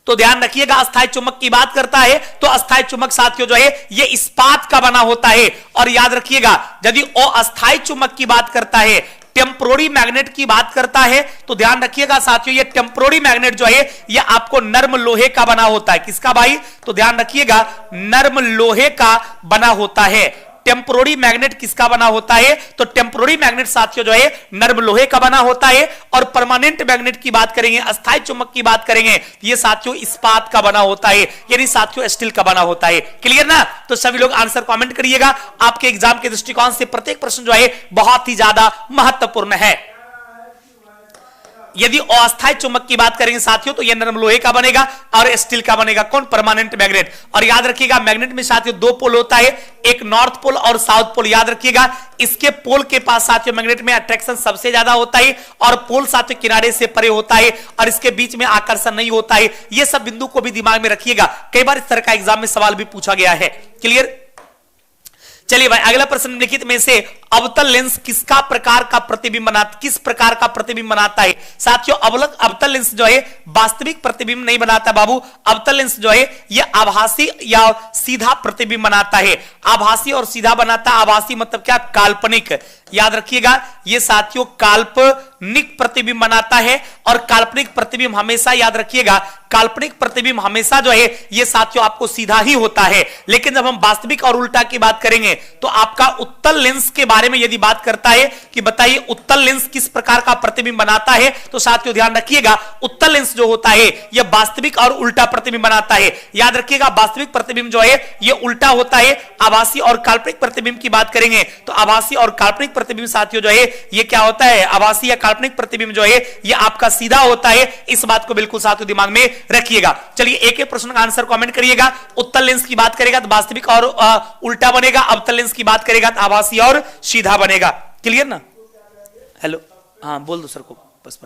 तो ध्यान रखिएगा, अस्थायी चुंबक की बात करता है तो अस्थायी चुंबक साथियों जो है ये इस्पात का बना होता है। और याद रखिएगा, यदि अस्थायी चुंबक की बात करता है, टेम्पोररी मैग्नेट की बात करता है, तो ध्यान रखिएगा साथियों ये टेम्पोररी मैग्नेट जो है ये आपको नर्म लोहे का बना होता है। किसका भाई? तो ध्यान रखिएगा, नर्म लोहे का बना होता है। टेम्पोररी मैग्नेट किसका बना होता है? तो टेम्पोररी मैग्नेट साथियों जो है नर्म लोहे का बना होता है। और परमानेंट मैग्नेट की बात करेंगे, अस्थायी चुंबक की बात करेंगे, ये साथियों इस्पात का बना होता है, यानी साथियों स्टील का बना होता है। क्लियर ना? तो सभी लोग आंसर कमेंट करिएगा। आपके एग्जाम के दृष्टिकोण से प्रत्येक प्रश्न जो है बहुत ही ज्यादा महत्वपूर्ण है। यदि अस्थायी चुंबक की बात करेंगे साथियों तो यह नरम लोहे का बनेगा और स्टील का बनेगा। कौन? Permanent magnet. और याद रखिएगा मैग्नेट में साथियों दो पोल होता है, एक नॉर्थ पोल और साउथ पोल। याद रखिएगा इसके पोल के पास साथियों मैग्नेट में अट्रैक्शन सबसे ज्यादा होता है और पोल साथियों किनारे से परे होता है और इसके बीच में आकर्षण नहीं होता है। यह सब बिंदु को भी दिमाग में रखिएगा, कई बार इस तरह का एग्जाम में सवाल भी पूछा गया है। क्लियर? चलिए भाई अगला प्रश्न निम्नलिखित में से अवतल लेंस किस प्रकार का प्रतिबिंब बनाता है। साथियों अवतल लेंस जो है वास्तविक प्रतिबिंब नहीं बनाता बाबू। अवतल लेंस जो है यह आभासी या सीधा प्रतिबिंब बनाता है। आभासी और सीधा बनाता है। आभासी मतलब क्या? काल्पनिक। याद रखिएगा ये साथियों काल्पनिक प्रतिबिंब बनाता है और काल्पनिक प्रतिबिंब हमेशा, याद रखिएगा काल्पनिक प्रतिबिंब हमेशा जो है ये साथियों आपको सीधा ही होता है। लेकिन जब हम वास्तविक और उल्टा की बात करेंगे तो आपका उत्तल लेंस के बारे में यदि बात करता है कि बताइए उत्तल लेंस किस प्रकार का प्रतिबिंब बनाता है, तो साथियों ध्यान रखिएगा उत्तल लेंस जो होता है यह वास्तविक और उल्टा प्रतिबिंब बनाता है। याद रखिएगा वास्तविक प्रतिबिंब जो है यह उल्टा होता है। आभासी और काल्पनिक प्रतिबिंब की बात करेंगे तो आभासी और काल्पनिक प्रतिबिंब साथियों जो है ये क्या होता है? आभासी या काल्पनिक प्रतिबिंब जो है ये आपका सीधा होता है। इस बात को बिल्कुल साथियों दिमाग में रखिएगा। चलिए एक एक प्रश्न का आंसर कमेंट करिएगा। उत्तल लेंस की बात करेगा तो वास्तविक और उल्टा बनेगा। अवतल लेंस की बात करेगा तो आभासी और सीधा बनेगा। क्लियर ना? हेलो, हाँ बोल दो सर को बस।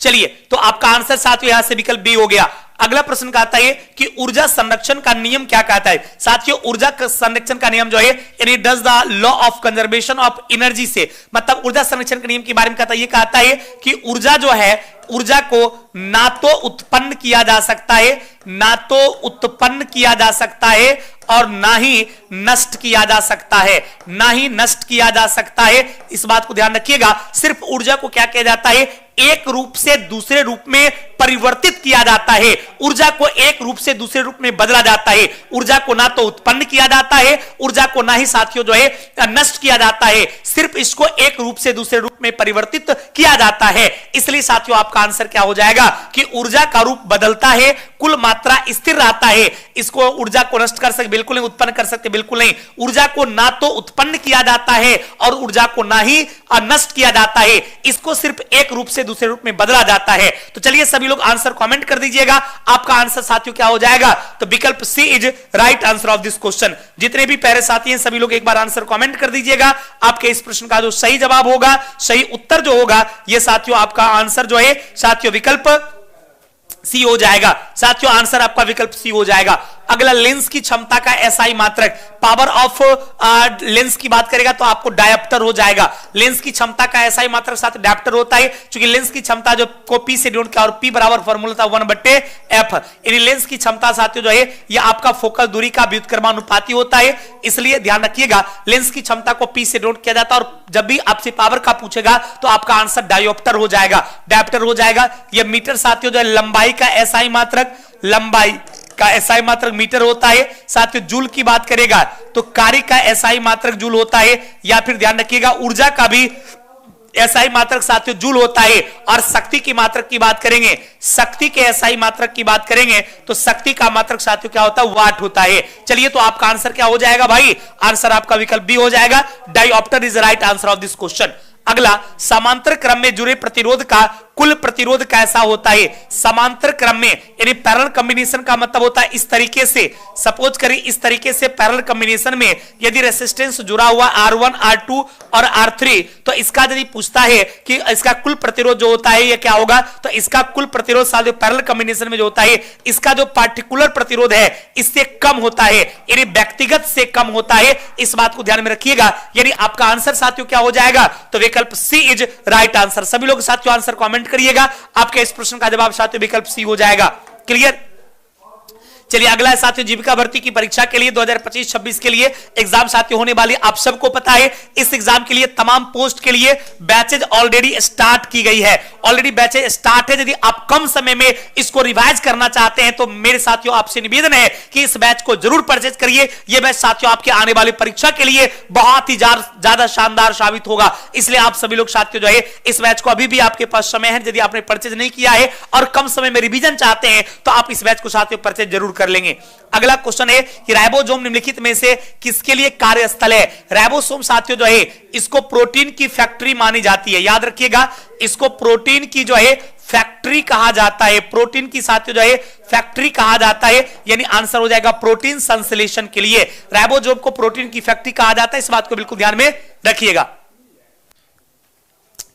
चलिए तो आपका आंसर साथियों यहां से विकल्प बी हो गया। अगला प्रश्न कहता है कि ऊर्जा संरक्षण का नियम क्या कहता है। साथियों ऊर्जा संरक्षण का नियम जो है यानी does the law of conservation of energy से, मतलब ऊर्जा संरक्षण के नियम के बारे में कहता है, ये कहता है कि ऊर्जा जो है ऊर्जा को ना तो उत्पन्न किया जा सकता है, ना तो उत्पन्न किया जा सकता है और ना ही नष्ट किया जा सकता है, ना ही नष्ट किया जा सकता है। इस बात को ध्यान रखिएगा। सिर्फ ऊर्जा को क्या किया जाता है? एक रूप से दूसरे रूप में परिवर्तित किया जाता है। ऊर्जा को एक रूप से दूसरे रूप में बदला जाता है। ऊर्जा को ना तो उत्पन्न किया जाता है, ऊर्जा को ना ही साथियों जो है नष्ट किया जाता है, सिर्फ इसको एक रूप से दूसरे रूप में परिवर्तित किया जाता है। इसलिए साथियों आपका आंसर क्या हो जाएगा कि ऊर्जा का रूप बदलता है, कुल मात्रा स्थिर रहता है। इसको ऊर्जा को नष्ट कर सकते बिल्कुल नहीं, उत्पन्न कर सकते बिल्कुल नहीं। ऊर्जा को ना तो उत्पन्न किया जाता है और ऊर्जा को ना ही नष्ट किया जाता है, इसको सिर्फ एक रूप से दूसरे रूप में बदला जाता है। तो चलिए सभी लोग आंसर कमेंट कर दीजिएगा। आपका आंसर साथियों क्या हो जाएगा? तो विकल्प C is right answer of this question. जितने भी प्यारे साथी हैं सभी लोग एक बार आंसर कमेंट कर दीजिएगा। आपके इस प्रश्न का जो सही जवाब होगा, सही उत्तर जो होगा, यह साथियों आपका आंसर जो है साथियों विकल्प सी हो जाएगा। साथियों आंसर आपका विकल्प सी हो जाएगा। अगला लेंस की क्षमता का एसआई मात्रक, पावर ऑफ लेंस की बात करेगा तो आपको डायोप्टर हो जाएगा। लेंस की क्षमता का एसआई मात्रक साथ डायोप्टर होता है, क्योंकि लेंस की क्षमता जो को पी से डिनोट किया और पी बराबर फॉर्मूला था 1/f। यानी लेंस की क्षमता साथियों जो है यह आपका फोकल दूरी का व्युत्क्रमानुपाती होता है, इसलिए ध्यान रखिएगा लेंस की क्षमता को पी से डिनोट किया जाता है। और जब भी आपसे पावर का पूछेगा तो आपका आंसर डायोप्टर हो जाएगा, डायोप्टर हो जाएगा। यह मीटर साथियों जो है लंबाई का एसआई मात्रक, लंबाई का एसआई मात्रक मीटर होता है। साथियों जूल की बात करेगा तो कार्य का एसआई मात्रक जूल होता है, या फिर ध्यान रखिएगा ऊर्जा का भी एसआई मात्रक साथियों जूल होता है। और शक्ति की मात्रक की बात करेंगे, शक्ति के एसआई मात्रक की बात करेंगे तो शक्ति का मात्रक साथियों क्या होता है, वाट होता है। चलिए तो आपका आंसर क्या हो जाएगा भाई, आंसर आपका विकल्प बी हो जाएगा, dioptre is right answer of this question. अगला, समांतर क्रम में जुड़े प्रतिरोध का कुल प्रतिरोध कैसा होता है। समांतर क्रम में यानी पैरेलल कॉम्बिनेशन का मतलब होता है इस तरीके से, सपोज करें इस तरीके से पैरेलल कॉम्बिनेशन में यदि रेसिस्टेंस जुड़ा हुआ R1 R2 और R3, तो इसका यदि पूछता है कि इसका कुल प्रतिरोध जो होता है ये क्या होगा, तो इसका कुल प्रतिरोध साथ पैरेलल कॉम्बिनेशन में जो होता है इसका जो पार्टिकुलर प्रतिरोध है इससे कम होता है, यानी व्यक्तिगत से कम होता है। इस बात को ध्यान में रखिएगा, यानी आपका आंसर साथियों क्या हो जाएगा, तो विकल्प सी इज राइट आंसर। सभी लोग साथियों आंसर कमेंट करिएगा, आपके इस प्रश्न का जवाब साथियों विकल्प सी हो जाएगा। क्लियर। चलिए अगला है साथियों जीविका भर्ती की परीक्षा के लिए 2025-26 के लिए एग्जाम साथियों होने वाली, आप सबको पता है इस एग्जाम के लिए तमाम पोस्ट के लिए बैचेज ऑलरेडी स्टार्ट की गई है, ऑलरेडी बैचेज स्टार्ट है। यदि आप कम समय में इसको रिवाइज करना चाहते हैं तो मेरे साथियों आपसे निवेदन है कि इस बैच को जरूर परचेज करिए। यह बैच साथियों आपके आने वाली परीक्षा के लिए बहुत ही ज्यादा शानदार साबित होगा, इसलिए आप सभी लोग साथियों जो है इस बैच को अभी भी आपके पास समय है, यदि आपने परचेज नहीं किया है और कम समय में रिवीजन चाहते हैं तो आप इस बैच को साथियों परचेज जरूर कर लेंगे। अगला क्वेश्चन है कि राइबोसोम निम्नलिखित में से किसके लिए कार्यस्थल है। राइबोसोम साथियों जो है इसको प्रोटीन की फैक्ट्री मानी जाती है, याद रखिएगा इसको प्रोटीन की जो है फैक्ट्री कहा जाता है, प्रोटीन की साथियों जो है फैक्ट्री कहा जाता है, यानी आंसर हो जाएगा प्रोटीन संश्लेषण के लिए राइबोसोम को प्रोटीन की फैक्ट्री कहा जाता है। इस बात को बिल्कुल ध्यान में रखिएगा।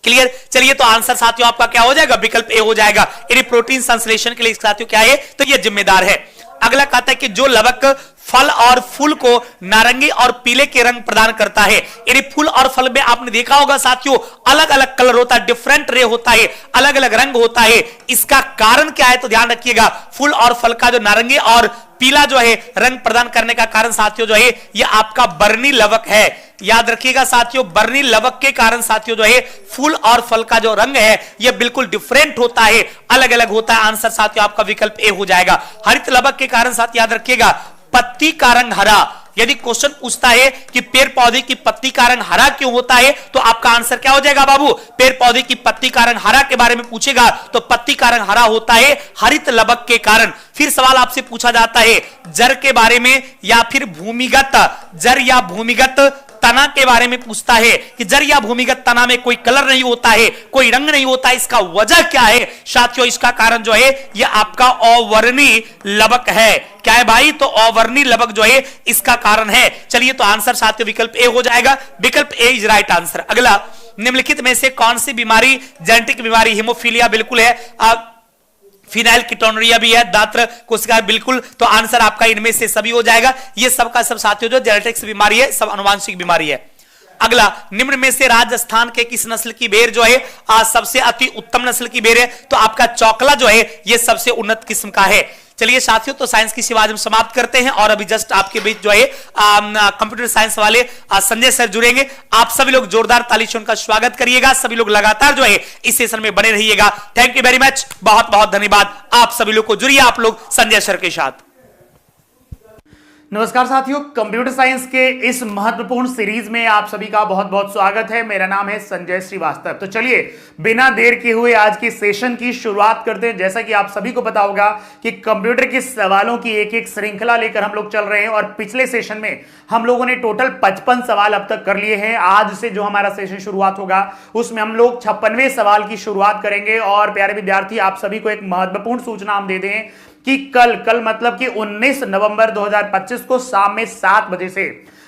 क्लियर। चलिए तो आंसर साथियों आपका क्या हो जाएगा, विकल्प ए हो जाएगा, यानी प्रोटीन संश्लेषण के लिए साथियों क्या है, तो यह जिम्मेदार है। अगला कहता है कि जो लवक फल और फूल को नारंगी और पीले के रंग प्रदान करता है, यानी फूल और फल में आपने देखा होगा साथियों अलग अलग कलर होता है, डिफरेंट रे होता है, अलग अलग रंग होता है। इसका कारण क्या है, तो ध्यान रखिएगा फूल और फल का जो नारंगी और पीला जो है रंग प्रदान करने का कारण साथियों जो है यह आपका बर्नी लवक है। याद रखिएगा साथियों बर्नी लवक के कारण साथियों जो है फूल और फल का जो रंग है यह बिल्कुल डिफरेंट होता है, अलग अलग होता है। आंसर साथियों आपका विकल्प ए हो जाएगा। हरित लवक के कारण साथ याद रखिएगा पत्ती का रंग हरा, यदि क्वेश्चन पूछता है कि पेड़ पौधे की पत्ती का रंग हरा क्यों होता है तो आपका आंसर क्या हो जाएगा बाबू, पेड़ पौधे की पत्ती का रंग हरा के बारे में पूछेगा तो पत्ती का रंग हरा होता है हरित लवक के कारण। फिर सवाल आपसे पूछा जाता है जड़ के बारे में या फिर भूमिगत जड़ या भूमिगत तना के बारे में पूछता है कि जड़ या भूमिगत तना में कोई कलर नहीं होता है, कोई रंग नहीं होता है, इसका वजह क्या है साथियों, इसका कारण जो है यह आपका अवर्णी लवक है। क्या है भाई, तो अवर्णी लवक जो है इसका कारण है। चलिए तो आंसर साथियों विकल्प ए हो जाएगा, विकल्प ए इज राइट आंसर। अगला, निम्नलिखित में से कौन सी बीमारी जेनेटिक बीमारी, हिमोफीलिया बिल्कुल है, फिनाइल कीटोनुरिया भी है, दात्र कोशिका बिल्कुल, तो आंसर आपका इनमें से सभी हो जाएगा। ये सबका सब साथियों जो जेनेटिक्स बीमारी है, सब आनुवांशिक बीमारी है। अगला, निम्न में से राजस्थान के किस नस्ल की बेर जो है सबसे अति उत्तम नस्ल की बेर है, तो आपका चौकला जो है ये सबसे उन्नत किस्म का है। चलिए साथियों तो साइंस की सेवा हम समाप्त करते हैं और अभी जस्ट आपके बीच जो है कंप्यूटर साइंस वाले संजय सर जुड़ेंगे। आप सभी लोग जोरदार ताली से उनका स्वागत करिएगा, सभी लोग लगातार जो है इस सेशन में बने रहिएगा। थैंक यू वेरी मच, बहुत बहुत धन्यवाद। आप सभी लोग को जुड़िए आप लोग संजय सर के साथ। नमस्कार साथियों, कंप्यूटर साइंस के इस महत्वपूर्ण सीरीज में आप सभी का बहुत बहुत स्वागत है। मेरा नाम है संजय श्रीवास्तव। तो चलिए बिना देर किए हुए आज की सेशन की शुरुआत करते हैं। जैसा कि आप सभी को पता होगा कि कंप्यूटर के सवालों की एक एक श्रृंखला लेकर हम लोग चल रहे हैं और पिछले सेशन में हम लोगों ने टोटल 55 सवाल अब तक कर लिए हैं। आज से जो हमारा सेशन शुरुआत होगा उसमें हम लोग 56वें सवाल की शुरुआत करेंगे। और प्यारे विद्यार्थी, आप सभी को एक महत्वपूर्ण सूचना हम दे दें कि कल मतलब कि 19 नवंबर 2025 को शाम में 7 बजे से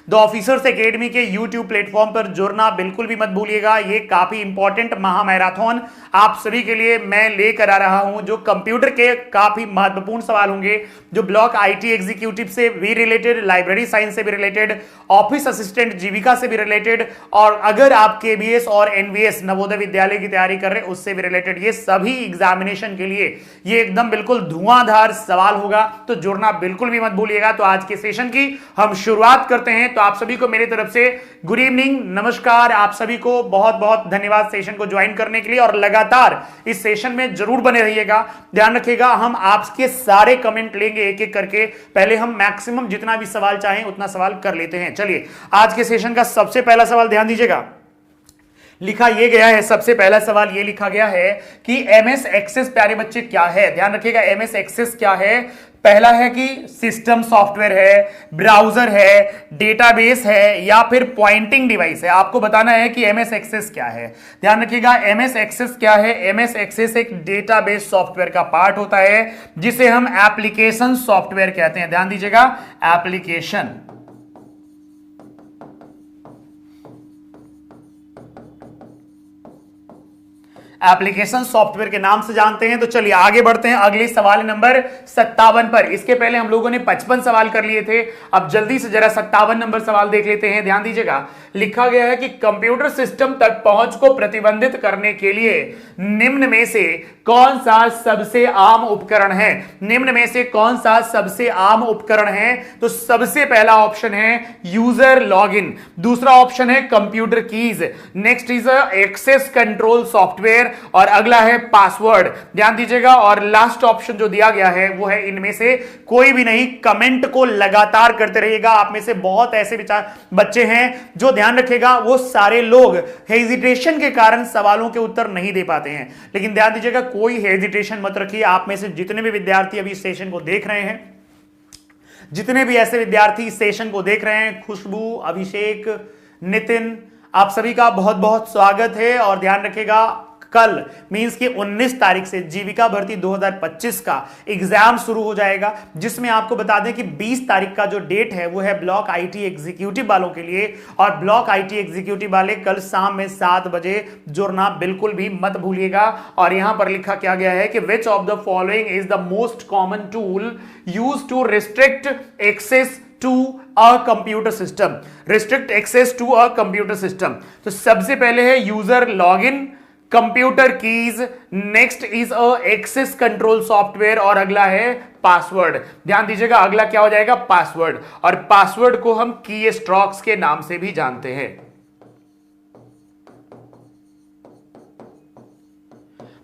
द ऑफिसर्स एकेडमी के यूट्यूब प्लेटफॉर्म पर जुड़ना बिल्कुल भी मत भूलिएगा। ये काफी इंपॉर्टेंट महामैराथन आप सभी के लिए मैं लेकर आ रहा हूं, जो कंप्यूटर के काफी महत्वपूर्ण सवाल होंगे, जो ब्लॉक आईटी एग्जीक्यूटिव से भी रिलेटेड, लाइब्रेरी साइंस से भी रिलेटेड, ऑफिस असिस्टेंट जीविका से भी रिलेटेड, और अगर आप केबीएस और एनवीएस नवोदय विद्यालय की तैयारी कर रहे हैं उससे भी रिलेटेड, ये सभी एग्जामिनेशन के लिए ये एकदम बिल्कुल धुआंधार सवाल होगा, तो जुड़ना बिल्कुल भी मत भूलिएगा। तो आज के सेशन की हम शुरुआत करते हैं। तो आप सभी को मेरी तरफ से गुड इवनिंग, नमस्कार। आप सभी को बहुत बहुत धन्यवाद सेशन को ज्वाइन करने के लिए, और लगातार इस सेशन में जरूर बने रहिएगा। ध्यान रखिएगा, हम आपके सारे कमेंट लेंगे एक एक करके। पहले हम मैक्सिमम जितना भी सवाल चाहें उतना सवाल कर लेते हैं। चलिए, आज के सेशन का सबसे पहला सवाल ध्यान दीजिएगा, लिखा ये गया है। सबसे पहला सवाल ये लिखा गया है कि एमएस एक्सेस प्यारे बच्चे क्या है। ध्यान रखिएगा, एमएस एक्सेस क्या है। पहला है कि सिस्टम सॉफ्टवेयर है, ब्राउजर है, डेटाबेस है, या फिर पॉइंटिंग डिवाइस है। आपको बताना है कि एमएस एक्सेस क्या है। ध्यान रखिएगा, एमएस एक्सेस क्या है। एमएस एक्सेस एक डेटाबेस सॉफ्टवेयर का पार्ट होता है, जिसे हम एप्लीकेशन सॉफ्टवेयर कहते हैं। ध्यान दीजिएगा, एप्लीकेशन। एप्लीकेशन सॉफ्टवेयर के नाम से जानते हैं। तो चलिए आगे बढ़ते हैं अगले सवाल नंबर 57 पर। इसके पहले हम लोगों ने 55 सवाल कर लिए थे, अब जल्दी से जरा 57 नंबर सवाल देख लेते हैं। ध्यान दीजिएगा, लिखा गया है कि कंप्यूटर सिस्टम तक पहुंच को प्रतिबंधित करने के लिए निम्न में से कौन सा सबसे आम उपकरण है। निम्न में से कौन सा सबसे आम उपकरण है। तो सबसे पहला ऑप्शन है यूजर लॉगिन, दूसरा ऑप्शन है computer keys, next is access control software, और अगला है पासवर्ड। ध्यान दीजिएगा, और लास्ट ऑप्शन जो दिया गया है वो है इनमें से कोई भी नहीं। कमेंट को लगातार करते रहिएगा। आप में से बहुत ऐसे बच्चे हैं जो, ध्यान रखिएगा, वो सारे लोग हेजिटेशन के कारण सवालों के उत्तर नहीं दे पाते हैं। लेकिन ध्यान दीजिएगा, कोई हेजिटेशन मत रखिए। आप में से जितने भी विद्यार्थी अभी सेशन को देख रहे हैं, जितने भी ऐसे विद्यार्थी सेशन को देख रहे हैं, खुशबू, अभिषेक, नितिन, आप सभी का बहुत बहुत स्वागत है। और ध्यान रखिएगा, कल मींस कि 19 तारीख से जीविका भर्ती 2025 का एग्जाम शुरू हो जाएगा, जिसमें आपको बता दें कि 20 तारीख का जो डेट है वो है ब्लॉक आईटी एग्जीक्यूटिव वालों के लिए। और ब्लॉक आईटी एग्जीक्यूटिव वाले कल शाम में 7 बजे जुड़ना बिल्कुल भी मत भूलिएगा। और यहां पर लिखा क्या गया है कि which of the following is the most common tool use to restrict access to a computer system. Restrict access to a computer system. तो सबसे पहले है user login, computer keys, next is a access control software, और अगला है password. ध्यान दीजिएगा, अगला क्या हो जाएगा, पासवर्ड। और पासवर्ड को हम की स्ट्रोक्स के नाम से भी जानते हैं।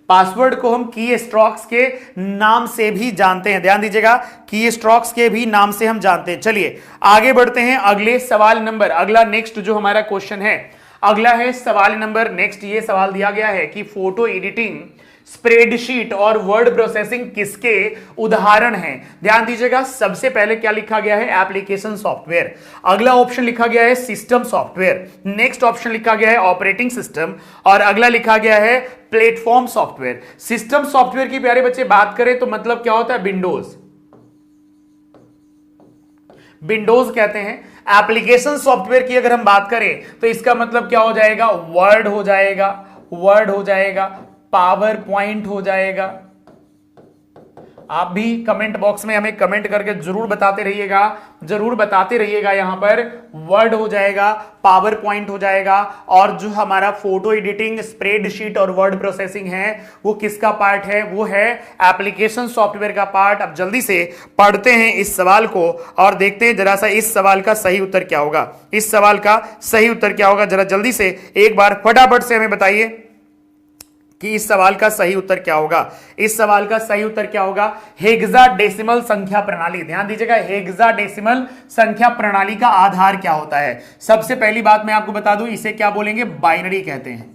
पासवर्ड को हम की स्ट्रोक्स के नाम से भी जानते हैं। ध्यान दीजिएगा, की स्ट्रोक्स के भी नाम से हम जानते हैं। चलिए आगे बढ़ते हैं अगले सवाल नंबर। अगला नेक्स्ट जो हमारा क्वेश्चन है, अगला है सवाल नंबर नेक्स्ट। ये सवाल दिया गया है कि फोटो एडिटिंग, स्प्रेडशीट और वर्ड प्रोसेसिंग किसके उदाहरण हैं। ध्यान दीजिएगा, सबसे पहले क्या लिखा गया है, एप्लीकेशन सॉफ्टवेयर। अगला ऑप्शन लिखा गया है सिस्टम सॉफ्टवेयर, नेक्स्ट ऑप्शन लिखा गया है ऑपरेटिंग सिस्टम, और अगला लिखा गया है प्लेटफॉर्म सॉफ्टवेयर। सिस्टम सॉफ्टवेयर की प्यारे बच्चे बात करें तो मतलब क्या होता है, विंडोज, विंडोज कहते हैं। एप्लीकेशन सॉफ्टवेयर की अगर हम बात करें तो इसका मतलब क्या हो जाएगा, वर्ड हो जाएगा, वर्ड हो जाएगा, पावर पॉइंट हो जाएगा। आप भी कमेंट बॉक्स में हमें कमेंट करके जरूर बताते रहिएगा, जरूर बताते रहिएगा। यहां पर वर्ड हो जाएगा, पावर पॉइंट हो जाएगा, और जो हमारा फोटो एडिटिंग, स्प्रेडशीट और वर्ड प्रोसेसिंग है वो किसका पार्ट है, वो है एप्लीकेशन सॉफ्टवेयर का पार्ट। अब जल्दी से पढ़ते हैं इस सवाल को और देखते हैं जरा सा इस सवाल का सही उत्तर क्या होगा। इस सवाल का सही उत्तर क्या होगा, जरा जल्दी से एक बार फटाफट से हमें बताइए कि इस सवाल का सही उत्तर क्या होगा। इस सवाल का सही उत्तर क्या होगा, हेक्साडेसिमल संख्या प्रणाली। ध्यान दीजिएगा, हेक्साडेसिमल संख्या प्रणाली का आधार क्या होता है। सबसे पहली बात मैं आपको बता दूं, इसे क्या बोलेंगे, बाइनरी कहते हैं,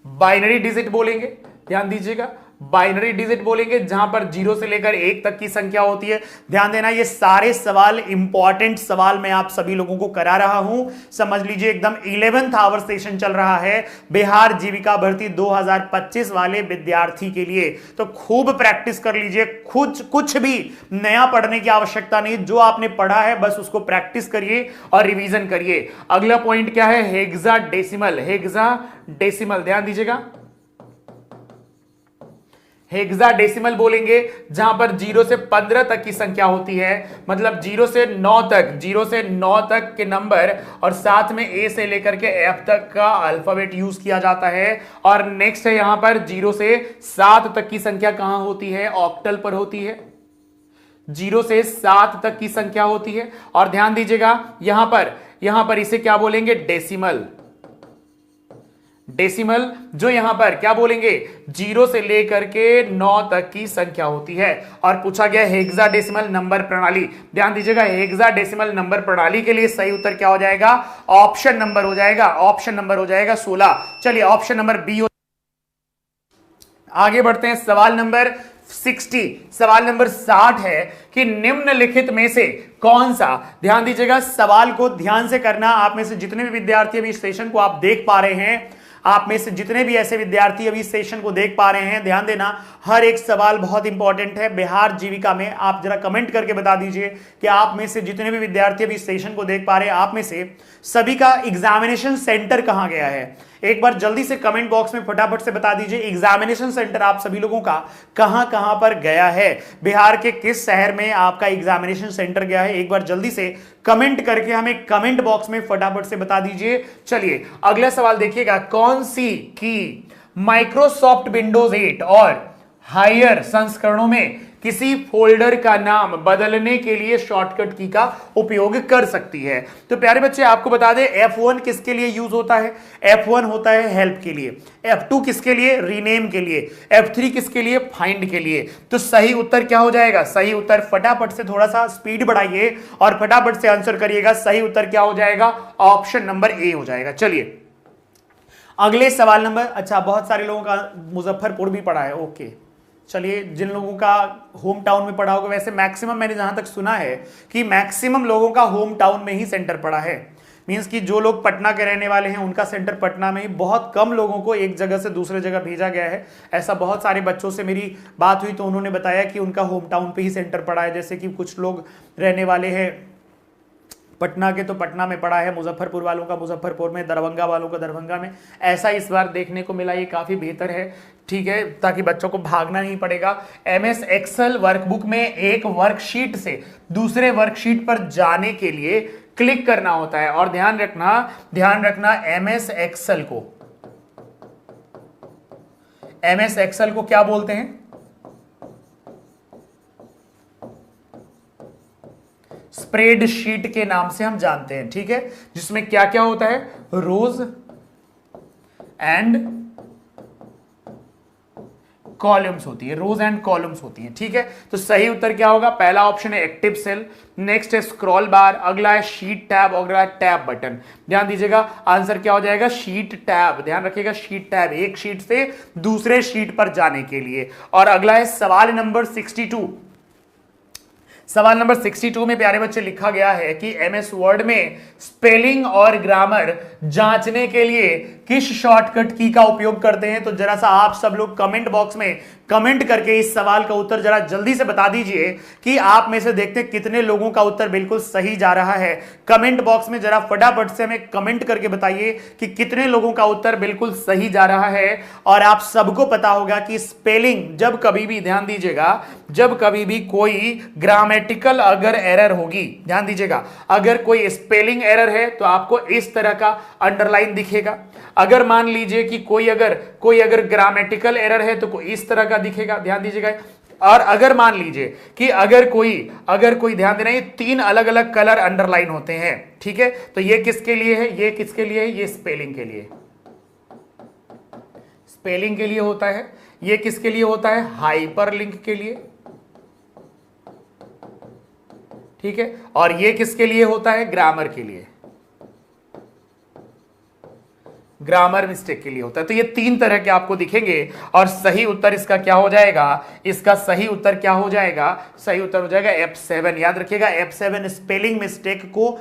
बाइनरी डिजिट बोलेंगे। ध्यान दीजिएगा, बाइनरी डिजिट बोलेंगे जहां पर 0 से लेकर 1 तक की संख्या होती है। ध्यान देना, ये सारे सवाल इंपॉर्टेंट सवाल मैं आप सभी लोगों को करा रहा हूं, समझ लीजिए। एकदम 11th आवर सेशन चल रहा है बिहार जीविका भर्ती 2025 वाले विद्यार्थी के लिए। तो खूब प्रैक्टिस कर लीजिए, कुछ भी नया पढ़ने की आवश्यकता नहीं, जो आपने पढ़ा है बस उसको प्रैक्टिस करिए और रिवीजन करिए। अगला पॉइंट क्या है? हेक्साडेसिमल। हेक्साडेसिमल ध्यान दीजिएगा, हेक्साडेसिमल बोलेंगे जहां पर 0 से 15 तक की संख्या होती है, मतलब 0 से 9 तक, 0 से 9 तक के नंबर और साथ में ए से लेकर के एफ तक का अल्फाबेट यूज किया जाता है। और नेक्स्ट है यहां पर 0 से 7 तक की संख्या कहां होती है? ऑक्टल पर होती है। 0 से 7 तक की संख्या होती है। और ध्यान दीजिएगा यहां पर इसे क्या बोलेंगे? डेसिमल। डेसिमल जो यहां पर क्या बोलेंगे? 0 से लेकर के 9 तक की संख्या होती है। और पूछा गया हेक्साडेसिमल नंबर प्रणाली। ध्यान दीजिएगा, हेक्साडेसिमल नंबर प्रणाली के लिए सही उत्तर क्या हो जाएगा? ऑप्शन नंबर हो जाएगा। ऑप्शन नंबर हो जाएगा 16। चलिए ऑप्शन नंबर बी हो। आगे बढ़ते हैं, सवाल नंबर 60। सवाल नंबर 60 है कि निम्नलिखित में से कौन सा, ध्यान दीजिएगा, सवाल को ध्यान से करना। आप में से जितने भी विद्यार्थी अभी इस सेशन को आप देख पा रहे हैं, आप में से जितने भी ऐसे विद्यार्थी अभी इस सेशन को देख पा रहे हैं, ध्यान देना, हर एक सवाल बहुत इंपॉर्टेंट है बिहार जीविका में। आप जरा कमेंट करके बता दीजिए कि आप में से जितने भी विद्यार्थी अभी इस सेशन को देख पा रहे हैं, आप में से सभी का एग्जामिनेशन सेंटर कहां गया है। एक बार जल्दी से कमेंट बॉक्स में फटाफट से बता दीजिए एग्जामिनेशन सेंटर आप सभी लोगों का कहां कहां पर गया है, बिहार के किस शहर में आपका एग्जामिनेशन सेंटर गया है। एक बार जल्दी से कमेंट करके हमें कमेंट बॉक्स में फटाफट से बता दीजिए। चलिए अगला सवाल देखिएगा, कौन सी की माइक्रोसॉफ्ट विंडोज 8 और हायर संस्करणों में किसी फोल्डर का नाम बदलने के लिए शॉर्टकट की का उपयोग कर सकती है। तो प्यारे बच्चे आपको बता दें, F1 किसके लिए यूज होता है? F1 होता है हेल्प के लिए, F2 किसके लिए? रीनेम के लिए, F3 किसके लिए? फाइंड के लिए। तो सही उत्तर क्या हो जाएगा? सही उत्तर, फटाफट से थोड़ा सा स्पीड बढ़ाइए और फटाफट से आंसर करिएगा। सही उत्तर क्या हो जाएगा? ऑप्शन नंबर ए हो जाएगा। चलिए अगले सवाल नंबर, अच्छा बहुत सारे लोगों का मुजफ्फरपुर भी पढ़ा है, ओके। चलिए जिन लोगों का होम टाउन में पढ़ा होगा, वैसे मैक्सिमम मैंने जहां तक सुना है कि मैक्सिमम लोगों का होम टाउन में ही सेंटर पड़ा है। मींस कि जो लोग पटना के रहने वाले हैं उनका सेंटर पटना में ही, बहुत कम लोगों को एक जगह से दूसरे जगह भेजा गया है। ऐसा बहुत सारे बच्चों से मेरी बात हुई तो उन्होंने बताया कि उनका होम टाउन पे ही सेंटर पड़ा है। जैसे कि कुछ लोग रहने वाले हैं पटना के तो पटना में पड़ा है, मुजफ्फरपुर वालों का मुजफ्फरपुर में, दरभंगा वालों का दरभंगा में। ऐसा इस बार देखने को मिला, ये काफ़ी बेहतर है, ठीक है, ताकि बच्चों को भागना नहीं पड़ेगा। MS एक्सेल वर्कबुक में एक वर्कशीट से दूसरे वर्कशीट पर जाने के लिए क्लिक करना होता है। और ध्यान रखना MS एक्सेल को क्या बोलते हैं? स्प्रेडशीट के नाम से हम जानते हैं, ठीक है, जिसमें क्या क्या होता है? रोज एंड कॉलम्स होती है, रोज एंड कॉलम्स होती हैं, ठीक है। तो सही उत्तर क्या होगा? पहला ऑप्शन है एक्टिव सेल, नेक्स्ट है स्क्रॉल बार, अगला है शीट टैब, अगला है टैब बटन। ध्यान दीजिएगा आंसर क्या हो जाएगा? Sheet tab. ध्यान रखिएगा, शीट टैब, एक शीट से दूसरे शीट पर जाने के लिए। और अगला है सवाल नंबर 62। सवाल नंबर 62 में प्यारे बच्चे लिखा गया है कि MS वर्ड में स्पेलिंग और ग्रामर जांचने के लिए किस शॉर्टकट की का उपयोग करते हैं। तो जरा सा आप सब लोग कमेंट बॉक्स में कमेंट करके इस सवाल का उत्तर जरा जल्दी से बता दीजिए कि आप में से देखते हैं कितने लोगों का उत्तर बिल्कुल सही जा रहा है। कमेंट बॉक्स में जरा फटाफट से हमें कमेंट करके बताइए कि कितने लोगों का उत्तर बिल्कुल सही जा रहा है। और आप सबको पता होगा कि स्पेलिंग जब कभी भी, ध्यान दीजिएगा, जब कभी भी कोई ग्रामेटिकल अगर एरर होगी, ध्यान दीजिएगा, अगर कोई स्पेलिंग एरर है तो आपको इस तरह का अंडरलाइन दिखेगा। अगर मान लीजिए कि कोई अगर ग्रामेटिकल एरर है तो कोई इस तरह का दिखेगा, ध्यान दीजिएगा। और अगर मान लीजिए कि अगर कोई ध्यान देना, ये 3 अलग अलग कलर अंडरलाइन होते हैं, ठीक है। तो ये किसके लिए है? ये किसके लिए है? ये स्पेलिंग के लिए, स्पेलिंग के लिए होता है। ये किसके लिए होता है? हाइपरलिंक के लिए, ठीक है। और ये किसके लिए होता है? ग्रामर के लिए। ग्रामर मिस्टेक के लिए होता है। तो ये 3 तरह के आपको दिखेंगे और सही उत्तर इसका क्या हो जाएगा, इसका सही उत्तर क्या हो जाएगा, सही उत्तर हो जाएगा F7। याद रखिएगा F7 स्पेलिंग मिस्टेक को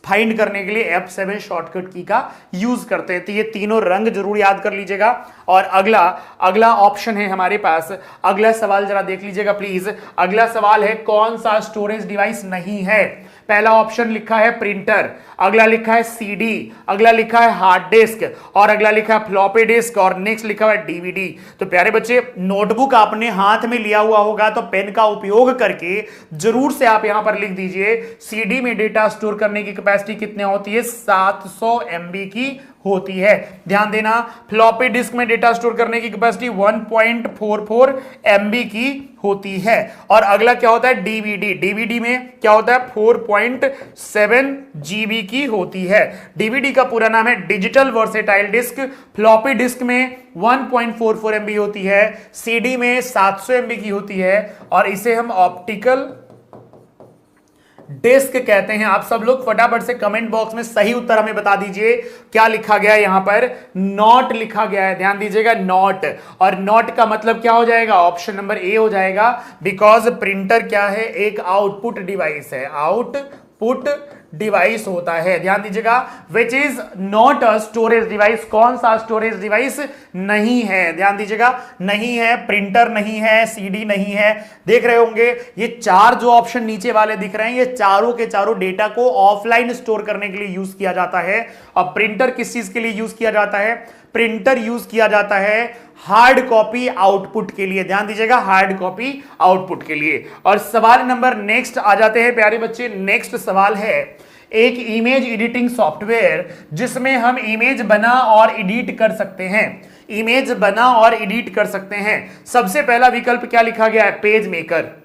फाइंड करने के लिए F7 शॉर्टकट की का यूज करते हैं। तो ये तीनों रंग जरूर याद कर लीजिएगा। और अगला ऑप्शन है हमारे पास, अगला सवाल जरा देख लीजिएगा प्लीज। अगला सवाल है कौन सा स्टोरेज डिवाइस नहीं है। पहला ऑप्शन लिखा है प्रिंटर, अगला लिखा है सीडी, अगला लिखा है हार्ड डिस्क और अगला लिखा है फ्लॉपी डिस्क और नेक्स्ट लिखा हुआ है डीवीडी। तो प्यारे बच्चे, नोटबुक आपने हाथ में लिया हुआ होगा तो पेन का उपयोग करके जरूर से आप यहां पर लिख दीजिए सीडी में डेटा स्टोर करने की कैपेसिटी कितनी होती है, 700 MB की होती है। ध्यान देना, फ्लॉपी डिस्क में डेटा स्टोर करने की कैपेसिटी 1.44 MB की होती है। और अगला क्या होता है डीवीडी, डीवीडी में क्या होता है 4.7 GB की होती है। डीवीडी का पूरा नाम है digital versatile disc. Floppy disk में 1.44 MB होती है, सीडी में 700 MB की होती है और इसे हम ऑप्टिकल डिस्क कहते हैं। आप सब लोग फटाफट से कमेंट बॉक्स में सही उत्तर हमें बता दीजिए। क्या लिखा गया है यहां पर, नॉट लिखा गया है, ध्यान दीजिएगा नॉट। और नॉट का मतलब क्या हो जाएगा, ऑप्शन नंबर ए हो जाएगा। बिकॉज प्रिंटर क्या है, एक आउटपुट डिवाइस है, आउटपुट डिवाइस होता है। ध्यान दीजिएगा, which is not a storage device. कौन सा स्टोरेज डिवाइस नहीं है, ध्यान दीजिएगा, नहीं है, प्रिंटर नहीं है, सीडी नहीं है। देख रहे होंगे ये 4 जो ऑप्शन नीचे वाले दिख रहे हैं, ये चारों के चारों डेटा को ऑफलाइन स्टोर करने के लिए यूज किया जाता है। और प्रिंटर किस चीज के लिए यूज किया जाता है, प्रिंटर यूज किया जाता है हार्ड कॉपी आउटपुट के लिए। ध्यान दीजिएगा, हार्ड कॉपी आउटपुट के लिए। और सवाल नंबर नेक्स्ट आ जाते हैं प्यारे बच्चे। नेक्स्ट सवाल है एक इमेज एडिटिंग सॉफ्टवेयर जिसमें हम इमेज बना और एडिट कर सकते हैं, इमेज बना और एडिट कर सकते हैं। सबसे पहला विकल्प क्या लिखा गया है, पेज मेकर।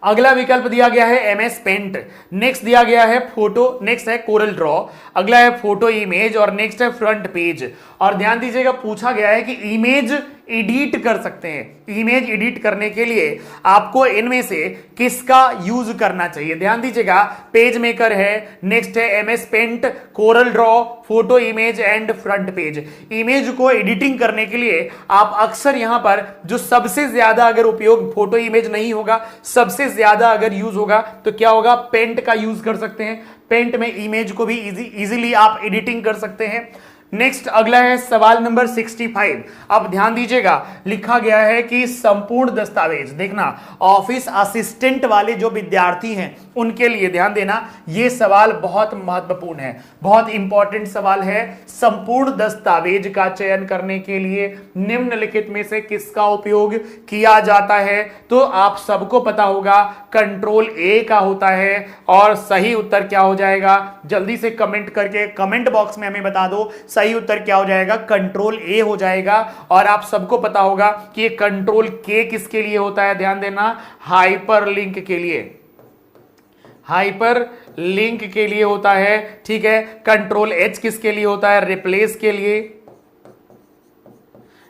अगला विकल्प दिया गया है MS पेंट, नेक्स्ट दिया गया है फोटो, नेक्स्ट है कोरल ड्रॉ, अगला है फोटो इमेज और नेक्स्ट है फ्रंट पेज। और ध्यान दीजिएगा, पूछा गया है कि इमेज एडिट कर सकते हैं। इमेज एडिट करने के लिए आपको इनमें से किसका यूज करना चाहिए। ध्यान दीजिएगा, पेज मेकर है, नेक्स्ट है MS paint, Corel draw, photo image and front page. Image को एडिटिंग करने के लिए आप अक्सर यहां पर जो सबसे ज्यादा अगर उपयोग फोटो इमेज नहीं होगा, सबसे ज्यादा अगर यूज होगा तो क्या होगा, पेंट का यूज कर सकते हैं। पेंट में इमेज को भी इजीली आप एडिटिंग कर सकते हैं। नेक्स्ट अगला है सवाल नंबर 65। अब ध्यान दीजिएगा, लिखा गया है कि संपूर्ण दस्तावेज, देखना ऑफिस असिस्टेंट वाले जो विद्यार्थी हैं उनके लिए ध्यान देना, यह सवाल बहुत महत्वपूर्ण है, बहुत इंपॉर्टेंट सवाल है। संपूर्ण दस्तावेज का चयन करने के लिए निम्नलिखित में से किसका उपयोग किया जाता है। तो आप सबको पता होगा कंट्रोल ए का होता है। और सही उत्तर क्या हो जाएगा, जल्दी से कमेंट करके कमेंट बॉक्स में हमें बता दो। सही उत्तर क्या हो जाएगा, कंट्रोल ए हो जाएगा। और आप सबको पता होगा कि ये कंट्रोल के किसके लिए होता है, ध्यान देना, हाइपर लिंक के लिए, हाइपर लिंक के लिए होता है। ठीक है, कंट्रोल एच किसके लिए होता है, रिप्लेस के लिए,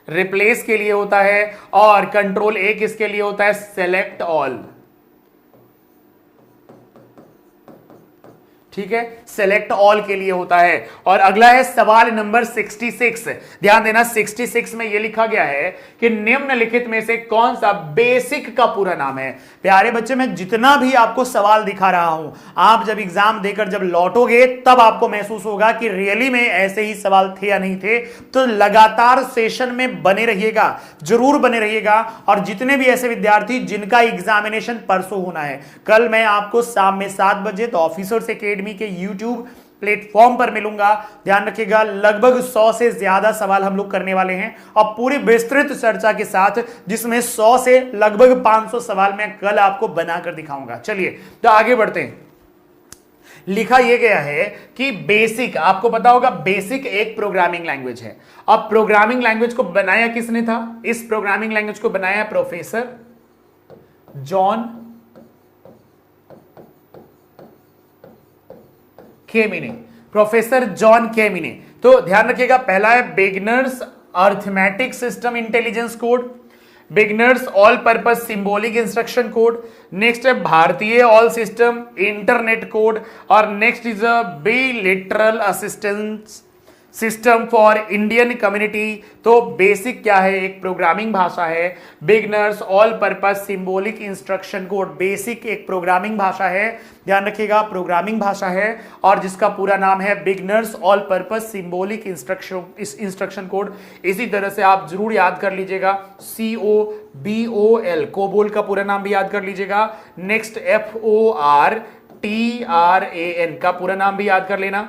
रिप्लेस के लिए होता है। और कंट्रोल ए किसके लिए होता है, सेलेक्ट ऑल। ठीक है, सेलेक्ट ऑल के लिए होता है। और अगला है सवाल नंबर 66। ध्यान देना, 66 में यह लिखा गया है कि निम्नलिखित में से कौन सा बेसिक का पूरा नाम है। प्यारे बच्चे, मैं जितना भी आपको सवाल दिखा रहा हूं, आप जब एग्जाम देकर जब लौटोगे तब आपको महसूस होगा कि रियली में ऐसे ही सवाल थे या नहीं थे। तो लगातार सेशन में बने रहिएगा, जरूर बने रहिएगा। और जितने भी ऐसे विद्यार्थी जिनका एग्जामिनेशन परसों होना है, कल मैं आपको शाम में 7 बजे तो ऑफिसर्स एकेडमी के YouTube प्लेटफॉर्म पर मिलूंगा। ध्यान रखिएगा, लगभग 100 से ज्यादा सवाल हम लोग करने वाले हैं और पूरी विस्तृत चर्चा के साथ, जिसमें 100 से लगभग 500 सवाल मैं कल आपको बनाकर दिखाऊंगा। चलिए तो आगे बढ़ते हैं। लिखा यह गया है कि बेसिक, आपको पता होगा बेसिक एक प्रोग्रामिंग लैंग्वेज है। अब प्रोग्रामिंग लैंग्वेज को बनाया किसने था, इस प्रोग्रामिंग लैंग्वेज को बनाया professor John Kemeny, professor John Kemeny. तो ध्यान रखिएगा, पहला है beginners arithmetic system intelligence code, beginners all purpose symbolic instruction code, next है भारतीय ऑल सिस्टम इंटरनेट कोड और next is a biliteral assistance system for Indian community. तो basic क्या है, एक प्रोग्रामिंग भाषा है। Beginners all purpose symbolic instruction code, basic एक प्रोग्रामिंग भाषा है, ध्यान रखिएगा प्रोग्रामिंग भाषा है, और जिसका पूरा नाम है beginners all purpose symbolic instruction code. इसी तरह से आप जरूर याद कर लीजिएगा COBOL, कोबोल का पूरा नाम भी याद कर लीजिएगा। नेक्स्ट FORTRAN का पूरा नाम भी याद कर लेना।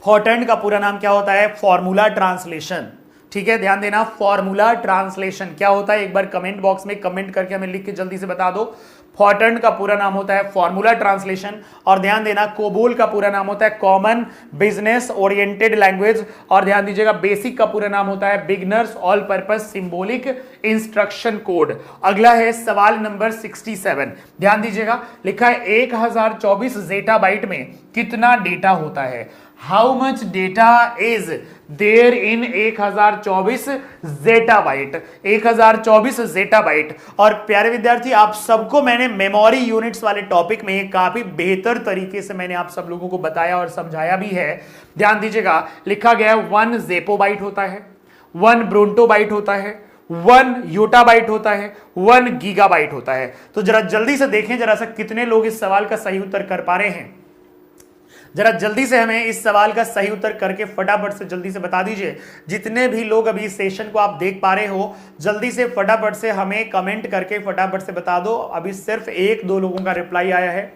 फॉर्टर्न का पूरा नाम क्या होता है, फॉर्मूला ट्रांसलेशन, ठीक है, ध्यान देना। फॉर्मूला ट्रांसलेशन क्या होता है, एक बार कमेंट बॉक्स में कमेंट करके हमें लिख के जल्दी से बता दो। फॉर्टर्न का पूरा नाम होता है फॉर्मूला ट्रांसलेशन, और ध्यान देना कोबोल का पूरा नाम होता है कॉमन बिजनेस ओरिएंटेड लैंग्वेज, और ध्यान दीजिएगा बेसिक का पूरा नाम होता है beginners all purpose symbolic instruction code. अगला है सवाल नंबर 67, ध्यान दीजिएगा, लिखा है 1024 ज़ेटाबाइट में कितना डेटा होता है। How much data is there in 1024 zettabyte, 1024 zettabyte. और प्यारे विद्यार्थी, आप सबको मैंने मेमोरी यूनिट्स वाले टॉपिक में काफी बेहतर तरीके से मैंने आप सब लोगों को बताया और समझाया भी है। ध्यान दीजिएगा, लिखा गया है 1 ज़ेपोबाइट होता है, 1 ब्रोंटोबाइट होता है, 1 योटाबाइट होता है, 1 गीगाबाइट होता है। तो जरा जल्दी से देखें जरा सा कितने लोग इस सवाल का सही उत्तर कर पा रहे हैं। जरा जल्दी से हमें इस सवाल का सही उत्तर करके फटाफट से जल्दी से बता दीजिए। जितने भी लोग अभी इस सेशन को आप देख पा रहे हो, जल्दी से फटाफट से हमें कमेंट करके फटाफट से बता दो। अभी सिर्फ 1-2 लोगों का रिप्लाई आया है,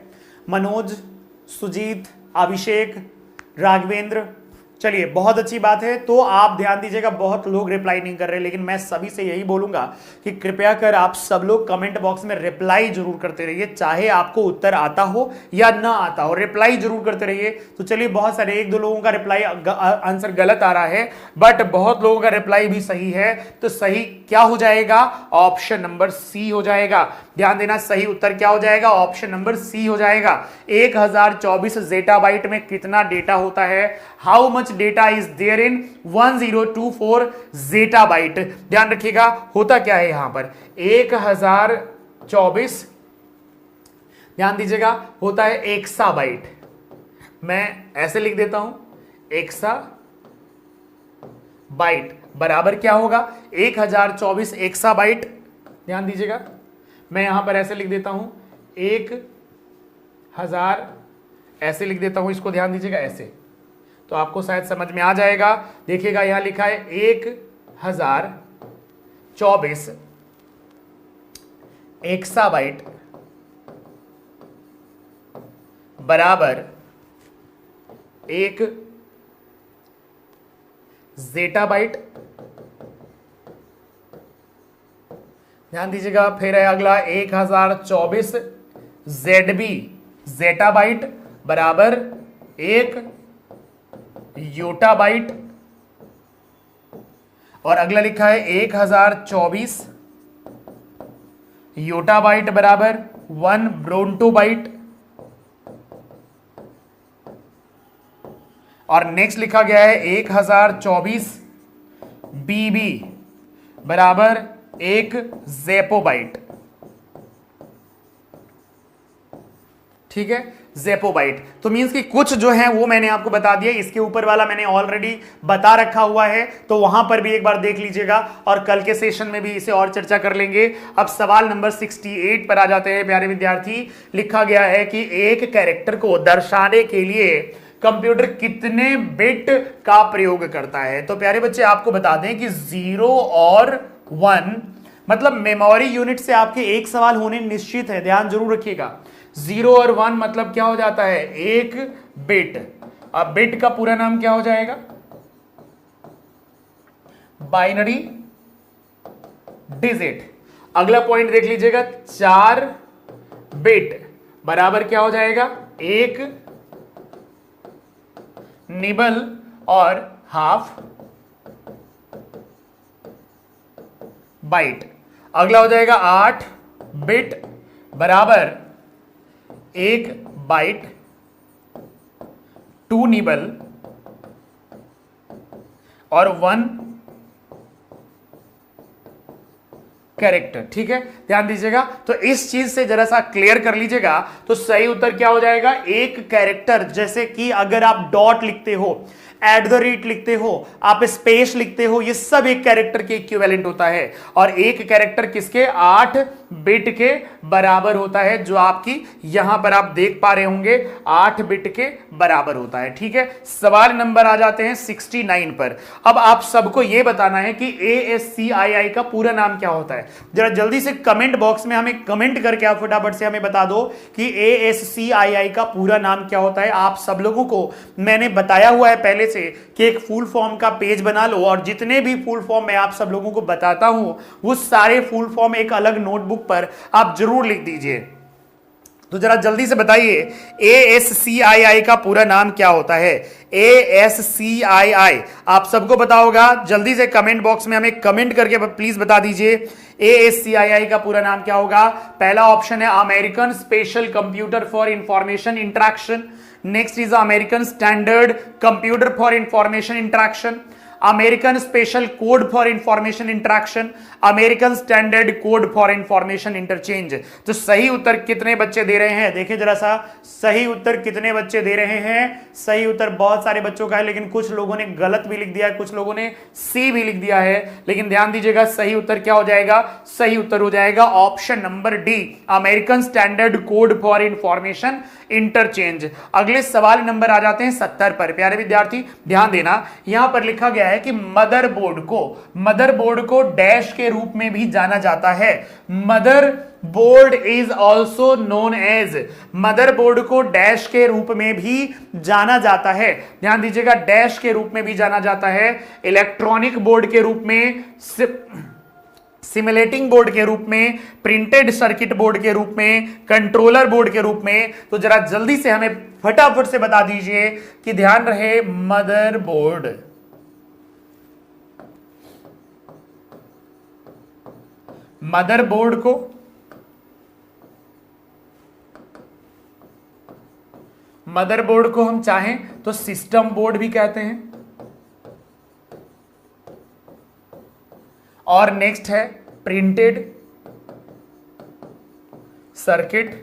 मनोज, सुजीत, अभिषेक, राघवेंद्र। चलिए, बहुत अच्छी बात है। तो आप ध्यान दीजिएगा, बहुत लोग रिप्लाई नहीं कर रहे, लेकिन मैं सभी से यही बोलूंगा कि कृपया कर आप सब लोग कमेंट बॉक्स में रिप्लाई जरूर करते रहिए, चाहे आपको उत्तर आता हो या ना आता हो, रिप्लाई जरूर करते रहिए। तो चलिए, बहुत सारे 1-2 लोगों का रिप्लाई आंसर गलत आ रहा है, बट बहुत लोगों का रिप्लाई भी सही है। तो सही क्या हो जाएगा, ऑप्शन नंबर सी हो जाएगा। ध्यान देना, सही उत्तर क्या हो जाएगा, ऑप्शन नंबर सी हो जाएगा। 1024 ज़ेटाबाइट में कितना डेटा होता है, how much data is there in 1024 zettabyte. ध्यान रखिएगा, होता क्या है यहां पर 1024, ध्यान दीजिएगा, होता है एक्साबाइट। मैं ऐसे लिख देता हूं, एक्साबाइट बराबर क्या होगा, 1024 एक्साबाइट। ध्यान दीजिएगा, मैं यहां पर ऐसे लिख देता हूं 1000, ऐसे लिख देता हूं इसको, ध्यान दीजिएगा ऐसे, तो आपको शायद समझ में आ जाएगा। देखिएगा, यहां लिखा है 1024 एक्साबाइट बराबर 1 ज़ेटाबाइट। ध्यान दीजिएगा, फिर है अगला 1024 ZB ज़ेटाबाइट बराबर 1 योटाबाइट, और अगला लिखा है 1024 योटाबाइट बराबर 1 ब्रोंटोबाइट, और नेक्स्ट लिखा गया है 1024 BB बराबर 1 ज़ेपोबाइट। ठीक है, ज़ेपोबाइट। तो मींस कि कुछ जो है वो मैंने आपको बता दिया, इसके ऊपर वाला मैंने ऑलरेडी बता रखा हुआ है, तो वहां पर भी एक बार देख लीजिएगा, और कल के सेशन में भी इसे और चर्चा कर लेंगे। अब सवाल नंबर 68 पर आ जाते हैं प्यारे विद्यार्थी। लिखा गया है कि एक कैरेक्टर को दर्शाने के लिए कंप्यूटर कितने बिट का प्रयोग करता है। तो प्यारे बच्चे, आपको बता दें कि 0 और 1 मतलब मेमोरी यूनिट से आपके एक सवाल होने निश्चित है, ध्यान जरूर रखिएगा। 0 और 1 मतलब क्या हो जाता है, एक बिट। अब बिट का पूरा नाम क्या हो जाएगा, बाइनरी डिजिट। अगला पॉइंट देख लीजिएगा, 4 बिट बराबर क्या हो जाएगा, एक निबल और हाफ बाइट। अगला हो जाएगा 8 बिट बराबर 1 बाइट, 2 निबल और 1 कैरेक्टर। ठीक है, ध्यान दीजिएगा। तो इस चीज से जरा सा क्लियर कर लीजिएगा, तो सही उत्तर क्या हो जाएगा, एक कैरेक्टर। जैसे कि अगर आप डॉट लिखते हो, @ लिखते हो, आप स्पेस लिखते हो, ये सब एक कैरेक्टर के इक्विवेलेंट होता है। और एक कैरेक्टर किसके 8 बिट के बराबर होता है, जो आपकी यहां पर आप देख पा रहे होंगे 8 बिट के बराबर होता है। ठीक है, सवाल नंबर आ जाते हैं 69 पर। अब आप सबको यह बताना है कि ASCII का पूरा नाम क्या होता है। जरा जल्दी से कमेंट बॉक्स में हमें कमेंट करके आप फटाफट से हमें बता दो कि ASCII का पूरा नाम क्या होता है। आप सब लोगों को मैंने बताया हुआ है पहले से कि एक फुल फॉर्म का पेज बना लो, और जितने भी फुल फॉर्म मैं आप सब लोगों को बताता हूं वो सारे फुल फॉर्म एक अलग नोटबुक पर आप जरूर लिख दीजिए। तो जरा जल्दी से बताइए ASCII का पूरा नाम क्या होता है। ASCII आप सबको पता होगा, जल्दी से कमेंट बॉक्स में हमें कमेंट करके प्लीज बता दीजिए ASCII का पूरा नाम क्या होगा। पहला ऑप्शन है American special computer for information interaction, next is American standard computer for information interaction, American special code for information interaction, American standard code for information interchange. तो सही उत्तर कितने बच्चे दे रहे हैं, देखिए जरा सा सही उत्तर कितने बच्चे दे रहे हैं। सही उत्तर बहुत सारे बच्चों का है, लेकिन कुछ लोगों ने गलत भी लिख दिया है, कुछ लोगों ने सी भी लिख दिया है। लेकिन ध्यान दीजिएगा सही उत्तर क्या हो जाएगा, सही उत्तर हो जाएगा option number D, American standard code for information interchange. अगले सवाल नंबर आ जाते हैं 70 पर। प्यारे विद्यार्थी ध्यान देना, यहां पर लिखा गया है कि मदरबोर्ड को डैश के रूप में भी जाना जाता है। Motherboard is also known as, motherboard को डैश के रूप में भी जाना जाता है। ध्यान दीजिएगा, डैश के रूप में भी जाना जाता है, इलेक्ट्रॉनिक बोर्ड के रूप में, सिमुलेटिंग बोर्ड के रूप में, प्रिंटेड सर्किट बोर्ड के रूप में, कंट्रोलर बोर्ड के रूप में। तो जरा जल्दी से हमें फटाफट से बता दीजिए कि ध्यान रहे मदरबोर्ड, मदरबोर्ड को हम चाहें तो सिस्टम बोर्ड भी कहते हैं। और नेक्स्ट है printed circuit,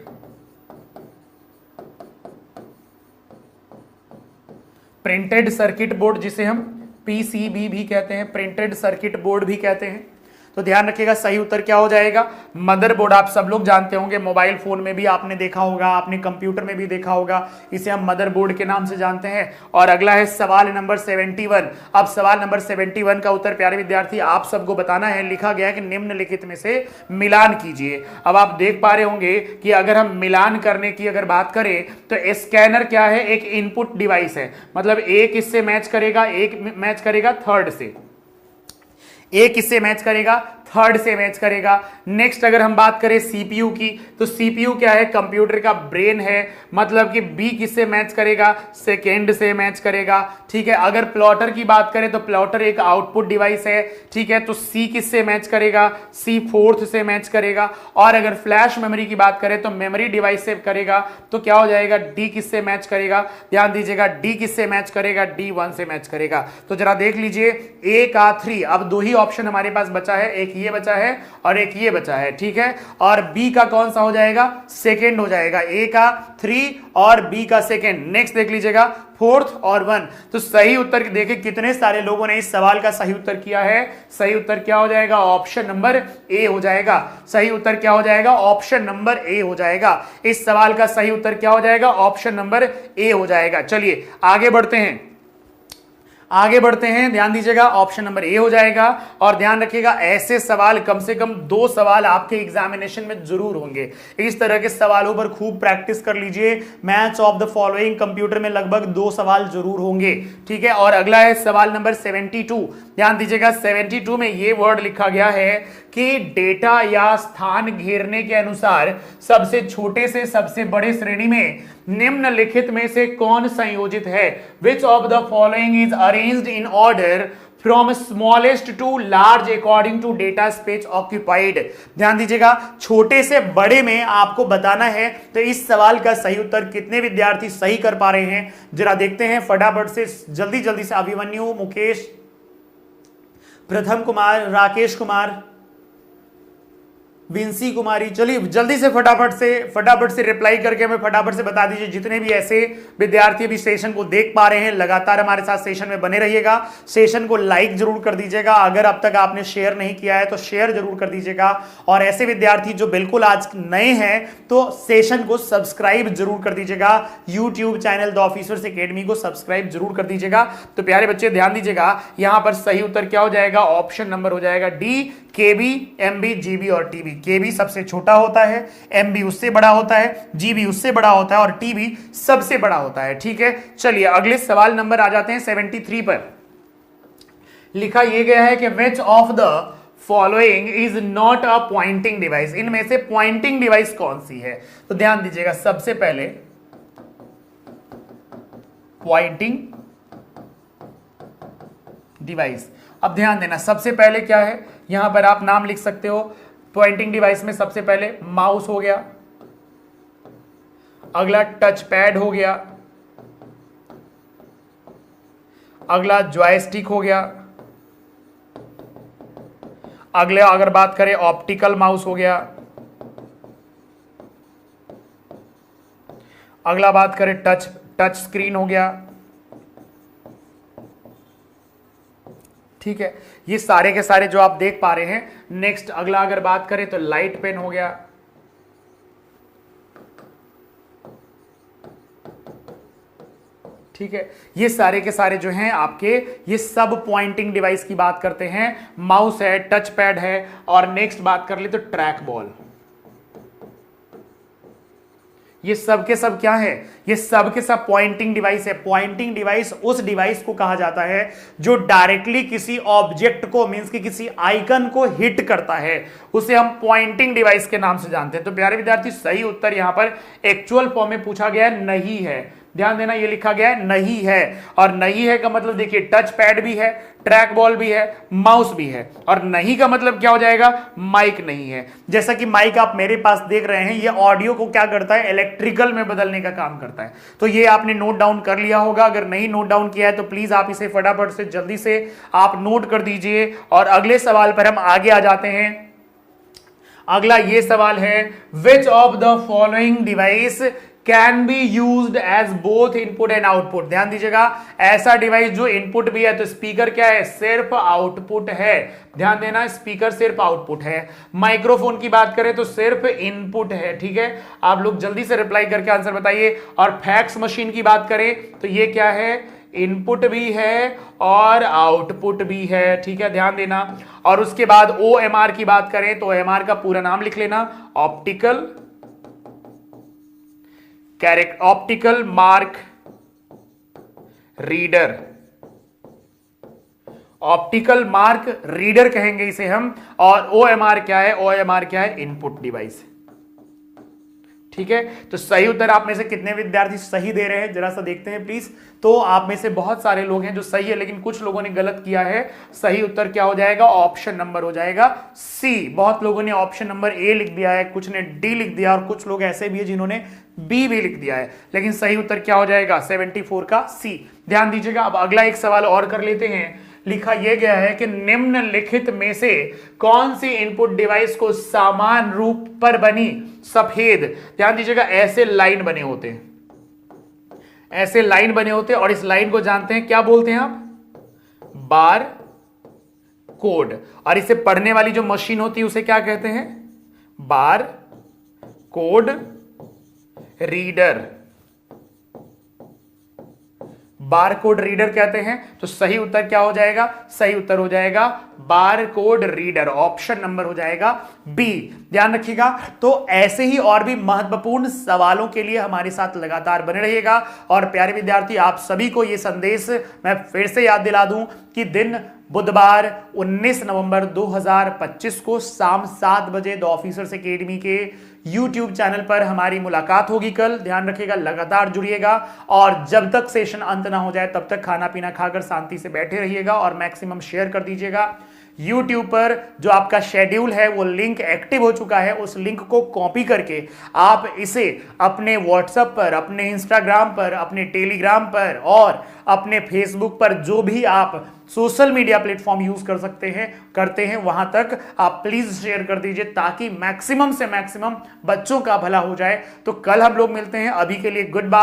printed circuit board जिसे हम PCB भी कहते हैं, प्रिंटेड सर्किट बोर्ड भी कहते हैं। तो ध्यान रखिएगा सही उत्तर क्या हो जाएगा, मदरबोर्ड। आप सब लोग जानते होंगे, मोबाइल फोन में भी आपने देखा होगा, आपने कंप्यूटर में भी देखा होगा, इसे हम मदरबोर्ड के नाम से जानते हैं। और अगला है सवाल नंबर 71। अब सवाल नंबर 71 का उत्तर प्यारे विद्यार्थी आप सबको बताना है। लिखा गया है कि निम्नलिखित में से मिलान कीजिए। अब आप देख पा रहे होंगे कि अगर हम मिलान करने की अगर बात करें तो स्कैनर क्या है, एक इनपुट डिवाइस है, मतलब एक इससे मैच करेगा, एक मैच करेगा थर्ड से, एक इससे मैच करेगा, थर्ड से मैच करेगा। नेक्स्ट अगर हम बात करें सीपीयू की, तो सीपीयू क्या है, कंप्यूटर का ब्रेन है, मतलब कि बी किससे मैच करेगा, सेकेंड से मैच करेगा। ठीक है, अगर प्लॉटर की बात करें तो प्लॉटर एक आउटपुट डिवाइस है। ठीक है, तो सी किससे मैच करेगा, सी फोर्थ से मैच करेगा। और अगर फ्लैश मेमोरी की बात करें तो मेमोरी डिवाइस से करेगा, तो क्या हो जाएगा, डी किससे मैच करेगा, ध्यान दीजिएगा, डी किससे मैच करेगा, डी 1 से मैच करेगा। तो जरा देख लीजिए ए का 3, अब दो ही ऑप्शन हमारे पास बचा है, एक ये बचा है और एक ये बचा है। ठीक है, और बी का कौन सा हो जाएगा, सेकेंड हो जाएगा, ए का 3 और बी का सेकेंड। नेक्स्ट देख लीजिएगा फोर्थ और 1। तो सही उत्तर देखिए कितने सारे लोगों ने इस सवाल का सही उत्तर किया है। सही उत्तर क्या हो जाएगा, ऑप्शन नंबर ए हो जाएगा। सही उत्तर क्या हो जाएगा, ऑप्शन नंबर ए हो जाएगा। इस सवाल का सही उत्तर क्या हो जाएगा, ऑप्शन नंबर ए हो जाएगा। चलिए आगे बढ़ते हैं, आगे बढ़ते हैं, ध्यान दीजिएगा ऑप्शन नंबर ए हो जाएगा। और ध्यान रखिएगा ऐसे सवाल कम से कम 2 सवाल आपके एग्जामिनेशन में जरूर होंगे। इस तरह के सवालों पर खूब प्रैक्टिस कर लीजिए। Match of the following computer में लगभग 2 सवाल जरूर होंगे। ठीक है, और अगला है सवाल नंबर 72। ध्यान दीजिएगा 72 में ये वर्ड लिखा गया है कि डेटा या स्थान घेरने के अनुसार सबसे छोटे से सबसे बड़े श्रेणी में निम्नलिखित में से कौन संयोजित है। Which of the following is arranged in order from smallest to large according to data space occupied. ध्यान दीजिएगा छोटे से बड़े में आपको बताना है। तो इस सवाल का सही उत्तर कितने विद्यार्थी सही कर पा रहे हैं, जरा देखते हैं फटाफट से, जल्दी जल्दी से। अभिमन्यु, मुकेश, प्रथम कुमार, राकेश कुमार, विंसी कुमारी। चलिए जल्दी से फटाफट से रिप्लाई करके हमें फटाफट से बता दीजिए जितने भी ऐसे विद्यार्थी भी सेशन को देख पा रहे हैं। लगातार हमारे साथ सेशन में बने रहिएगा। सेशन को लाइक जरूर कर दीजिएगा, अगर अब तक आपने शेयर नहीं किया है तो शेयर जरूर कर दीजिएगा। और ऐसे विद्यार्थी जो बिल्कुल आज नए हैं तो सेशन को सब्सक्राइब जरूर कर दीजिएगा। YouTube channel the officers academy को सब्सक्राइब जरूर कर दीजिएगा। तो प्यारे बच्चे ध्यान दीजिएगा, यहां पर सही उत्तर क्या हो जाएगा? ऑप्शन नंबर हो जाएगा डी, केबी, एमबी, जीबी और टीबी। केबी सबसे छोटा होता है, एमबी उससे बड़ा होता है, जीबी उससे बड़ा होता है और टीबी सबसे बड़ा होता है। ठीक है, चलिए अगले सवाल नंबर आ जाते हैं 73 पर। लिखा यह गया है कि which of the following is not a pointing device. इनमें से पॉइंटिंग डिवाइस कौन सी है? तो ध्यान दीजिएगा, सबसे पहले पॉइंटिंग डिवाइस। अब ध्यान देना, सबसे पहले क्या है, यहां पर आप नाम लिख सकते हो। पॉइंटिंग डिवाइस में सबसे पहले माउस हो गया, अगला टच पैड हो गया, अगला जॉयस्टिक हो गया, अगले अगर बात करें ऑप्टिकल माउस हो गया, अगला बात करें टच स्क्रीन हो गया। ठीक है, ये सारे के सारे जो आप देख पा रहे हैं। नेक्स्ट अगला अगर बात करें तो लाइट पेन हो गया, ठीक है। ये सारे के सारे जो हैं आपके, ये सब पॉइंटिंग डिवाइस की बात करते हैं। माउस है, टच पैड है और नेक्स्ट बात कर ले तो ट्रैक बॉल। ये सब के सब क्या है? ये सब के सब पॉइंटिंग डिवाइस है। पॉइंटिंग डिवाइस उस डिवाइस को कहा जाता है जो डायरेक्टली किसी ऑब्जेक्ट को, मींस कि किसी आइकन को हिट करता है, उसे हम पॉइंटिंग डिवाइस के नाम से जानते हैं। तो प्यारे विद्यार्थी, सही उत्तर यहां पर एक्चुअल फॉर्म में पूछा गया है, नहीं है। ध्यान देना, ये लिखा गया है नहीं है। और नहीं है का मतलब देखिए, टच पैड भी है, ट्रैक बॉल भी है, माउस भी है। और नहीं का मतलब क्या हो जाएगा? माइक नहीं है। जैसा कि माइक आप मेरे पास देख रहे हैं, ये ऑडियो को क्या करता है? इलेक्ट्रिकल में बदलने का काम करता है। तो ये आपने नोट डाउन कर लिया होगा। अगर नहीं नोट डाउन किया है तो प्लीज आप इसे फटाफट से जल्दी से आप नोट कर दीजिए। और अगले सवाल पर हम आगे आ जाते हैं। अगला ये सवाल है, which of the following device can be used as both input and output. ध्यान दीजिएगा, ऐसा डिवाइस जो इनपुट भी है, तो स्पीकर क्या है? सिर्फ आउटपुट है। ध्यान देना, स्पीकर सिर्फ आउटपुट है। माइक्रोफोन की बात करें तो सिर्फ इनपुट है। ठीक है, आप लोग जल्दी से रिप्लाई करके आंसर बताइए। और फैक्स मशीन की बात करें तो ये क्या है? इनपुट भी है और आउटपुट भी है। ठीक है, ध्यान देना। और उसके बाद OMR की बात करें तो OMR का पूरा नाम लिख लेना, optical mark reader. Optical mark reader कहेंगे इसे हम। और OMR क्या है? OMR क्या है? Input device. ठीक है, तो सही उत्तर आप में से कितने विद्यार्थी सही दे रहे हैं जरा सा देखते हैं प्लीज। तो आप में से बहुत सारे लोग हैं जो सही है, लेकिन कुछ लोगों ने गलत किया है। सही उत्तर क्या हो जाएगा? ऑप्शन नंबर हो जाएगा सी। बहुत लोगों ने ऑप्शन नंबर ए लिख दिया है, कुछ ने डी लिख दिया और कुछ लोग ऐसे भी है जिन्होंने बी भी लिख दिया है। लेकिन सही उत्तर क्या हो जाएगा? 74 का सी। ध्यान दीजिएगा। अब अगला एक सवाल और कर लेते हैं। लिखा यह गया है कि निम्नलिखित में से कौन सी इनपुट डिवाइस को समान रूप पर बनी सफेद। ध्यान दीजिएगा, ऐसे लाइन बने होते हैं, ऐसे लाइन बने होते हैं और इस लाइन को जानते हैं, क्या बोलते हैं आप? Bar code. और इसे पढ़ने वाली जो मशीन होती है उसे क्या कहते हैं? Bar code reader. Bar code reader कहते हैं। तो सही उत्तर क्या हो जाएगा? सही उत्तर हो जाएगा bar code reader. Option number हो जाएगा बी। ध्यान रखिएगा। तो ऐसे ही और भी महत्वपूर्ण सवालों के लिए हमारे साथ लगातार बने रहिएगा। और प्यारे विद्यार्थी, आप सभी को यह संदेश मैं फिर से याद दिला दूं कि दिन बुधवार 19 नवंबर 2025 को शाम 7 बजे द ऑफिसर्स एकेडमी के YouTube चैनल पर हमारी मुलाकात होगी कल। ध्यान रखिएगा, लगातार जुड़िएगा और जब तक सेशन अंत ना हो जाए तब तक खाना पीना खाकर शांति से बैठे रहिएगा और मैक्सिमम शेयर कर दीजिएगा। YouTube पर जो आपका शेड्यूल है वो लिंक एक्टिव हो चुका है। उस लिंक को कॉपी करके आप इसे अपने व्हाट्सएप पर, अपने इंस्टाग्राम पर, अपने टेलीग्राम पर और अपने फेसबुक पर, जो भी आप सोशल मीडिया प्लेटफॉर्म यूज कर सकते हैं करते हैं, वहां तक आप प्लीज शेयर कर दीजिए ताकि मैक्सिमम से मैक्सिमम बच्चों का भला हो जाए। तो कल हम लोग मिलते हैं, अभी के लिए गुड बाय।